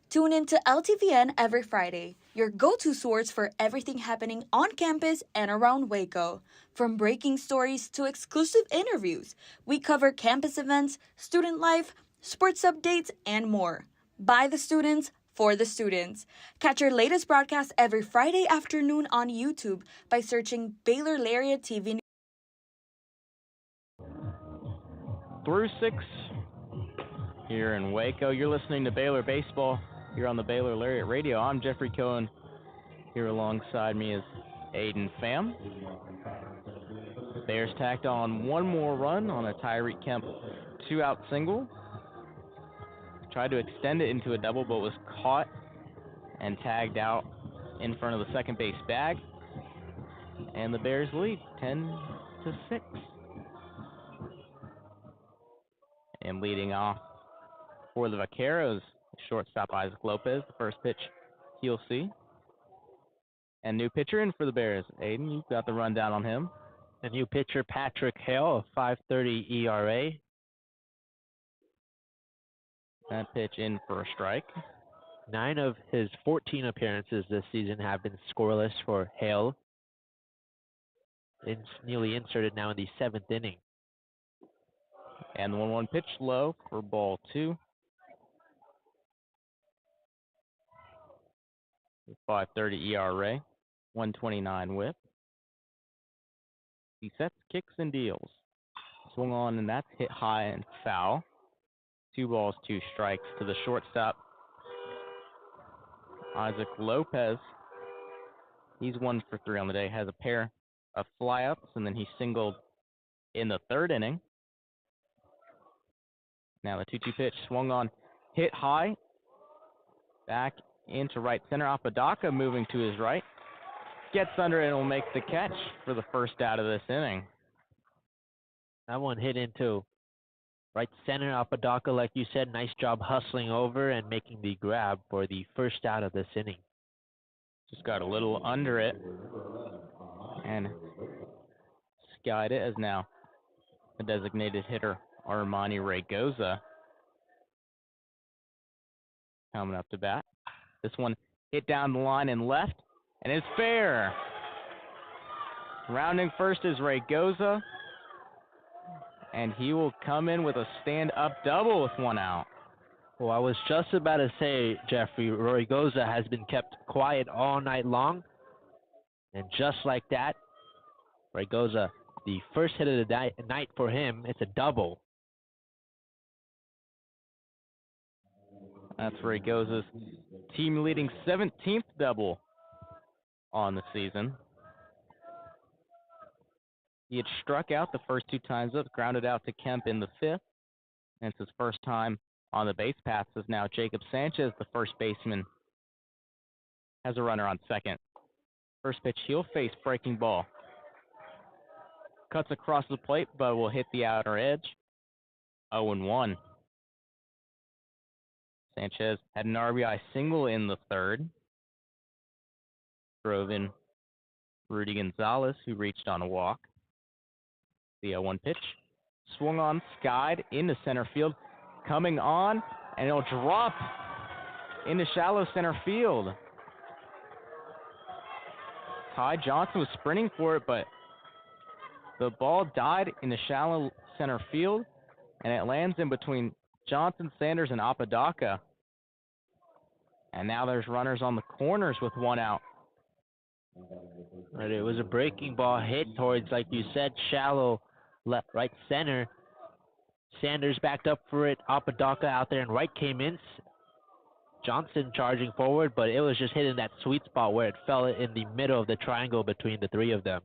Tune in to LTVN every Friday, your go-to source for everything happening on campus and around Waco. From breaking stories to exclusive interviews, we cover campus events, student life, sports updates, and more. By the students, for the students. Catch our latest broadcast every Friday afternoon on YouTube by searching Baylor Lariat TV News. Through 6 here in Waco. You're listening to Baylor Baseball here on the Baylor Lariat Radio. I'm Jeffrey Cohen. Here alongside me is Aidan Pham. The Bears tacked on one more run on a Tyreek Kemp 2-out single. Tried to extend it into a double, but was caught and tagged out in front of the second base bag. And the Bears lead 10-6. And leading off for the Vaqueros, shortstop Isaac Lopez. The first pitch he'll see. And new pitcher in for the Bears. Aidan, you've got the rundown on him. The new pitcher, Patrick Hale, a 5.30 ERA. That pitch in for a strike. 9 of his 14 appearances this season have been scoreless for Hale. It's nearly inserted now in the 7th inning. And the 1-1 pitch low for ball 2. 5.30 ERA, 129 whip. He sets, kicks, and deals. Swung on, and that's hit high and foul. 2 balls, 2 strikes to the shortstop, Isaac Lopez. He's 1 for 3 on the day. Has a pair of fly-ups, and then he singled in the 3rd inning. Now the 2-2 pitch swung on, hit high, back into right center. Apodaca moving to his right. Gets under it and will make the catch for the first out of this inning. That one hit into right center. Apodaca, like you said, nice job hustling over and making the grab for the first out of this inning. Just got a little under it and skied it as now the designated hitter, Armani Raygoza, coming up to bat. This one hit down the line and left, and it's fair. Rounding first is Raygoza, and he will come in with a stand-up double with 1 out. Well, I was just about to say, Jeffrey, Raygoza has been kept quiet all night long, and just like that, Raygoza, the first hit of the night for him, it's a double. That's Raygoza's team-leading 17th double on the season. He had struck out the first 2 times up, grounded out to Kemp in the 5th. And it's his first time on the base paths as now Jacob Sanchez, the first baseman, has a runner on second. First pitch, he'll face breaking ball. Cuts across the plate, but will hit the outer edge. 0-1. Sanchez had an RBI single in the 3rd. Drove in Rudy Gonzalez, who reached on a walk. The 0-1 pitch. Swung on, skied into center field. Coming on, and it'll drop into shallow center field. Ty Johnson was sprinting for it, but the ball died in the shallow center field, and it lands in between Johnson, Sanders, and Apodaca. And now there's runners on the corners with 1 out. Right, it was a breaking ball hit towards, like you said, shallow left, right center. Sanders backed up for it. Apodaca out there and right came in. Johnson charging forward, but it was just hitting that sweet spot where it fell in the middle of the triangle between the 3 of them.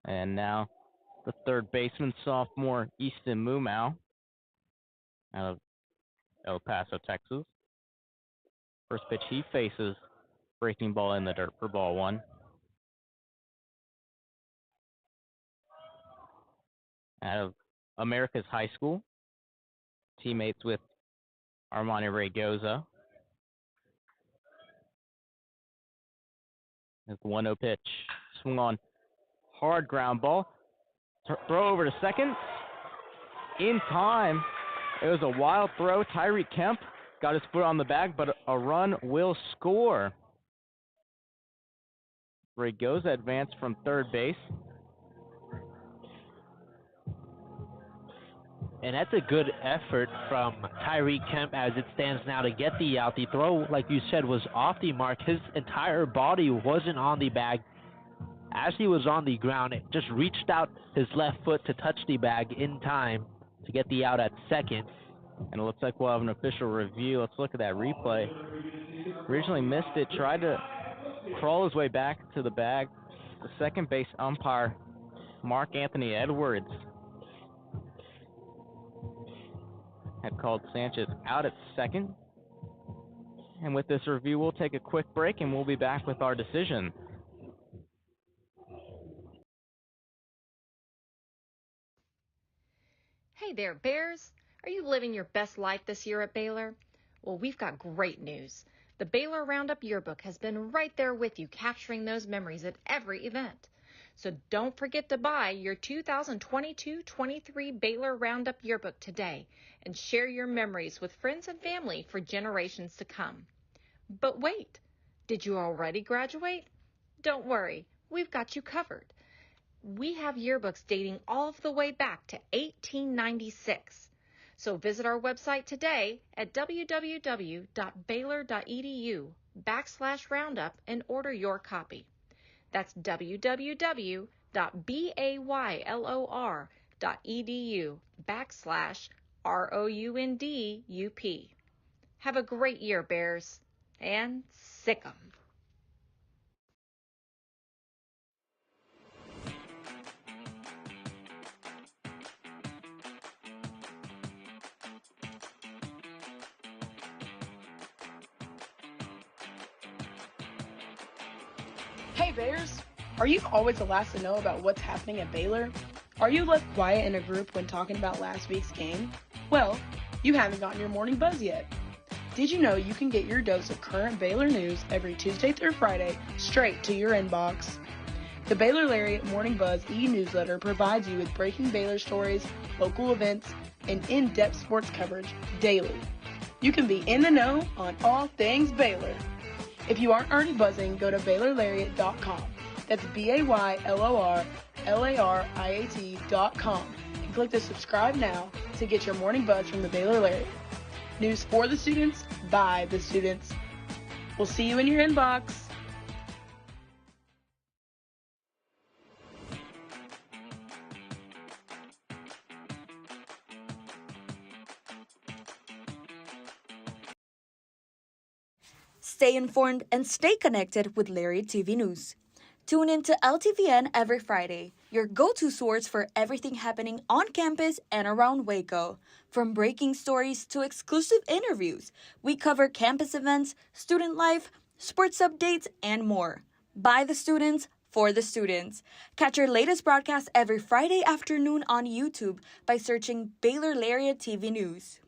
And now the 3rd baseman, sophomore Easton Mumau out of El Paso, Texas. First pitch he faces, breaking ball in the dirt for ball one. Out of America's High School, teammates with Armani Ragoza. There's the 1-0 pitch. Swung on. Hard ground ball. Throw over to second. In time. It was a wild throw. Tyreek Kemp got his foot on the bag, but a run will score. Ragoza advanced from third base. And that's a good effort from Tyreek Kemp as it stands now to get the out. The throw, like you said, was off the mark. His entire body wasn't on the bag. As he was on the ground, it just reached out his left foot to touch the bag in time to get the out at second. And it looks like we'll have an official review. Let's look at that replay. Originally missed it, tried to crawl his way back to the bag. The second base umpire, Mark Anthony Edwards, had called Sanchez out at second. And with this review, we'll take a quick break and we'll be back with our decision. Hey there, Bears. Are you living your best life this year at Baylor? Well, we've got great news. The Baylor Roundup Yearbook has been right there with you, capturing those memories at every event. So don't forget to buy your 2022-23 Baylor Roundup Yearbook today and share your memories with friends and family for generations to come. But wait, did you already graduate? Don't worry, we've got you covered. We have yearbooks dating all the way back to 1896. So visit our website today at www.baylor.edu/roundup and order your copy. That's www.baylor.edu/ROUNDUP. Have a great year, Bears, and sick 'em. Hey Bears, are you always the last to know about what's happening at Baylor? Are you left quiet in a group when talking about last week's game? Well, you haven't gotten your morning buzz yet. Did you know you can get your dose of current Baylor news every Tuesday through Friday straight to your inbox? The Baylor Lariat Morning Buzz e-newsletter provides you with breaking Baylor stories, local events, and in-depth sports coverage daily. You can be in the know on all things Baylor. If you aren't already buzzing, go to BaylorLariat.com. That's BaylorLariat.com and click the subscribe now to get your morning buzz from the Baylor Lariat. News for the students, by the students. We'll see you in your inbox. Stay informed and stay connected with Lariat TV News. Tune in to LTVN every Friday, your go-to source for everything happening on campus and around Waco. From breaking stories to exclusive interviews, we cover campus events, student life, sports updates, and more. By the students, for the students. Catch our latest broadcast every Friday afternoon on YouTube by searching Baylor Lariat TV News.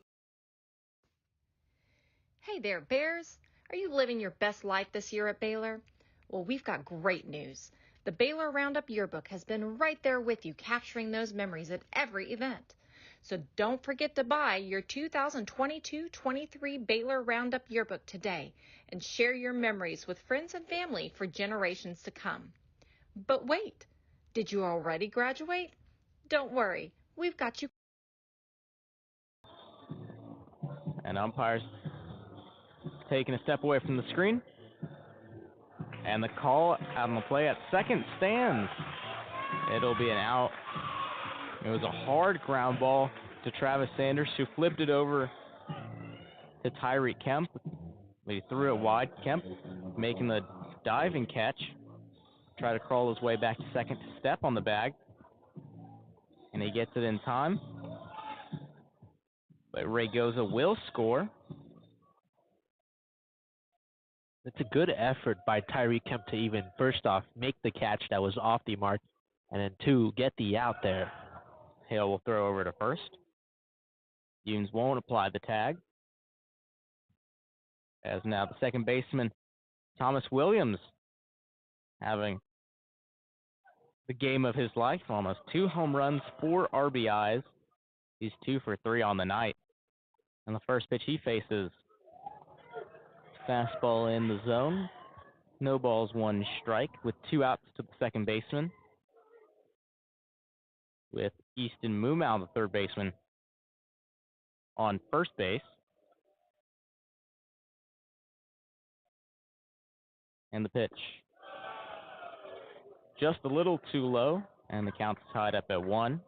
Hey there, Bears. Are you living your best life this year at Baylor? Well, we've got great news. The Baylor Roundup Yearbook has been right there with you, capturing those memories at every event. So don't forget to buy your 2022-23 Baylor Roundup Yearbook today and share your memories with friends and family for generations to come. But wait, did you already graduate? Don't worry, we've got you. And umpires taking a step away from the screen. And the call out on the play at second stands. It'll be an out. It was a hard ground ball to Travis Sanders, who flipped it over to Tyreek Kemp. He threw it wide. Kemp making the diving catch. Try to crawl his way back to second to step on the bag. And he gets it in time. But Ragoza will score. It's a good effort by Tyree Kemp to even, first off, make the catch that was off the mark, and then two, get the out there. Hale will throw over to first. Younes won't apply the tag. As now the second baseman, Thomas Williams, having the game of his life, almost 2 home runs, 4 RBIs. He's 2 for 3 on the night. And the first pitch he faces, fastball in the zone. No balls, 1 strike with 2 outs to the second baseman. With Easton Mumau, the third baseman, on first base. And the pitch, just a little too low, and the count's tied up at 1.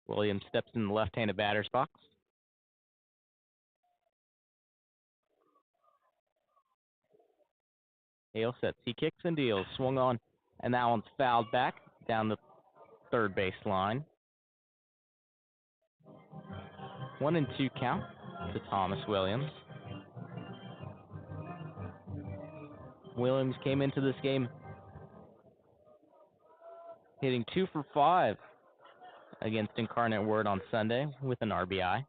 Williams steps in the left-handed batter's box. Hale sets, he kicks and deals, swung on, and that one's fouled back down the third base line. 1-2 count to Thomas Williams. Williams came into this game hitting 2 for 5 against Incarnate Word on Sunday with an RBI.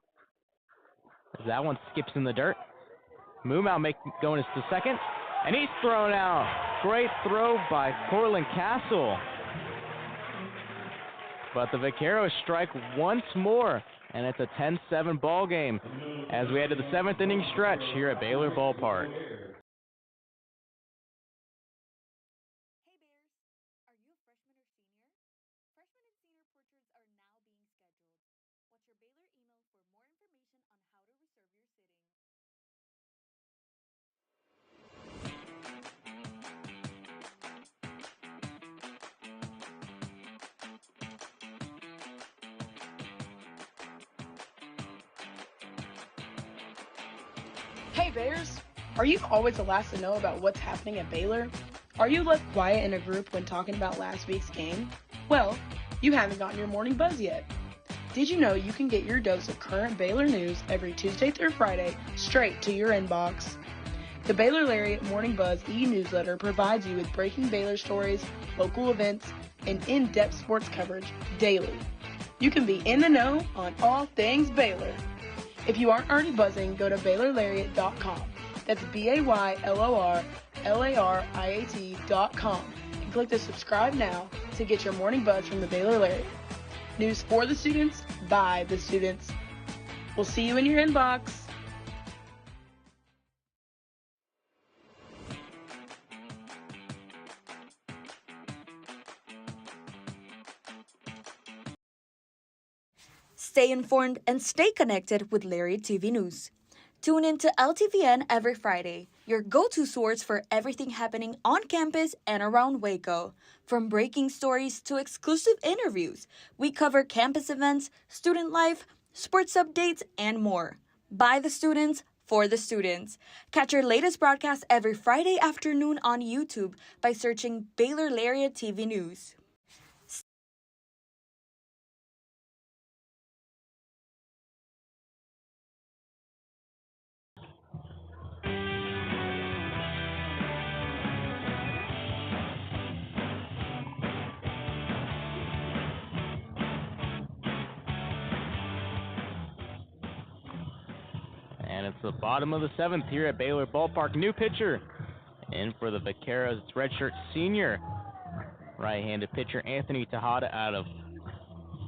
As that one skips in the dirt. Mumau going to second, and he's thrown out. Great throw by Cortland Castle. But the Vaqueros strike once more, and it's a 10-7 ball game as we head to the 7th inning stretch here at Baylor Ballpark. Hey Bears, are you always the last to know about what's happening at Baylor? Are you left quiet in a group when talking about last week's game? Well, you haven't gotten your morning buzz yet. Did you know you can get your dose of current Baylor news every Tuesday through Friday straight to your inbox? The Baylor Lariat Morning Buzz e-newsletter provides you with breaking Baylor stories, local events, and in-depth sports coverage daily. You can be in the know on all things Baylor. If you aren't already buzzing, go to BaylorLariat.com. That's BaylorLariat.com and click the subscribe now to get your morning buzz from the Baylor Lariat. News for the students, by the students. We'll see you in your inbox. Stay informed and stay connected with Lariat TV News. Tune in to LTVN every Friday, your go-to source for everything happening on campus and around Waco. From breaking stories to exclusive interviews, we cover campus events, student life, sports updates, and more. By the students, for the students. Catch our latest broadcast every Friday afternoon on YouTube by searching Baylor Lariat TV News. And it's the bottom of the 7th here at Baylor Ballpark. New pitcher in for the Vaqueros. It's redshirt senior, right-handed pitcher Anthony Tejada out of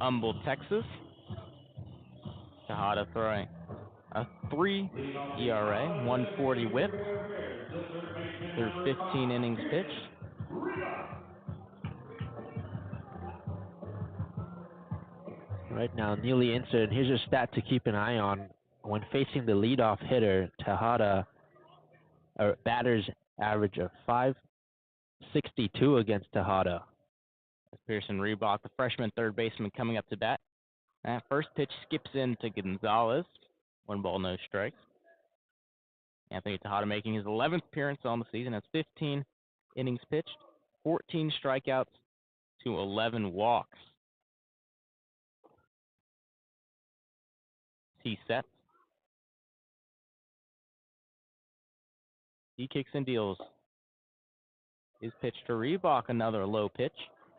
Humboldt, Texas. Tejada throwing a 3 ERA, 140 whip through 15 innings pitched. Right now, newly inserted. Here's a stat to keep an eye on. When facing the leadoff hitter, Tejada, a batter's average of .562 against Tejada. As Pearson Reebok, the freshman third baseman, coming up to bat. That first pitch skips in to Gonzalez. 1 ball, no strikes. Anthony Tejada making his 11th appearance on the season. That's 15 innings pitched, 14 strikeouts to 11 walks. He sets. He kicks and deals. His pitch to Reebok, another low pitch.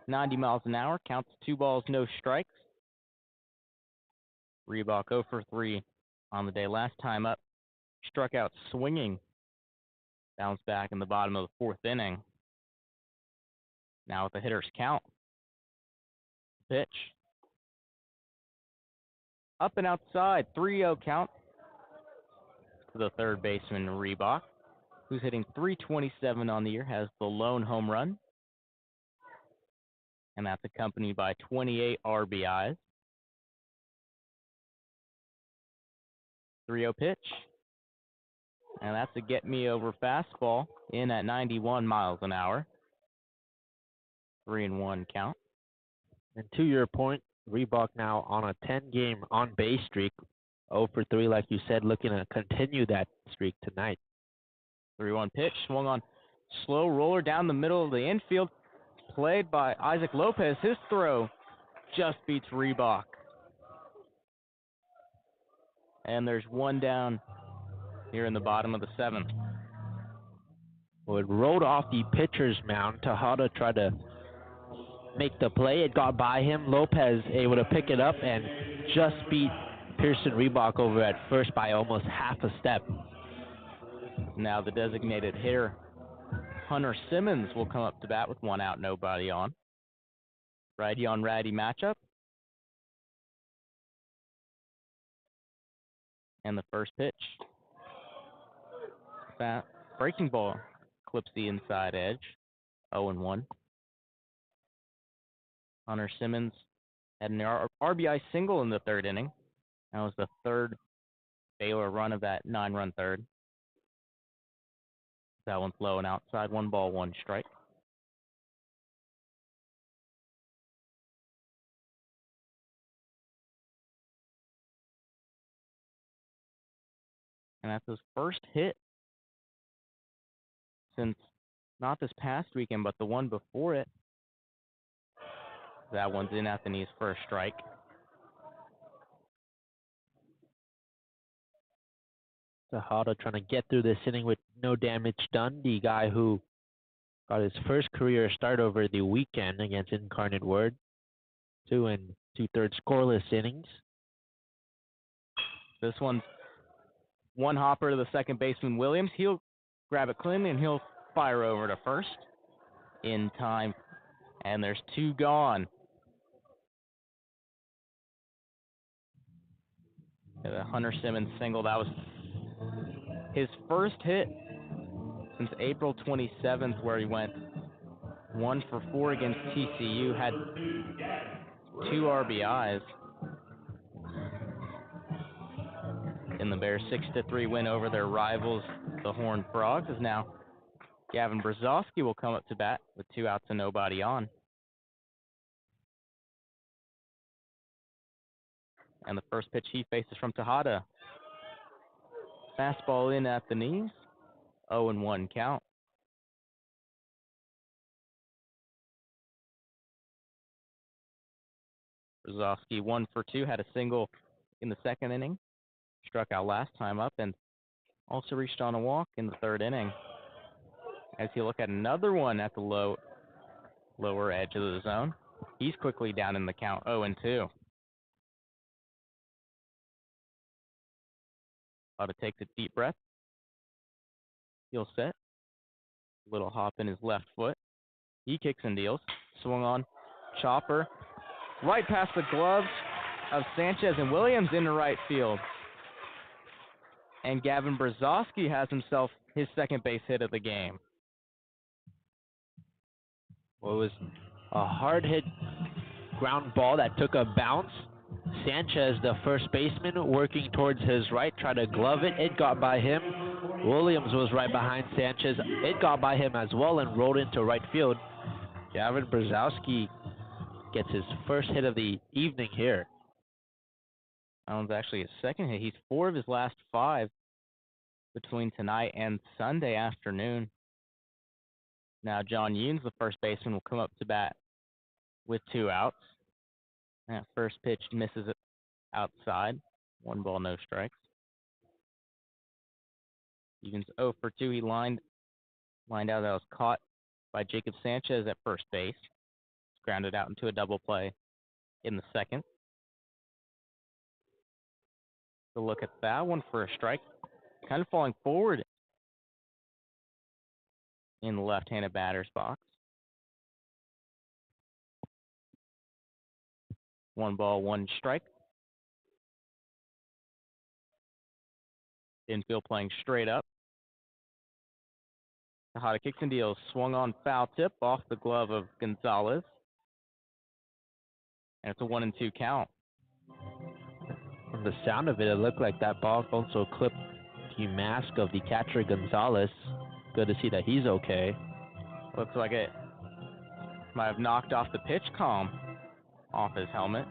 90 miles an hour, counts 2 balls, no strikes. Reebok 0 for 3 on the day. Last time up, struck out swinging. Bounced back in the bottom of the 4th inning. Now with the hitter's count. Pitch. Up and outside, 3-0 count to the third baseman, Reebok, who's hitting .327 on the year, has the lone home run. And that's accompanied by 28 RBIs. 3-0 pitch. And that's a get-me-over fastball in at 91 miles an hour. 3-1 count. And to your point, Reebok now on a 10-game on-base streak. 0 for 3, like you said, looking to continue that streak tonight. 3-1 pitch, swung on, slow roller down the middle of the infield, played by Isaac Lopez. His throw just beats Reebok. And there's one down here in the bottom of the 7th. Well, it rolled off the pitcher's mound. Tejada tried to make the play. It got by him. Lopez able to pick it up and just beat Pearson Reebok over at first by almost half a step. Now the designated hitter, Hunter Simmons, will come up to bat with 1 out, nobody on. Righty on righty matchup. And the first pitch. Breaking ball clips the inside edge. 0-1. Hunter Simmons had an RBI single in the 3rd inning. That was the 3rd Baylor run of that 9-run 3rd. That one's low and outside. 1 ball, 1 strike. And that's his first hit since not this past weekend, but the one before it. That one's in at the knees for a strike. Tejada trying to get through this inning with no damage done. The guy who got his first career start over the weekend against Incarnate Word. 2 2/3 scoreless innings. This one's one hopper to the second baseman, Williams. He'll grab it cleanly and he'll fire over to first in time. And there's 2 gone. The Hunter Simmons single, that was his first hit since April 27th, where he went 1 for 4 against TCU, had 2 RBIs in the Bears' 6-3 win over their rivals, the Horned Frogs. As now Gavin Brzezowski will come up to bat with 2 outs and nobody on. And the first pitch he faces from Tejada. Fastball in at the knees. 0-1 count. Brzezowski 1 for 2, had a single in the 2nd inning. Struck out last time up and also reached on a walk in the 3rd inning. As you look at another one at the lower edge of the zone, he's quickly down in the count, 0-2. Tejada takes a deep breath. He'll set. Little hop in his left foot. He kicks and deals. Swung on. Chopper. Right past the gloves of Sanchez and Williams into right field. And Gavin Brzezowski has himself his second base hit of the game. Well, it was a hard-hit ground ball that took a bounce. Sanchez, the first baseman, working towards his right, tried to glove it. It got by him. Williams was right behind Sanchez. It got by him as well and rolled into right field. Gavin Brzezowski gets his first hit of the evening here. That one's actually his second hit. He's 4 of his last 5 between tonight and Sunday afternoon. Now John Younes, the first baseman, will come up to bat with 2 outs. That first pitch misses it outside. 1 ball, no strikes. Stevens 0 for 2. He lined out. That was caught by Jacob Sanchez at first base. Grounded out into a double play in the second. So look at that one for a strike. Kind of falling forward in the left-handed batter's box. 1 ball, 1 strike. Infield playing straight up. Tejada kicks and deals. Swung on foul tip off the glove of Gonzalez. And it's a 1-2 count. From the sound of it, it looked like that ball also clipped the mask of the catcher Gonzalez. Good to see that he's okay. Looks like it might have knocked off the pitch comm off his helmet.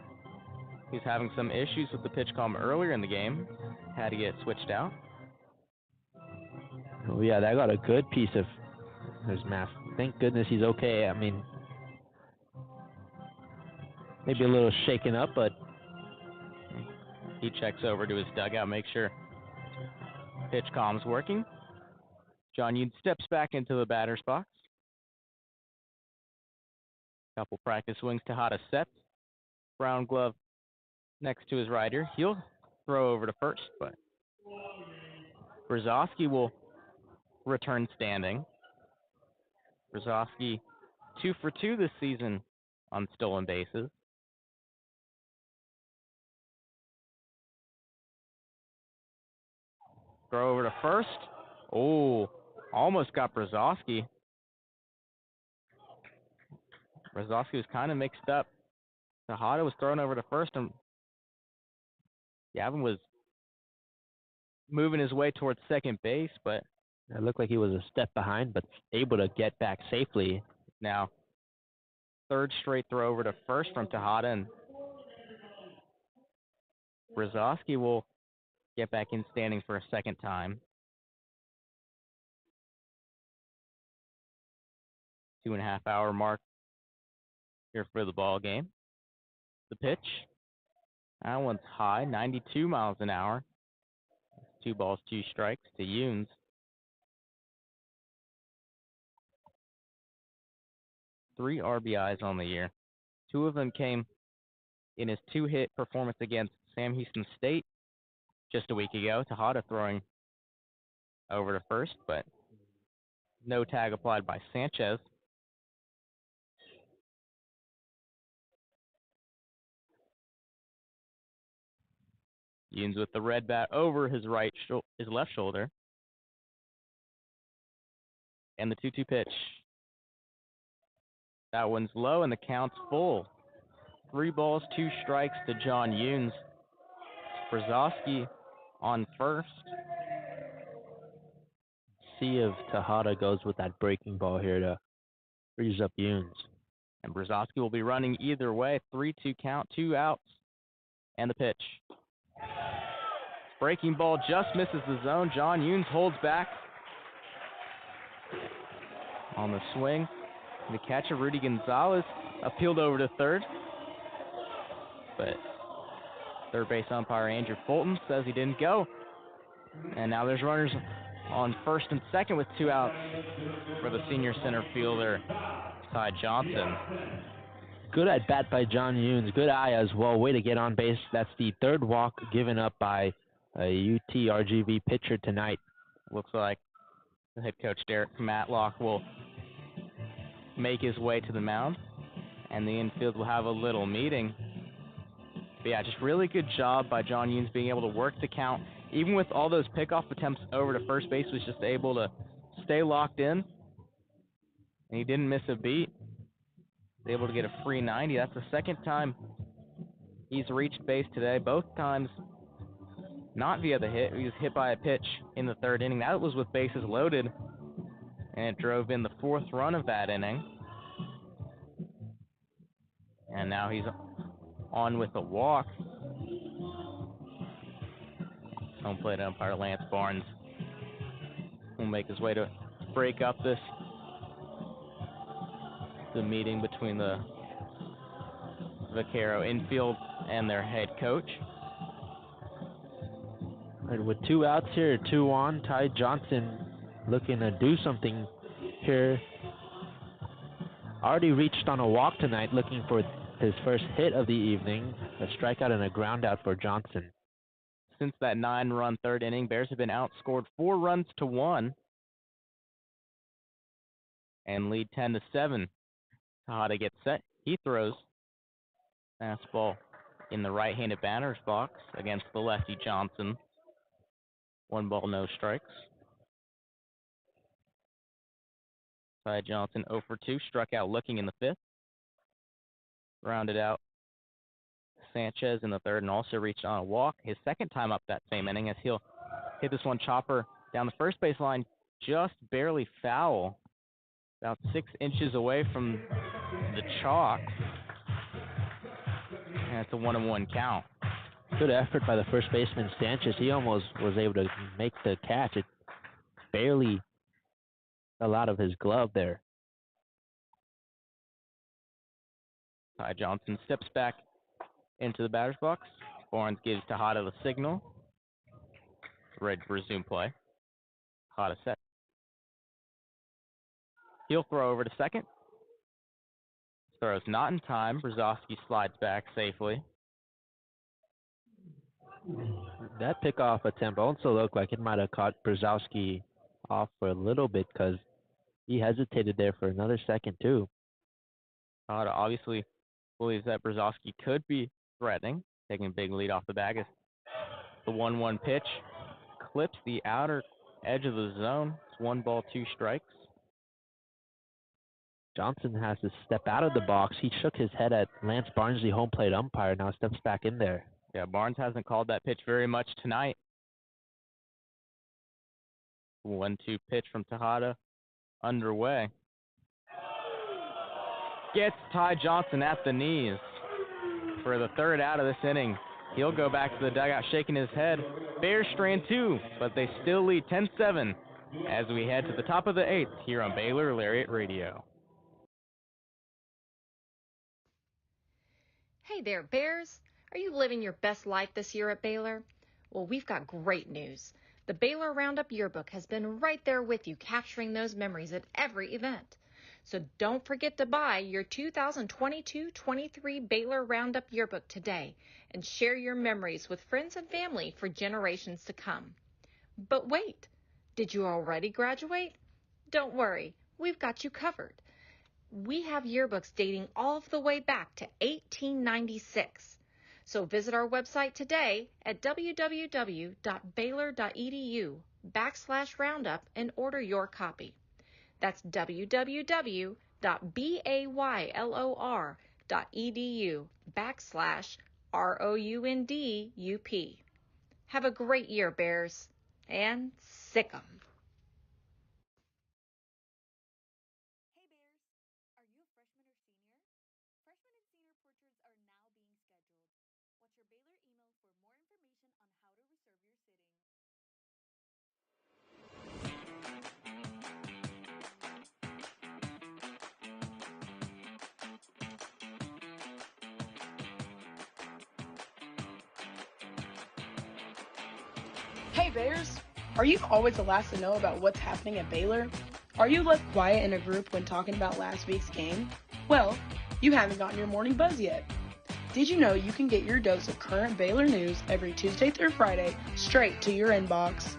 He's having some issues with the pitch comm earlier in the game. Had to get switched out. Oh yeah, that got a good piece of his mask. Thank goodness he's okay. I mean, maybe a little shaken up, but he checks over to his dugout, make sure pitch comm's working. John Yoon steps back into the batter's box. Couple practice swings. Tejada sets. Brown glove next to his rider. He'll throw over to first, but Brzezowski will return standing. Brzezowski 2 for 2 this season on stolen bases. Throw over to first. Oh, almost got Brzezowski. Brzezowski was kind of mixed up. Tejada was thrown over to first, and Gavin was moving his way towards second base, but it looked like he was a step behind, but able to get back safely. Now, third straight throw over to first from Tejada, and Brzezowski will get back in standing for a second time. 2.5 hour mark here for the ball game. The pitch. That one's high, 92 miles an hour. 2 balls, 2 strikes to Younes. Three RBIs on the year. 2 of them came in his 2-hit performance against Sam Houston State just a week ago. Tejada throwing over to first, but no tag applied by Sanchez. Younes with the red bat over his his left shoulder. And the 2-2 pitch. That one's low and the count's full. 3 balls, 2 strikes to John Younes. Brzezowski on first. See if Tejada goes with that breaking ball here to freeze up Younes. And Brzezowski will be running either way. 3-2 count, 2 outs. And the pitch. Breaking ball just misses the zone. John Younes holds back on the swing. The catcher, Rudy Gonzalez, appealed over to third. But third base umpire Andrew Fulton says he didn't go. And now there's runners on first and second with 2 outs for the senior center fielder, Ty Johnson. Good at bat by John Younes. Good eye as well. Way to get on base. That's the 3rd walk given up by a UTRGV pitcher tonight. Looks like the head coach Derek Matlock will make his way to the mound, and the infield will have a little meeting. But yeah, just really good job by John Younes being able to work the count. Even with all those pickoff attempts over to first base, was just able to stay locked in, and he didn't miss a beat. Able to get a free 90. That's the 2nd time he's reached base today. Both times not via the hit. He was hit by a pitch in the 3rd inning. That was with bases loaded, and it drove in the 4th run of that inning. And now he's on with a walk. Home plate umpire Lance Barnes will make his way to break up the meeting between the Vaquero infield and their head coach. And with 2 outs here, 2 on, Ty Johnson looking to do something here. Already reached on a walk tonight, looking for his first hit of the evening. A strikeout and a ground out for Johnson. Since that 9-run third inning, Bears have been outscored 4 runs to 1 and lead 10-7. Tejada gets set. He throws fastball in the right-handed batter's box against the lefty Johnson. 1 ball, no strikes. Ty Johnson 0 for 2, struck out looking in the 5th. Rounded out Sanchez in the 3rd and also reached on a walk. His 2nd time up that same inning as he'll hit this one chopper down the first base line, just barely foul. About 6 inches away from the chalk. And it's a 1-1 count. Good effort by the first baseman Sanchez. He almost was able to make the catch. It barely fell out of his glove there. Ty Johnson steps back into the batter's box. Barnes gives Tejada the signal. Ready to resume play. Tejada set. He'll throw over to second. Throws not in time. Brzezowski slides back safely. That pickoff attempt also looked like it might have caught Brzezowski off for a little bit because he hesitated there for another second too. Tejada obviously believes that Brzezowski could be threatening, taking a big lead off the bag as the 1-1 pitch clips the outer edge of the zone. It's 1 ball, 2 strikes. Johnson has to step out of the box. He shook his head at Lance Barnes, the home plate umpire, now steps back in there. Yeah, Barnes hasn't called that pitch very much tonight. 1-2 pitch from Tejada underway. Gets Ty Johnson at the knees for the 3rd out of this inning. He'll go back to the dugout shaking his head. Bears strand 2, but they still lead 10-7 as we head to the top of the 8th here on Baylor Lariat Radio. Hey there, Bears. Are you living your best life this year at Baylor? Well, we've got great news. The Baylor Roundup Yearbook has been right there with you, capturing those memories at every event. So don't forget to buy your 2022-23 Baylor Roundup Yearbook today and share your memories with friends and family for generations to come. But wait, did you already graduate? Don't worry, we've got you covered. We have yearbooks dating all the way back to 1896. So visit our website today at www.baylor.edu/roundup and order your copy. That's www.baylor.edu/ROUNDUP. Have a great year, Bears, and sick 'em. Hey Bears, are you a freshman or senior? Freshman and senior portraits are now being scheduled. Watch your Baylor email for more information on how to reserve your sitting. Hey Bears, are you always the last to know about what's happening at Baylor? Are you left quiet in a group when talking about last week's game? Well, you haven't gotten your morning buzz yet. Did you know you can get your dose of current Baylor news every Tuesday through Friday straight to your inbox?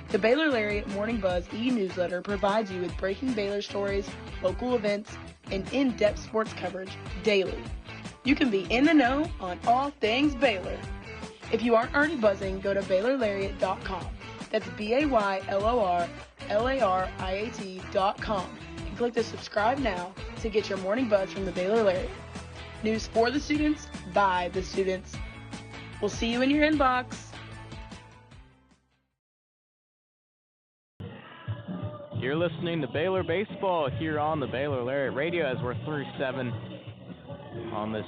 The Baylor Lariat Morning Buzz e-newsletter provides you with breaking Baylor stories, local events, and in-depth sports coverage daily. You can be in the know on all things Baylor. If you aren't already buzzing, go to BaylorLariat.com. That's BaylorLariat.com and click the subscribe now to get your morning buzz from the Baylor Lariat. News for the students, by the students. We'll see you in your inbox. You're listening to Baylor Baseball here on the Baylor Lariat Radio as we're through 7 on this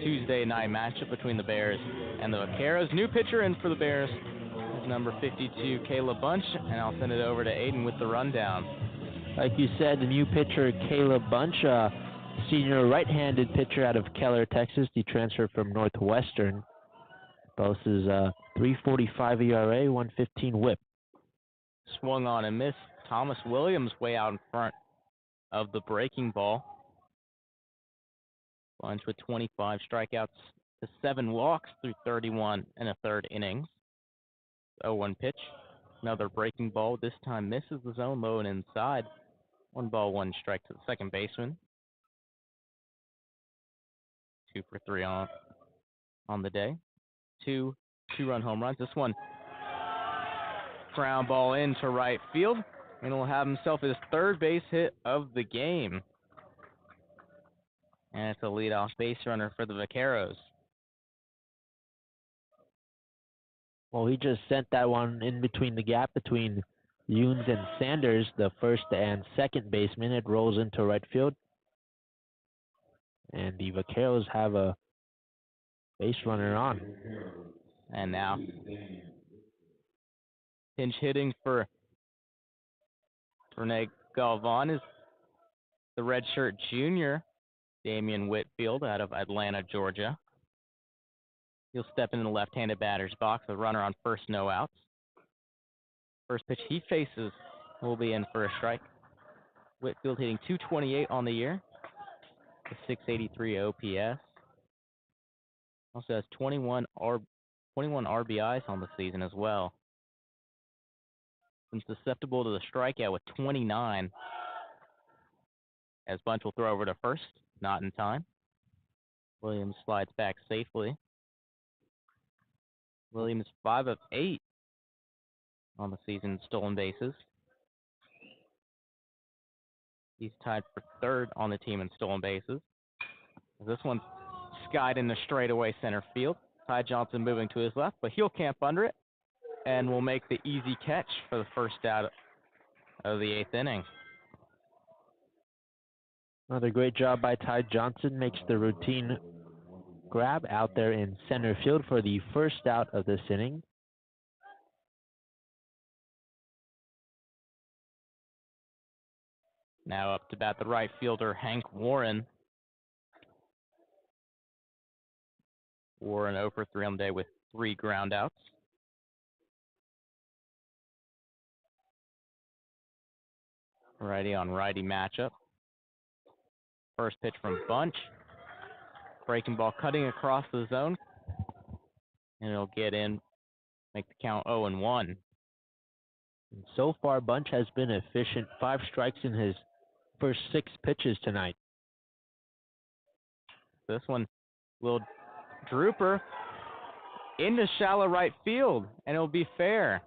Tuesday night matchup between the Bears and the Vaqueros. New pitcher in for the Bears is number 52, Caleb Bunch, and I'll send it over to Aidan with the rundown. Like you said, the new pitcher, Caleb Bunch, senior right-handed pitcher out of Keller, Texas. He transferred from Northwestern. Boasts is a 3.45 ERA, 1.15 WHIP. Swung on and missed. Thomas Williams way out in front of the breaking ball. Bunch with 25 strikeouts to 7 walks through 31 and a third innings. 0-1 pitch. Another breaking ball. This time misses the zone low and inside. 1 ball, 1 strike to the second baseman. 2 for 3 on the day. 2 2-run home runs. This one, ground ball into right field, and he'll have himself his third base hit of the game. And it's a leadoff base runner for the Vaqueros. Well, he just sent that one in between the gap between Younes and Sanders, the first and second baseman. It rolls into right field. And the Vaqueros have a base runner on. And now, pinch hitting for Rene Galvan is the redshirt junior, Damian Whitfield, out of Atlanta, Georgia. He'll step into the left-handed batter's box, a runner on first, no outs. First pitch he faces will be in for a strike. Whitfield hitting .228 on the year, a .683 OPS. Also has 21 RBIs on the season as well. Been susceptible to the strikeout with 29. As Bunch will throw over to first, not in time. Williams slides back safely. Williams 5 of 8 on the season stolen bases. He's tied for third on the team in stolen bases. This one's skied into straightaway center field. Ty Johnson moving to his left, but he'll camp under it and will make the easy catch for the first out of the 8th inning. Another great job by Ty Johnson. Makes the routine grab out there in center field for the first out of this inning. Now up to bat the right fielder, Hank Warren. Warren 0 for 3 on the day with 3 groundouts. Righty on righty matchup. First pitch from Bunch. Breaking ball cutting across the zone. And it'll get in, make the count 0-1. And so far, Bunch has been efficient. 5 strikes in his first 6 pitches tonight. This one, little drooper into shallow right field, and it'll be fair.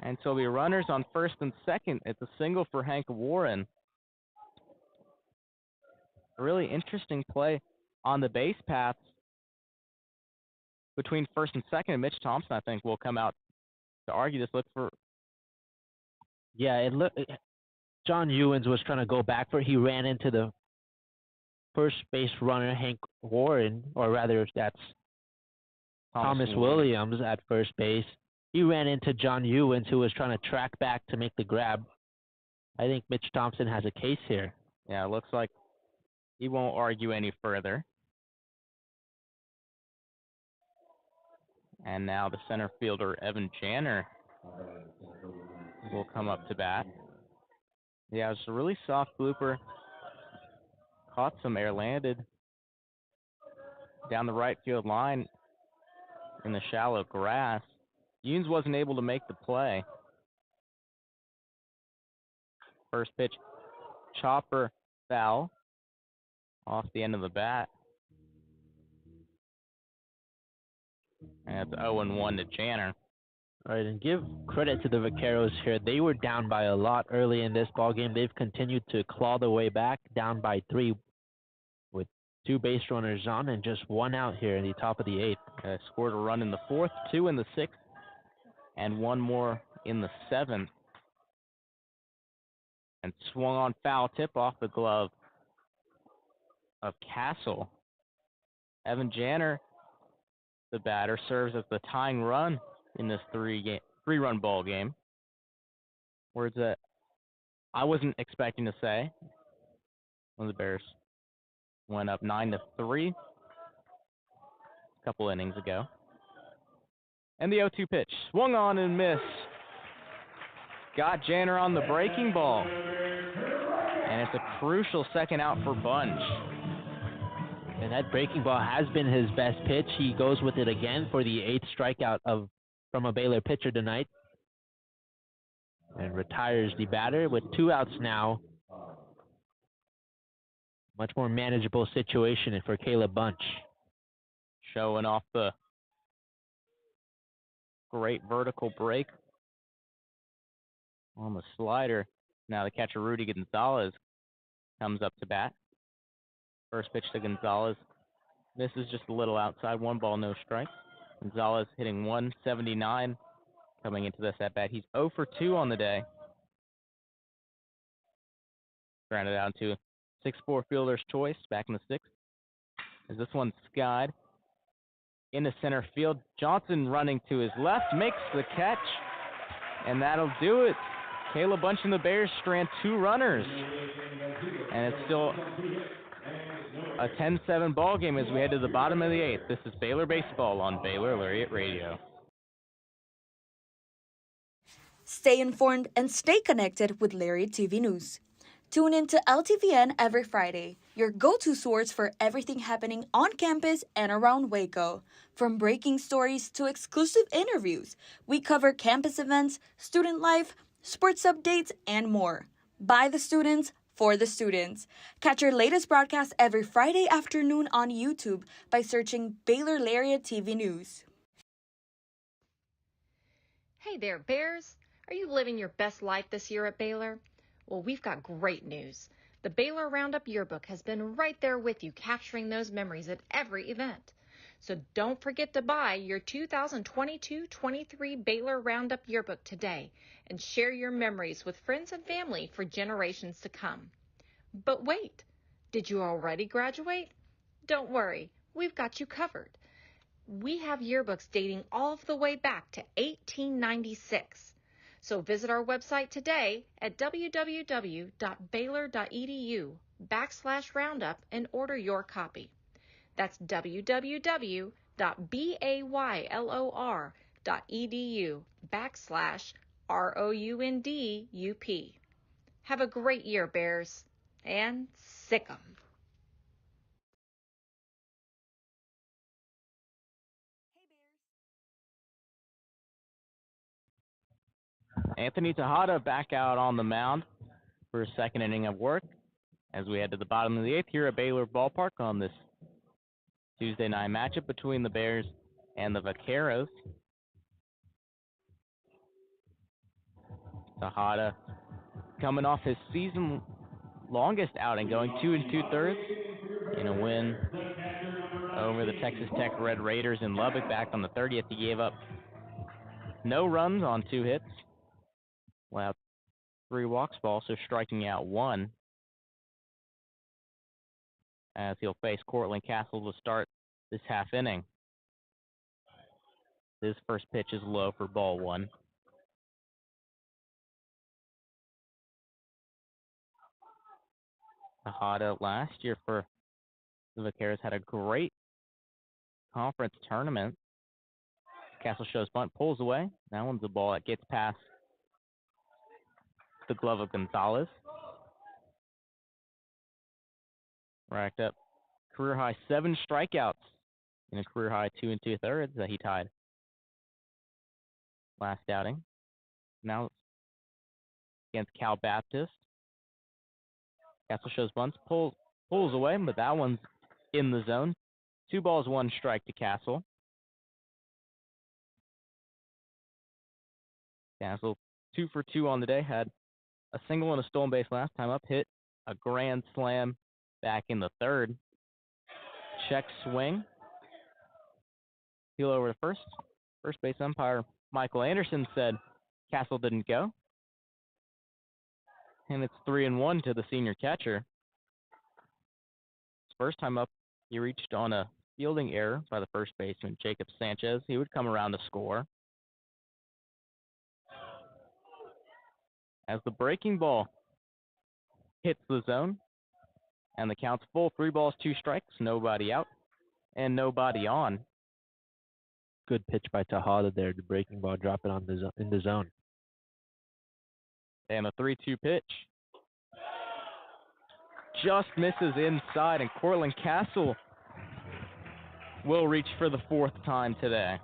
And so it'll be runners on first and second. It's a single for Hank Warren. A really interesting play on the base paths between first and second. Mitch Thompson, I think, will come out to argue this. Look for. Yeah, John Ewens was trying to go back for it. He ran into the first base runner, Hank Warren, or rather, that's Thomas Williams at first base. He ran into John Ewens, who was trying to track back to make the grab. I think Mitch Thompson has a case here. Yeah, it looks like he won't argue any further. And now the center fielder, Evan Janner, will come up to bat. Yeah, it was a really soft blooper. Caught some air, landed down the right field line in the shallow grass. Younes wasn't able to make the play. First pitch, chopper foul off the end of the bat. And it's 0-1 to Janner. All right, and give credit to the Vaqueros here. They were down by a lot early in this ballgame. They've continued to claw their way back, down by 3 with 2 base runners on and just 1 out here in the top of the 8th. Scored a run in the 4th, 2 in the 6th, and 1 more in the 7th. And swung on foul tip off the glove of Castle. Evan Janner, the batter, serves as the tying run in this 3-run ball game. Words that I wasn't expecting to say when the Bears went up 9-3. a couple innings ago. And the 0-2 pitch. Swung on and missed. Got Janner on the breaking ball. And it's a crucial second out for Bunch. And that breaking ball has been his best pitch. He goes with it again for the 8th strikeout from a Baylor pitcher tonight. And retires the batter with 2 outs now. Much more manageable situation for Caleb Bunch. Showing off the great vertical break on the slider. Now the catcher, Rudy Gonzalez, comes up to bat. First pitch to Gonzalez. This is just a little outside. 1 ball, no strike. Gonzalez hitting 179 coming into this at bat. He's 0 for 2 on the day. Grounded out to 6-4 fielder's choice back in the 6th. As this one's skied into center field. Johnson running to his left, makes the catch, and that'll do it. Caleb Bunch and the Bears strand 2 runners. And it's still a 10-7 ball game as we head to the bottom of the 8th. This is Baylor Baseball on Baylor Lariat Radio. Stay informed and stay connected with Lariat TV News. Tune in to LTVN every Friday, your go-to source for everything happening on campus and around Waco. From breaking stories to exclusive interviews, we cover campus events, student life, sports updates, and more. By the students, for the students. Catch our latest broadcast every Friday afternoon on YouTube by searching Baylor Lariat TV News. Hey there, Bears. Are you living your best life this year at Baylor? Well, we've got great news. The Baylor Roundup Yearbook has been right there with you, capturing those memories at every event. So don't forget to buy your 2022-23 Baylor Roundup Yearbook today and share your memories with friends and family for generations to come. But wait, did you already graduate? Don't worry, we've got you covered. We have yearbooks dating all the way back to 1896. So visit our website today at www.baylor.edu/roundup and order your copy. That's www.baylor.edu/ROUNDUP. Have a great year, Bears, and sick 'em. Anthony Tejada back out on the mound for a second inning of work as we head to the bottom of the 8th here at Baylor Ballpark on this Tuesday night matchup between the Bears and the Vaqueros. Tejada coming off his season longest outing, going 2 2/3 in a win over the Texas Tech Red Raiders in Lubbock back on the 30th. He gave up no runs on 2 hits, allowed 3 walks, but also striking out 1. As he'll face Cortland Castle to start this half inning. His first pitch is low for ball 1. Tejada last year for the Vaqueros had a great conference tournament. Castle shows bunt, pulls away. That one's a ball that gets past the glove of Gonzalez. Racked up career high 7 strikeouts in a career high 2 2/3 that he tied last outing. Now against Cal Baptist. Castle shows bunts, pulls away, but that one's in the zone. 2 balls, 1 strike to Castle. Castle 2 for 2 on the day, had a single and a stolen base last time up, hit a grand slam back in the 3rd. Check swing. Peel over to first. First base umpire Michael Anderson said Castle didn't go. And it's 3-1 to the senior catcher. His first time up, he reached on a fielding error by the first baseman, Jacob Sanchez. He would come around to score. As the breaking ball hits the zone, and the count's full, 3 balls, 2 strikes, nobody out, and nobody on. Good pitch by Tejada there. The breaking ball, drop it on in the zone. And a 3-2 pitch. Just misses inside, and Cortland Castle will reach for the 4th time today.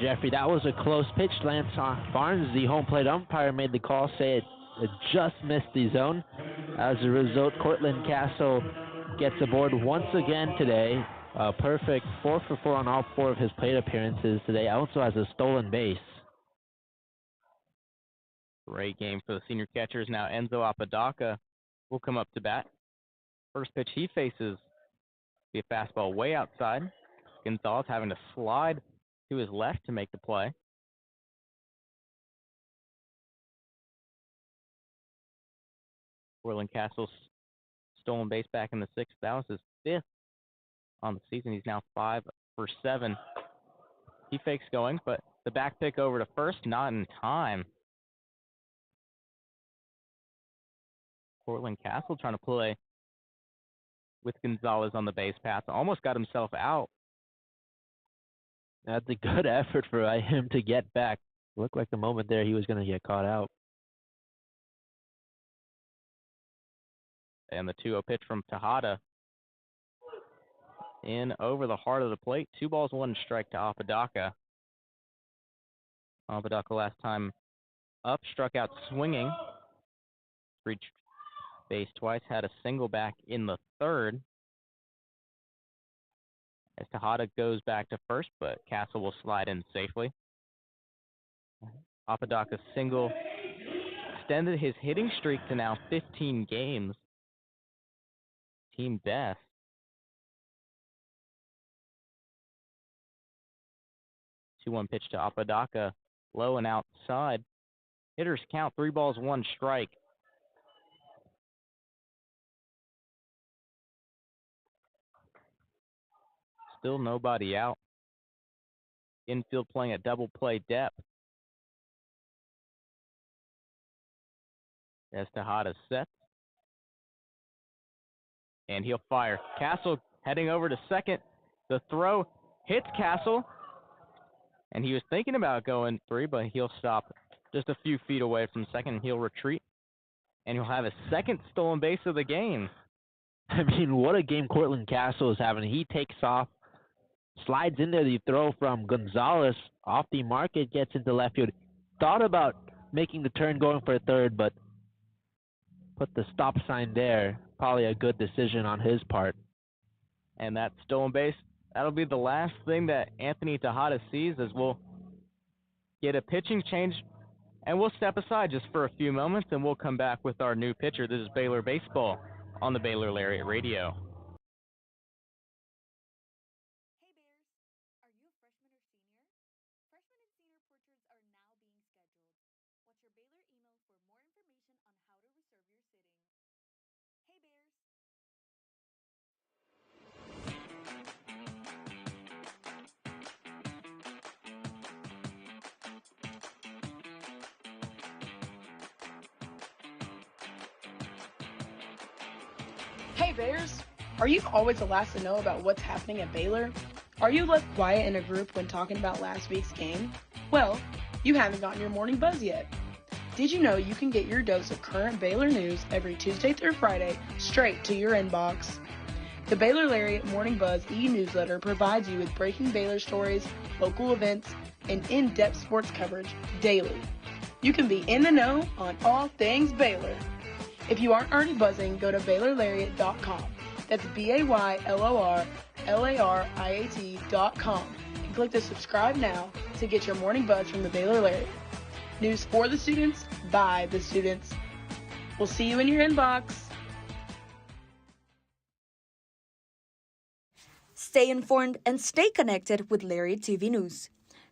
Jeffrey, that was a close pitch. Lance Barnes, the home plate umpire, made the call, say it just missed the zone. As a result, Cortland Castle gets aboard once again today. Perfect 4 for 4 on all 4 of his plate appearances today. Also has a stolen base. Great game for the senior catchers. Now Enzo Apodaca will come up to bat. First pitch he faces be a fastball way outside. Gonzalez having to slide to his left to make the play. Cortland Castle's stolen base back in the 6th. That was his 5th on the season. He's now 5 for 7. He fakes going, but the back pick over to first, not in time. Cortland Castle trying to play with Gonzalez on the base path. Almost got himself out. That's a good effort for him to get back. Looked like the moment there he was going to get caught out. And the 2-0 pitch from Tejada. In over the heart of the plate. 2 balls, 1 strike to Apodaca. Apodaca last time up, struck out swinging. Reached base twice, had a single back in the 3rd. As Tejada goes back to first, but Castle will slide in safely. Apodaca's single extended his hitting streak to now 15 games. Team best. Two-one pitch to Apodaca, low and outside. Hitters count 3 balls, 1 strike. Still nobody out. Infield playing at double play depth. As Tejada sets. And he'll fire. Castle heading over to second. The throw hits Castle. And he was thinking about going 3, but he'll stop just a few feet away from second. He'll retreat. And he'll have his 2nd stolen base of the game. I mean, what a game Cortland Castle is having. He takes off, slides in there, the throw from Gonzalez off the mark. It gets into left field. Thought about making the turn going for a third, but put the stop sign there. Probably a good decision on his part. And that stolen base, that'll be the last thing that Anthony Tejada sees, as we'll get a pitching change. And we'll step aside just for a few moments, and we'll come back with our new pitcher. This is Baylor Baseball on the Baylor Lariat Radio. Hey Bears, are you a freshman or senior? Freshman and senior portraits are now being scheduled. Watch your Baylor email for more information on how to reserve your sitting. Hey Bears. Hey Bears, are you always the last to know about what's happening at Baylor? Are you left quiet in a group when talking about last week's game? Well, you haven't gotten your morning buzz yet. Did you know you can get your dose of current Baylor news every Tuesday through Friday straight to your inbox? The Baylor Lariat Morning Buzz e-newsletter provides you with breaking Baylor stories, local events, and in-depth sports coverage daily. You can be in the know on all things Baylor. If you aren't already buzzing, go to BaylorLariat.com. That's BaylorLariat.com and click the subscribe now to get your morning buzz from the Baylor Lariat. News for the students, by the students. We'll see you in your inbox. Stay informed and stay connected with Lariat TV News.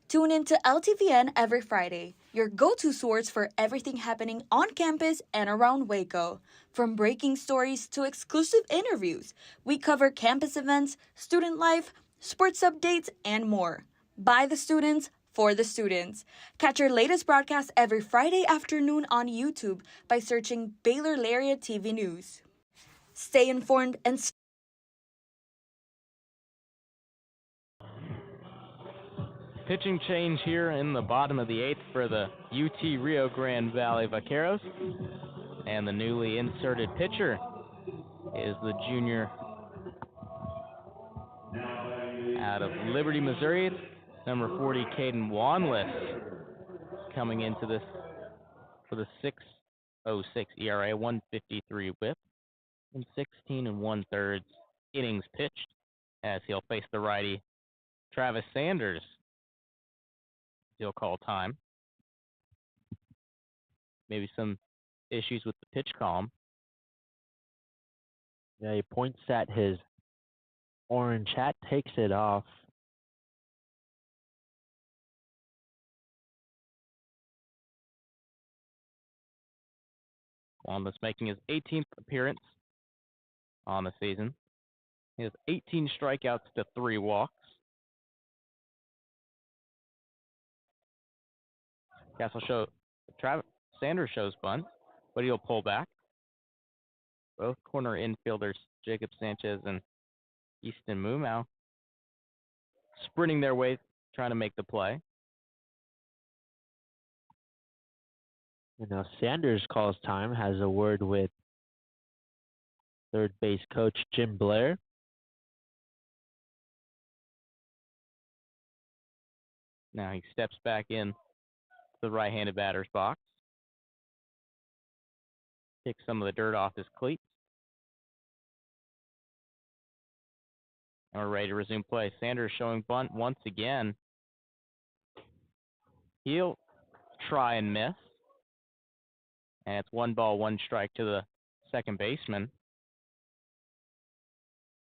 Tune in to LTVN every Friday, your go-to source for everything happening on campus and around Waco. From breaking stories to exclusive interviews, we cover campus events, student life, sports updates, and more. By the students, for the students. Catch our latest broadcast every Friday afternoon on YouTube by searching Baylor Lariat TV News. Stay informed and Pitching change here in the bottom of the 8th for the UT Rio Grande Valley Vaqueros. And the newly inserted pitcher is the junior out of Liberty, Missouri, number 40, Caden Wanless, coming into this for the 6.06 ERA, 153 whip, and 16 1/3 innings pitched, as he'll face the righty Travis Sanders. He'll call time. Maybe some issues with the pitch column. Yeah, he points at his orange hat, takes it off. Wanless making his 18th appearance on the season. He has 18 strikeouts to 3 walks. Travis Sanders shows bunt, but he'll pull back. Both corner infielders, Jacob Sanchez and Easton Mumau, sprinting their way, trying to make the play. You know, Sanders calls time, has a word with third base coach Jim Blair. Now he steps back in the right-handed batter's box. Kicks some of the dirt off his cleats. And we're ready to resume play. Sanders showing bunt once again. He'll try and miss. And it's 1 ball, 1 strike to the second baseman.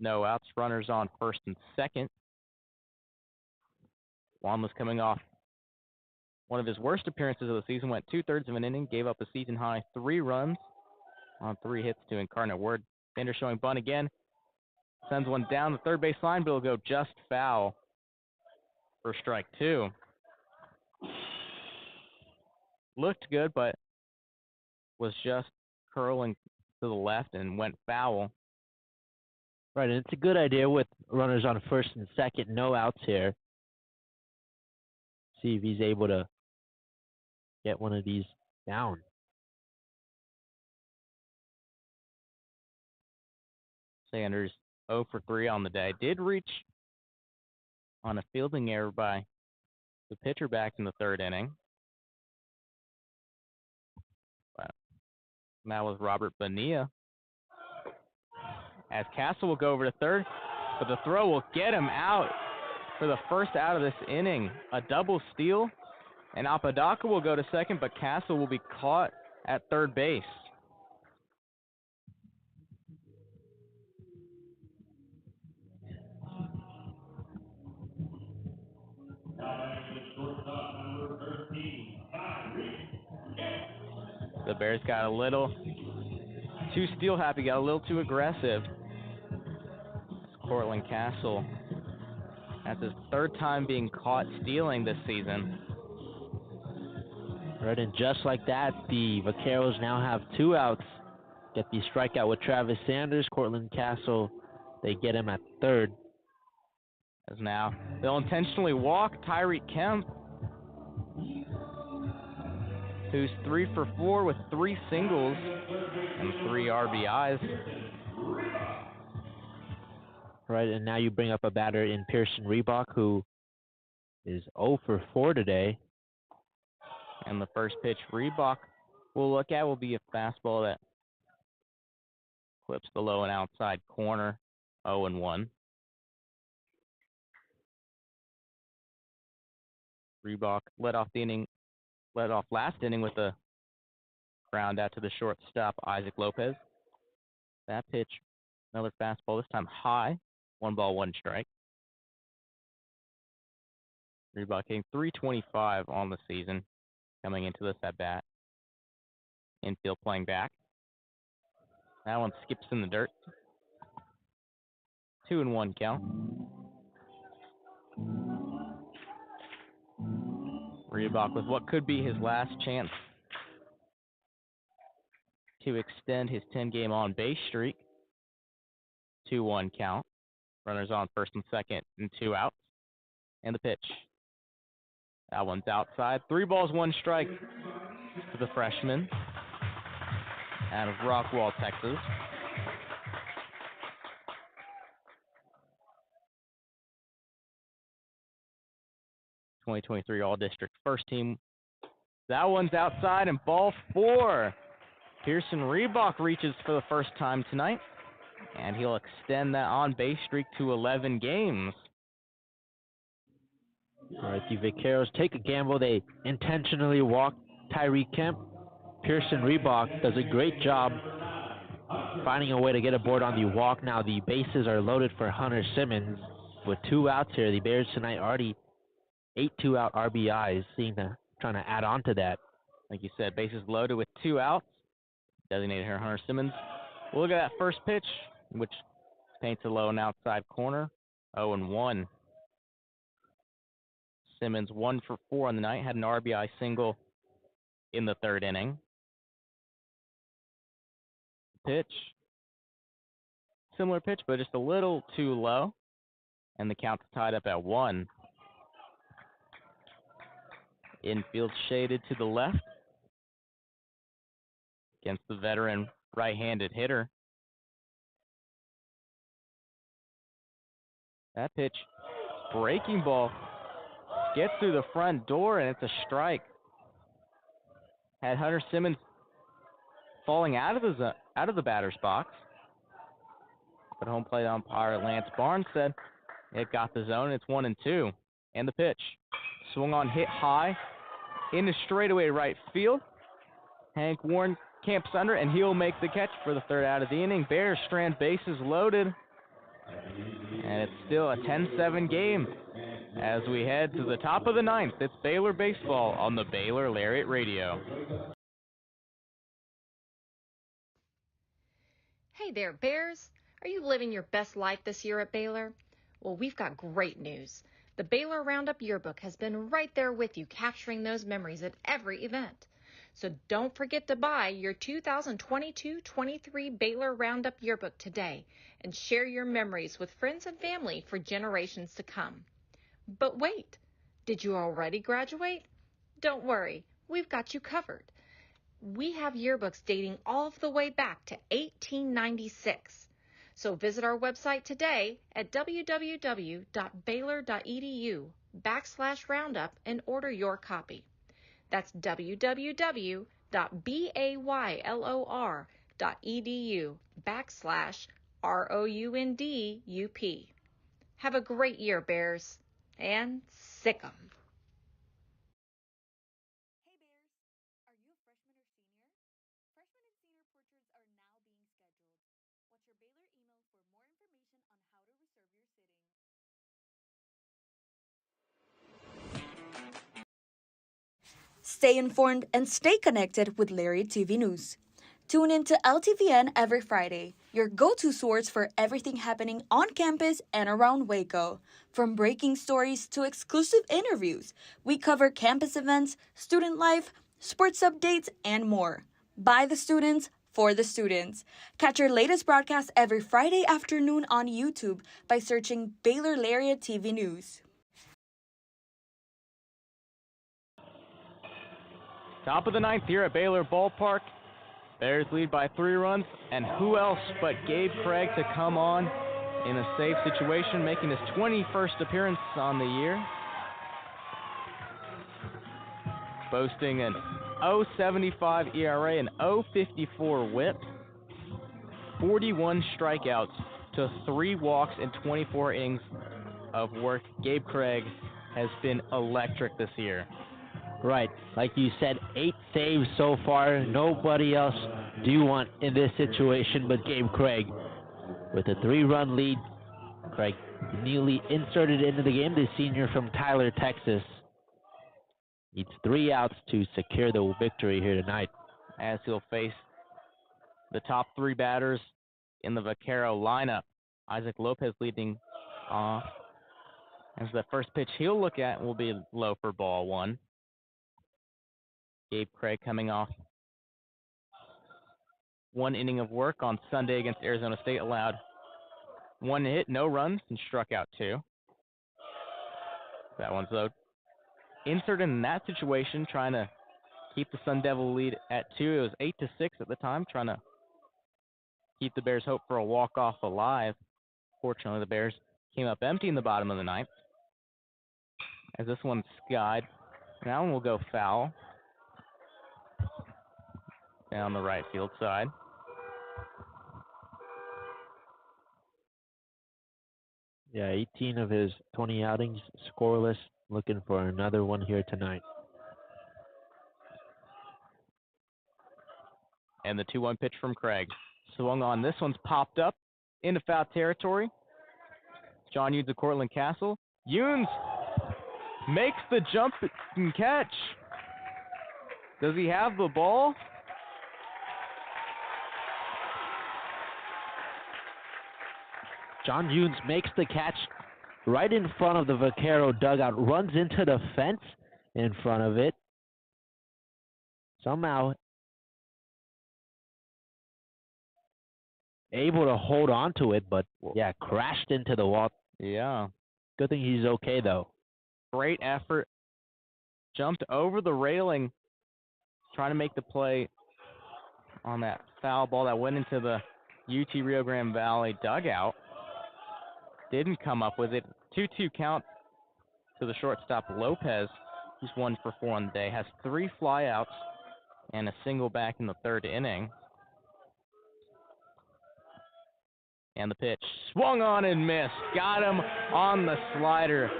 No outs, runners on first and second. Wanless coming off one of his worst appearances of the season, went 2/3 of an inning, gave up a season-high 3 runs on 3 hits to Incarnate Word. Sanders showing bunt again. Sends one down the third base line, but it'll go just foul for strike 2. Looked good, but was just curling to the left and went foul. Right, and it's a good idea with runners on first and second, no outs here. See if he's able to get one of these down. Sanders 0 for 3 on the day. Did reach on a fielding error by the pitcher back in the 3rd inning. But that was Robert Bonilla. As Castle will go over to third, but the throw will get him out for the first out of this inning. A double steal, and Apodaca will go to second, but Castle will be caught at third base. The Bears got a little too steal happy, got a little too aggressive. Cortland Castle, that's his 3rd time being caught stealing this season. Right, and just like that, the Vaqueros now have 2 outs. Get the strikeout with Travis Sanders. Cortland Castle, they get him at third. As now they'll intentionally walk Tyreek Kemp, who's 3 for 4 with 3 singles and 3 RBIs. Right, and now you bring up a batter in Pearson Reebok, who is 0 for 4 today. And the first pitch Reebok will look at will be a fastball that clips the low and outside corner, 0-1. Reebok led off last inning with a ground out to the shortstop, Isaac Lopez. That pitch, another fastball, this time high, 1 ball, 1 strike. Reebok hitting .325 on the season coming into this at bat. Infield playing back. That one skips in the dirt. 2-1 count. Reebok with what could be his last chance to extend his 10-game on-base streak. 2-1 count. Runners on first and second and 2 outs. And the pitch. That one's outside. 3 balls, 1 strike for the freshman out of Rockwall, Texas. '23 All-District first team. That one's outside and ball 4. Pearson Reebok reaches for the first time tonight, and he'll extend that on-base streak to 11 games. All right, the Vaqueros take a gamble. They intentionally walk Tyree Kemp. Pearson Reebok does a great job finding a way to get a board on the walk. Now the bases are loaded for Hunter Simmons with 2 outs here. The Bears tonight already 8 2-out RBIs, trying to add on to that. Like you said, bases loaded with 2 outs. Designated here Hunter Simmons. We'll look at that first pitch, which paints a low and outside corner. 0-1. Simmons 1 for 4 on the night. Had an RBI single in the 3rd inning. Pitch. Similar pitch, but just a little too low. And the count's tied up at 1. Infield shaded to the left against the veteran right-handed hitter. That pitch, breaking ball, gets through the front door, and it's a strike. Had Hunter Simmons falling out of the batter's box, but home plate umpire Lance Barnes said it got the zone. It's 1-2, and the pitch swung on, hit high into straightaway right field. Hank Warren camps under, and he'll make the catch for the 3rd out of the inning. Bears strand bases loaded, and it's still a 10-7 game as we head to the top of the 9th. It's Baylor baseball on the Baylor Lariat Radio. Hey there, Bears. Are you living your best life this year at Baylor? Well, we've got great news. The Baylor Roundup Yearbook has been right there with you, capturing those memories at every event. So don't forget to buy your 2022-23 Baylor Roundup Yearbook today and share your memories with friends and family for generations to come. But wait, did you already graduate? Don't worry, we've got you covered. We have yearbooks dating all the way back to 1896. So visit our website today at www.baylor.edu/roundup and order your copy. That's www.baylor.edu/ROUNDUP. Have a great year, Bears, and sick 'em. Hey Bears, are you a freshman or senior? Freshman and senior portraits are now being scheduled. Watch your Baylor email for more information on how to reserve your sitting. Stay informed and stay connected with Lariat TV News. Tune in to LTVN every Friday, your go-to source for everything happening on campus and around Waco. From breaking stories to exclusive interviews, we cover campus events, student life, sports updates, and more. By the students, for the students. Catch our latest broadcast every Friday afternoon on YouTube by searching Baylor Lariat TV News. Top of the 9th here at Baylor Ballpark. Bears lead by 3 runs, and who else but Gabe Craig to come on in a safe situation, making his 21st appearance on the year. Boasting an .075 ERA and .054 WHIP. 41 strikeouts to 3 walks in 24 innings of work. Gabe Craig has been electric this year. Right, like you said, 8 saves so far. Nobody else do you want in this situation but Gabe Craig. With a 3-run lead, Craig newly inserted into the game, the senior from Tyler, Texas. Needs 3 outs to secure the victory here tonight. As he'll face the top 3 batters in the Vaquero lineup. Isaac Lopez leading off. As the first pitch he'll look at will be low for ball 1. Gabe Craig coming off 1 inning of work on Sunday against Arizona State, allowed 1 hit, no runs, and struck out 2. That one's low. inserted in that situation, trying to keep the Sun Devil lead at 2. It was 8-6 at the time, trying to keep the Bears' hope for a walk-off alive. Fortunately, the Bears came up empty in the bottom of the ninth. As this one skied, that one will go foul down the right field side. Yeah, 18 of his 20 outings scoreless. Looking for another one here tonight. And the 2-1 pitch from Craig. Swung on. This one's popped up into foul territory. John Yunes of Cortland Castle. Yunes makes the jump and catch. Does he have the ball? John Yunes makes the catch right in front of the Vaquero dugout, runs into the fence in front of it. Somehow able to hold on to it, but yeah, crashed into the wall. Yeah. Good thing he's okay, though. Great effort. Jumped over the railing, trying to make the play on that foul ball that went into the UT Rio Grande Valley dugout. Didn't come up with it. 2-2 count to the shortstop Lopez, who's 1 for 4 on the day. Has 3 flyouts and a single back in the third inning. And the pitch swung on and missed. Got him on the slider.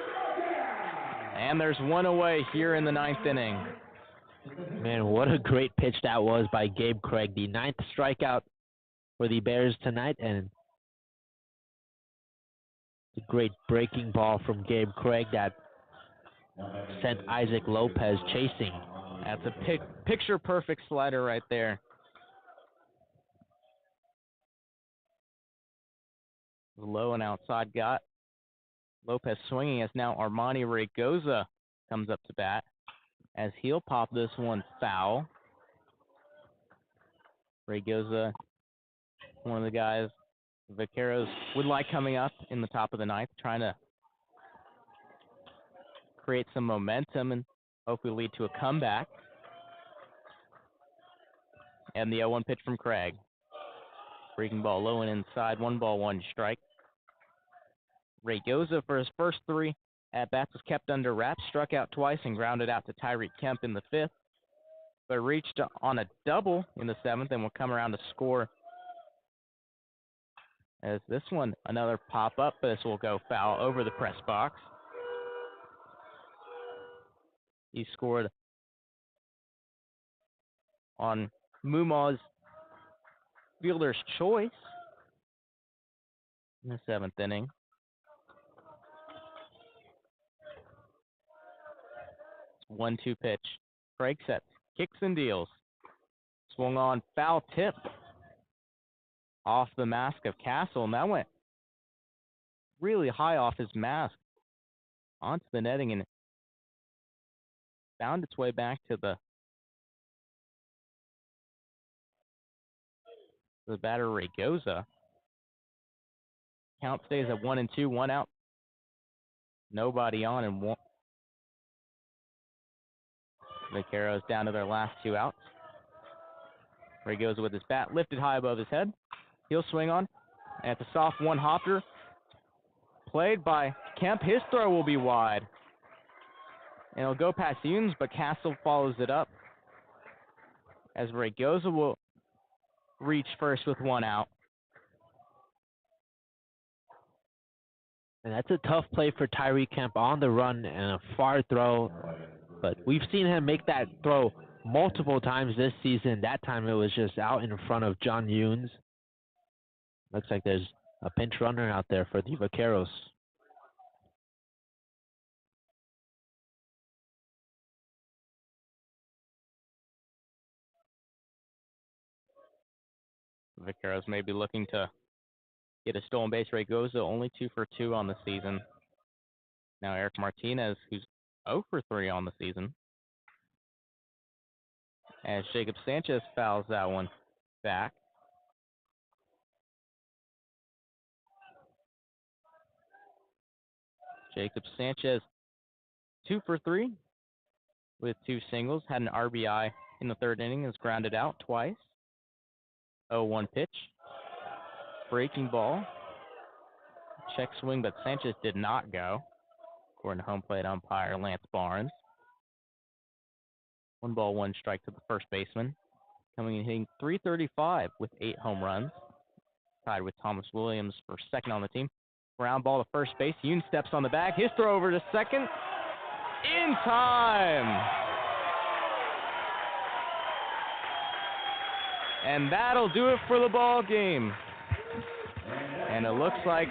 And there's one away here in the ninth inning. Man, what a great pitch that was by Gabe Craig. The 9th strikeout for the Bears tonight, and a great breaking ball from Gabe Craig that sent Isaac Lopez chasing. That's a picture-perfect slider right there. Low and outside got. Lopez swinging as now Armani Raygoza comes up to bat as he'll pop this one foul. Raygoza, one of the guys Vaqueros would like coming up in the top of the ninth, trying to create some momentum and hopefully lead to a comeback. And the 0-1 pitch from Craig. Breaking ball low and inside, 1 ball, 1 strike. Raygoza, for his first 3 at-bats, was kept under wraps, struck out twice, and grounded out to Tyreek Kemp in the 5th, but reached on a double in the 7th and will come around to score. As this one, another pop-up, but this will go foul over the press box. He scored on Mumaw's fielder's choice in the 7th inning. It's 1-2 pitch. Craig sets, kicks and deals. Swung on, foul tip off the mask of Castle, and that went really high off his mask onto the netting and found its way back to the batter Raygoza. Count stays at 1-2, 1 out. Nobody on, and one. Vaqueros down to their last 2 outs. Raygoza with his bat lifted high above his head. He'll swing on. And at the soft one-hopper, played by Kemp. His throw will be wide. And it'll go past Yunes, but Castle follows it up. As Raygoza will reach first with 1 out. And that's a tough play for Tyreek Kemp on the run and a far throw. But we've seen him make that throw multiple times this season. That time it was just out in front of John Yunes. Looks like there's a pinch runner out there for the Vaqueros. Vaqueros may be looking to get a stolen base. Raygoza only 2 for 2 on the season. Now Eric Martinez, who's 0 for 3 on the season. As Jacob Sanchez fouls that one back. Jacob Sanchez 2 for 3. with 2 singles. Had an RBI in the 3rd inning. Was grounded out twice. 0-1 pitch. Breaking ball. Check swing, but Sanchez did not go, according to home plate umpire Lance Barnes. 1 ball, 1 strike to the first baseman. Coming in hitting .335 with 8 home runs. Tied with Thomas Williams for 2nd on the team. Ground ball to first base. Yoon steps on the bag. His throw over to 2nd. In time! And that'll do it for the ball game. And it looks like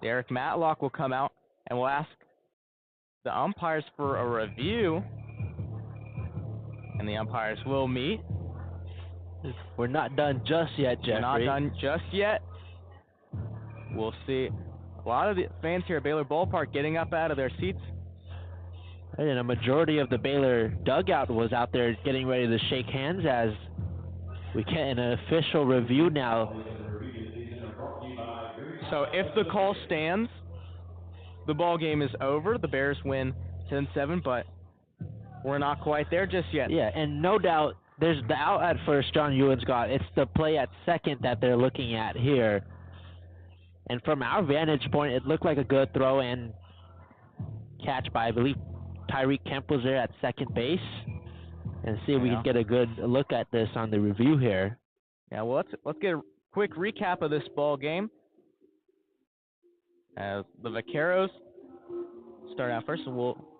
Derek Matlock will come out and will ask the umpires for a review. And the umpires will meet. We're not done just yet, Jeffrey. Not done just yet. We'll see a lot of the fans here at Baylor Ballpark getting up out of their seats. And a majority of the Baylor dugout was out there getting ready to shake hands as we get an official review now. So if the call stands, the ball game is over. The Bears win 10-7, but we're not quite there just yet. Yeah, and no doubt there's the out at first John Ewan's got. It's the play at second that they're looking at here. And from our vantage point, it looked like a good throw and catch by, I believe, Tyreek Kemp was there at second base. And see if we can get a good look at this on the review here. Yeah, well, let's get a quick recap of this ball game. As the Vaqueros start out first,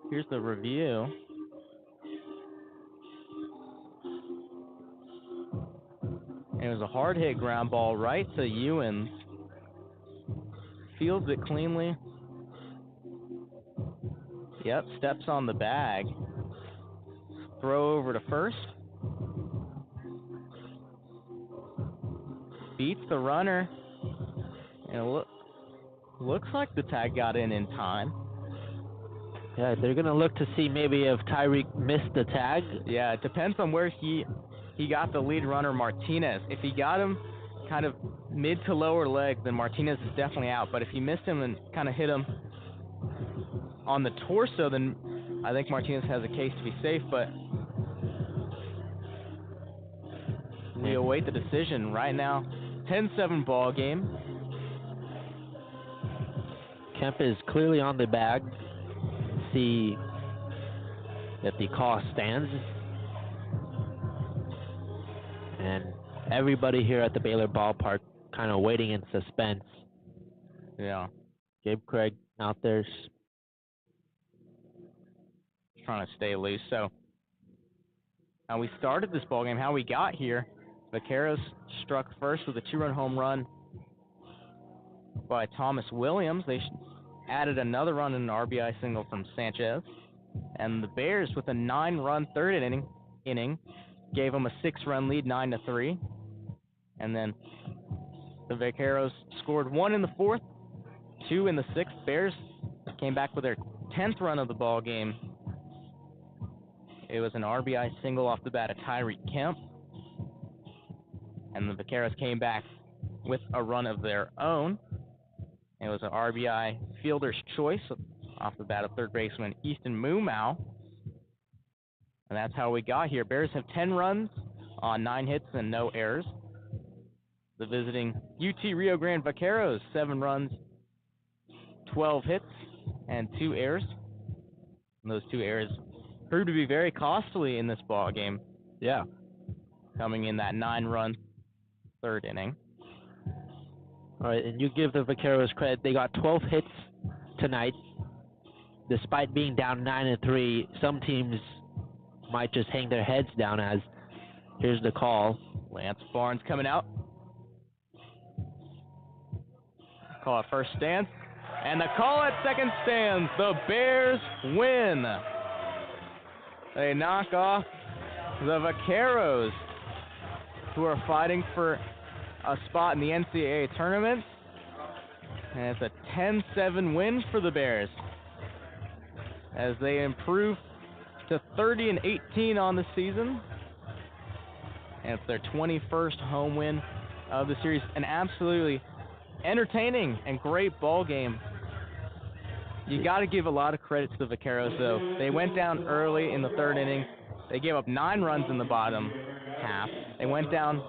here's the review. It was a hard hit ground ball right to Ewens. Fields it cleanly. Yep, steps on the bag. Throw over to first. Beats the runner. And it looks like the tag got in time. Yeah, they're going to look to see maybe if Tyreek missed the tag. Yeah, it depends on where he got the lead runner, Martinez. If he got him kind of mid to lower leg, then Martinez is definitely out. But if he missed him and kind of hit him on the torso, then I think Martinez has a case to be safe. But we await the decision right now. 10-7 ball game. Kemp is clearly on the bag. See that the call stands. And everybody here at the Baylor Ballpark kind of waiting in suspense. Yeah. Gabe Craig out there trying to stay loose. So how we started this ball game, how we got here, Vaqueros struck first with a 2-run home run by Thomas Williams. They added another run and an RBI single from Sanchez. And the Bears, with a 9-run 3rd inning, gave them a 6-run lead, 9-3. And then the Vaqueros scored 1 in the 4th, 2 in the 6th. Bears came back with their 10th run of the ball game. It was an RBI single off the bat of Tyreek Kemp. And the Vaqueros came back with a run of their own. It was an RBI fielder's choice off the bat of 3rd baseman Easton Mumau. And that's how we got here. Bears have 10 runs on 9 hits and no errors. The visiting UT Rio Grande Vaqueros, 7 runs, 12 hits, and 2 errors. And those 2 errors proved to be very costly in this ball game. Yeah. Coming in that 9-run 3rd inning. All right, and you give the Vaqueros credit. They got 12 hits tonight. Despite being down 9-3, some teams might just hang their heads down as here's the call. Lance Barnes coming out. Call at first stands. And the call at second stands. The Bears win. They knock off the Vaqueros, who are fighting for a spot in the NCAA tournament. And it's a 10-7 win for the Bears as they improve to 30-18 on the season. And it's their 21st home win of the series. An absolutely entertaining and great ball game you got to give a lot of credit to the Vaqueros, though. They went down early in the third inning. They gave up 9 runs in the bottom half. They went down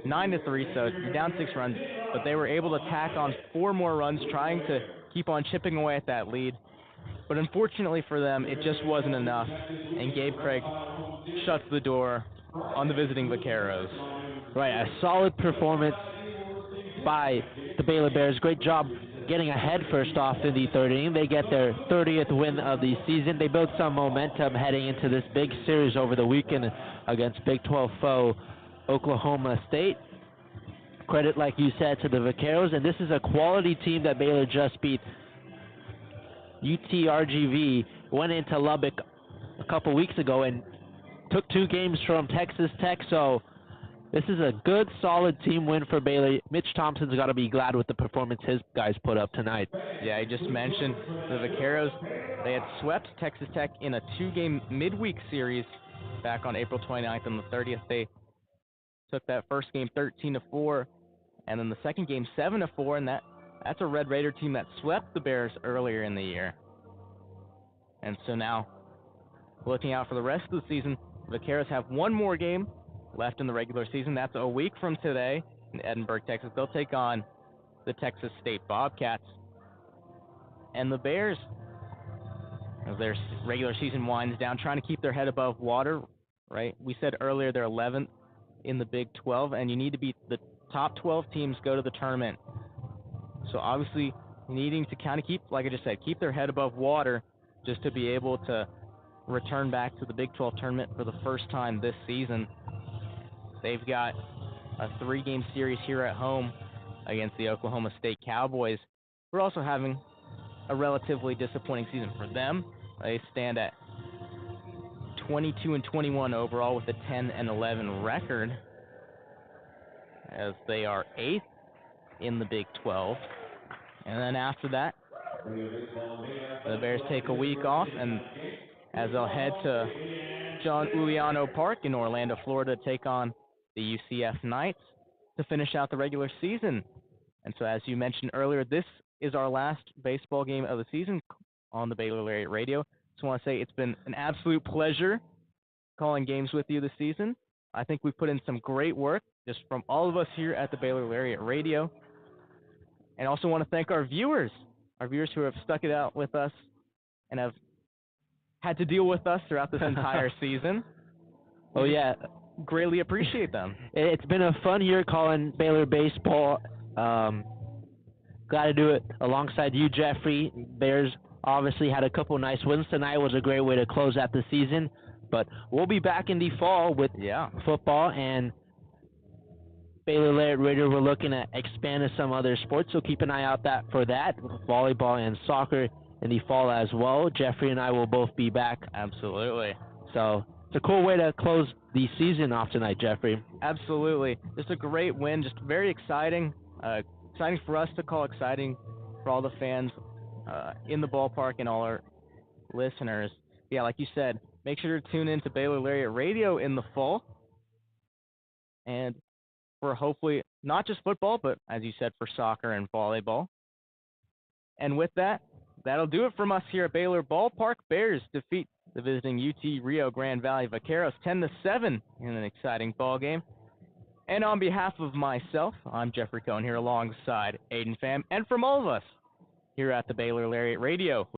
9-3, so you're down 6 runs, but they were able to tack on 4 more runs, trying to keep on chipping away at that lead. But unfortunately for them, it just wasn't enough, and Gabe Craig shuts the door on the visiting Vaqueros. Right, a solid performance by the Baylor Bears. Great job getting ahead first off in the third inning. They get their 30th win of the season. They built some momentum heading into this big series over the weekend against Big 12 foe Oklahoma State. Credit, like you said, to the Vaqueros, and this is a quality team that Baylor just beat. UTRGV went into Lubbock a couple weeks ago and took 2 games from Texas Tech, so this is a good, solid team win for Baylor. Mitch Thompson's got to be glad with the performance his guys put up tonight. Yeah, I just mentioned the Vaqueros. They had swept Texas Tech in a 2-game midweek series back on April 29th and the 30th. They took that first game 13-4, and then the second game 7-4, and that's a Red Raider team that swept the Bears earlier in the year. And so now, looking out for the rest of the season, the Vaqueros have 1 more game left in the regular season. That's a week from today in Edinburgh, Texas. They'll take on the Texas State Bobcats. And the Bears, as their regular season winds down, trying to keep their head above water, right? We said earlier they're 11th in the Big 12, and you need to beat the top 12 teams go to the tournament. So obviously needing to kind of keep, like I just said, keep their head above water just to be able to return back to the Big 12 tournament for the first time this season. They've got a 3-game series here at home against the Oklahoma State Cowboys. We're also having a relatively disappointing season for them. They stand at 22-21 overall with a 10-11 record, as they are 8th in the Big 12. And then after that, the Bears take a week off, and as they'll head to John Uliano Park in Orlando, Florida, to take on the UCF Knights to finish out the regular season. And so, as you mentioned earlier, this is our last baseball game of the season on the Baylor Lariat Radio. Just want to say it's been an absolute pleasure calling games with you this season. I think we've put in some great work just from all of us here at the Baylor Lariat Radio. And also want to thank our viewers who have stuck it out with us and have had to deal with us throughout this entire season. Oh, yeah. Greatly appreciate them. It's been a fun year calling Baylor baseball. Glad to do it alongside you, Jeffrey. Bears obviously had a couple nice wins tonight. It was a great way to close out the season. But we'll be back in the fall with football, and Baylor Lariat Radio, we're looking to expand to some other sports, so keep an eye out for that, volleyball and soccer in the fall as well. Jeffrey and I will both be back. Absolutely. So it's a cool way to close the season off tonight, Jeffrey. Absolutely. Just a great win, just very exciting. Exciting for us to call, exciting for all the fans in the ballpark and all our listeners. Yeah, like you said, make sure to tune in to Baylor Lariat Radio in the fall. And for hopefully not just football, but as you said, for soccer and volleyball. And with that, that'll do it from us here at Baylor Ballpark. Bears defeat the visiting UT Rio Grande Valley Vaqueros 10-7 in an exciting ball game. And on behalf of myself, I'm Jeffrey Cohen here alongside Aidan Pham, and from all of us here at the Baylor Lariat Radio.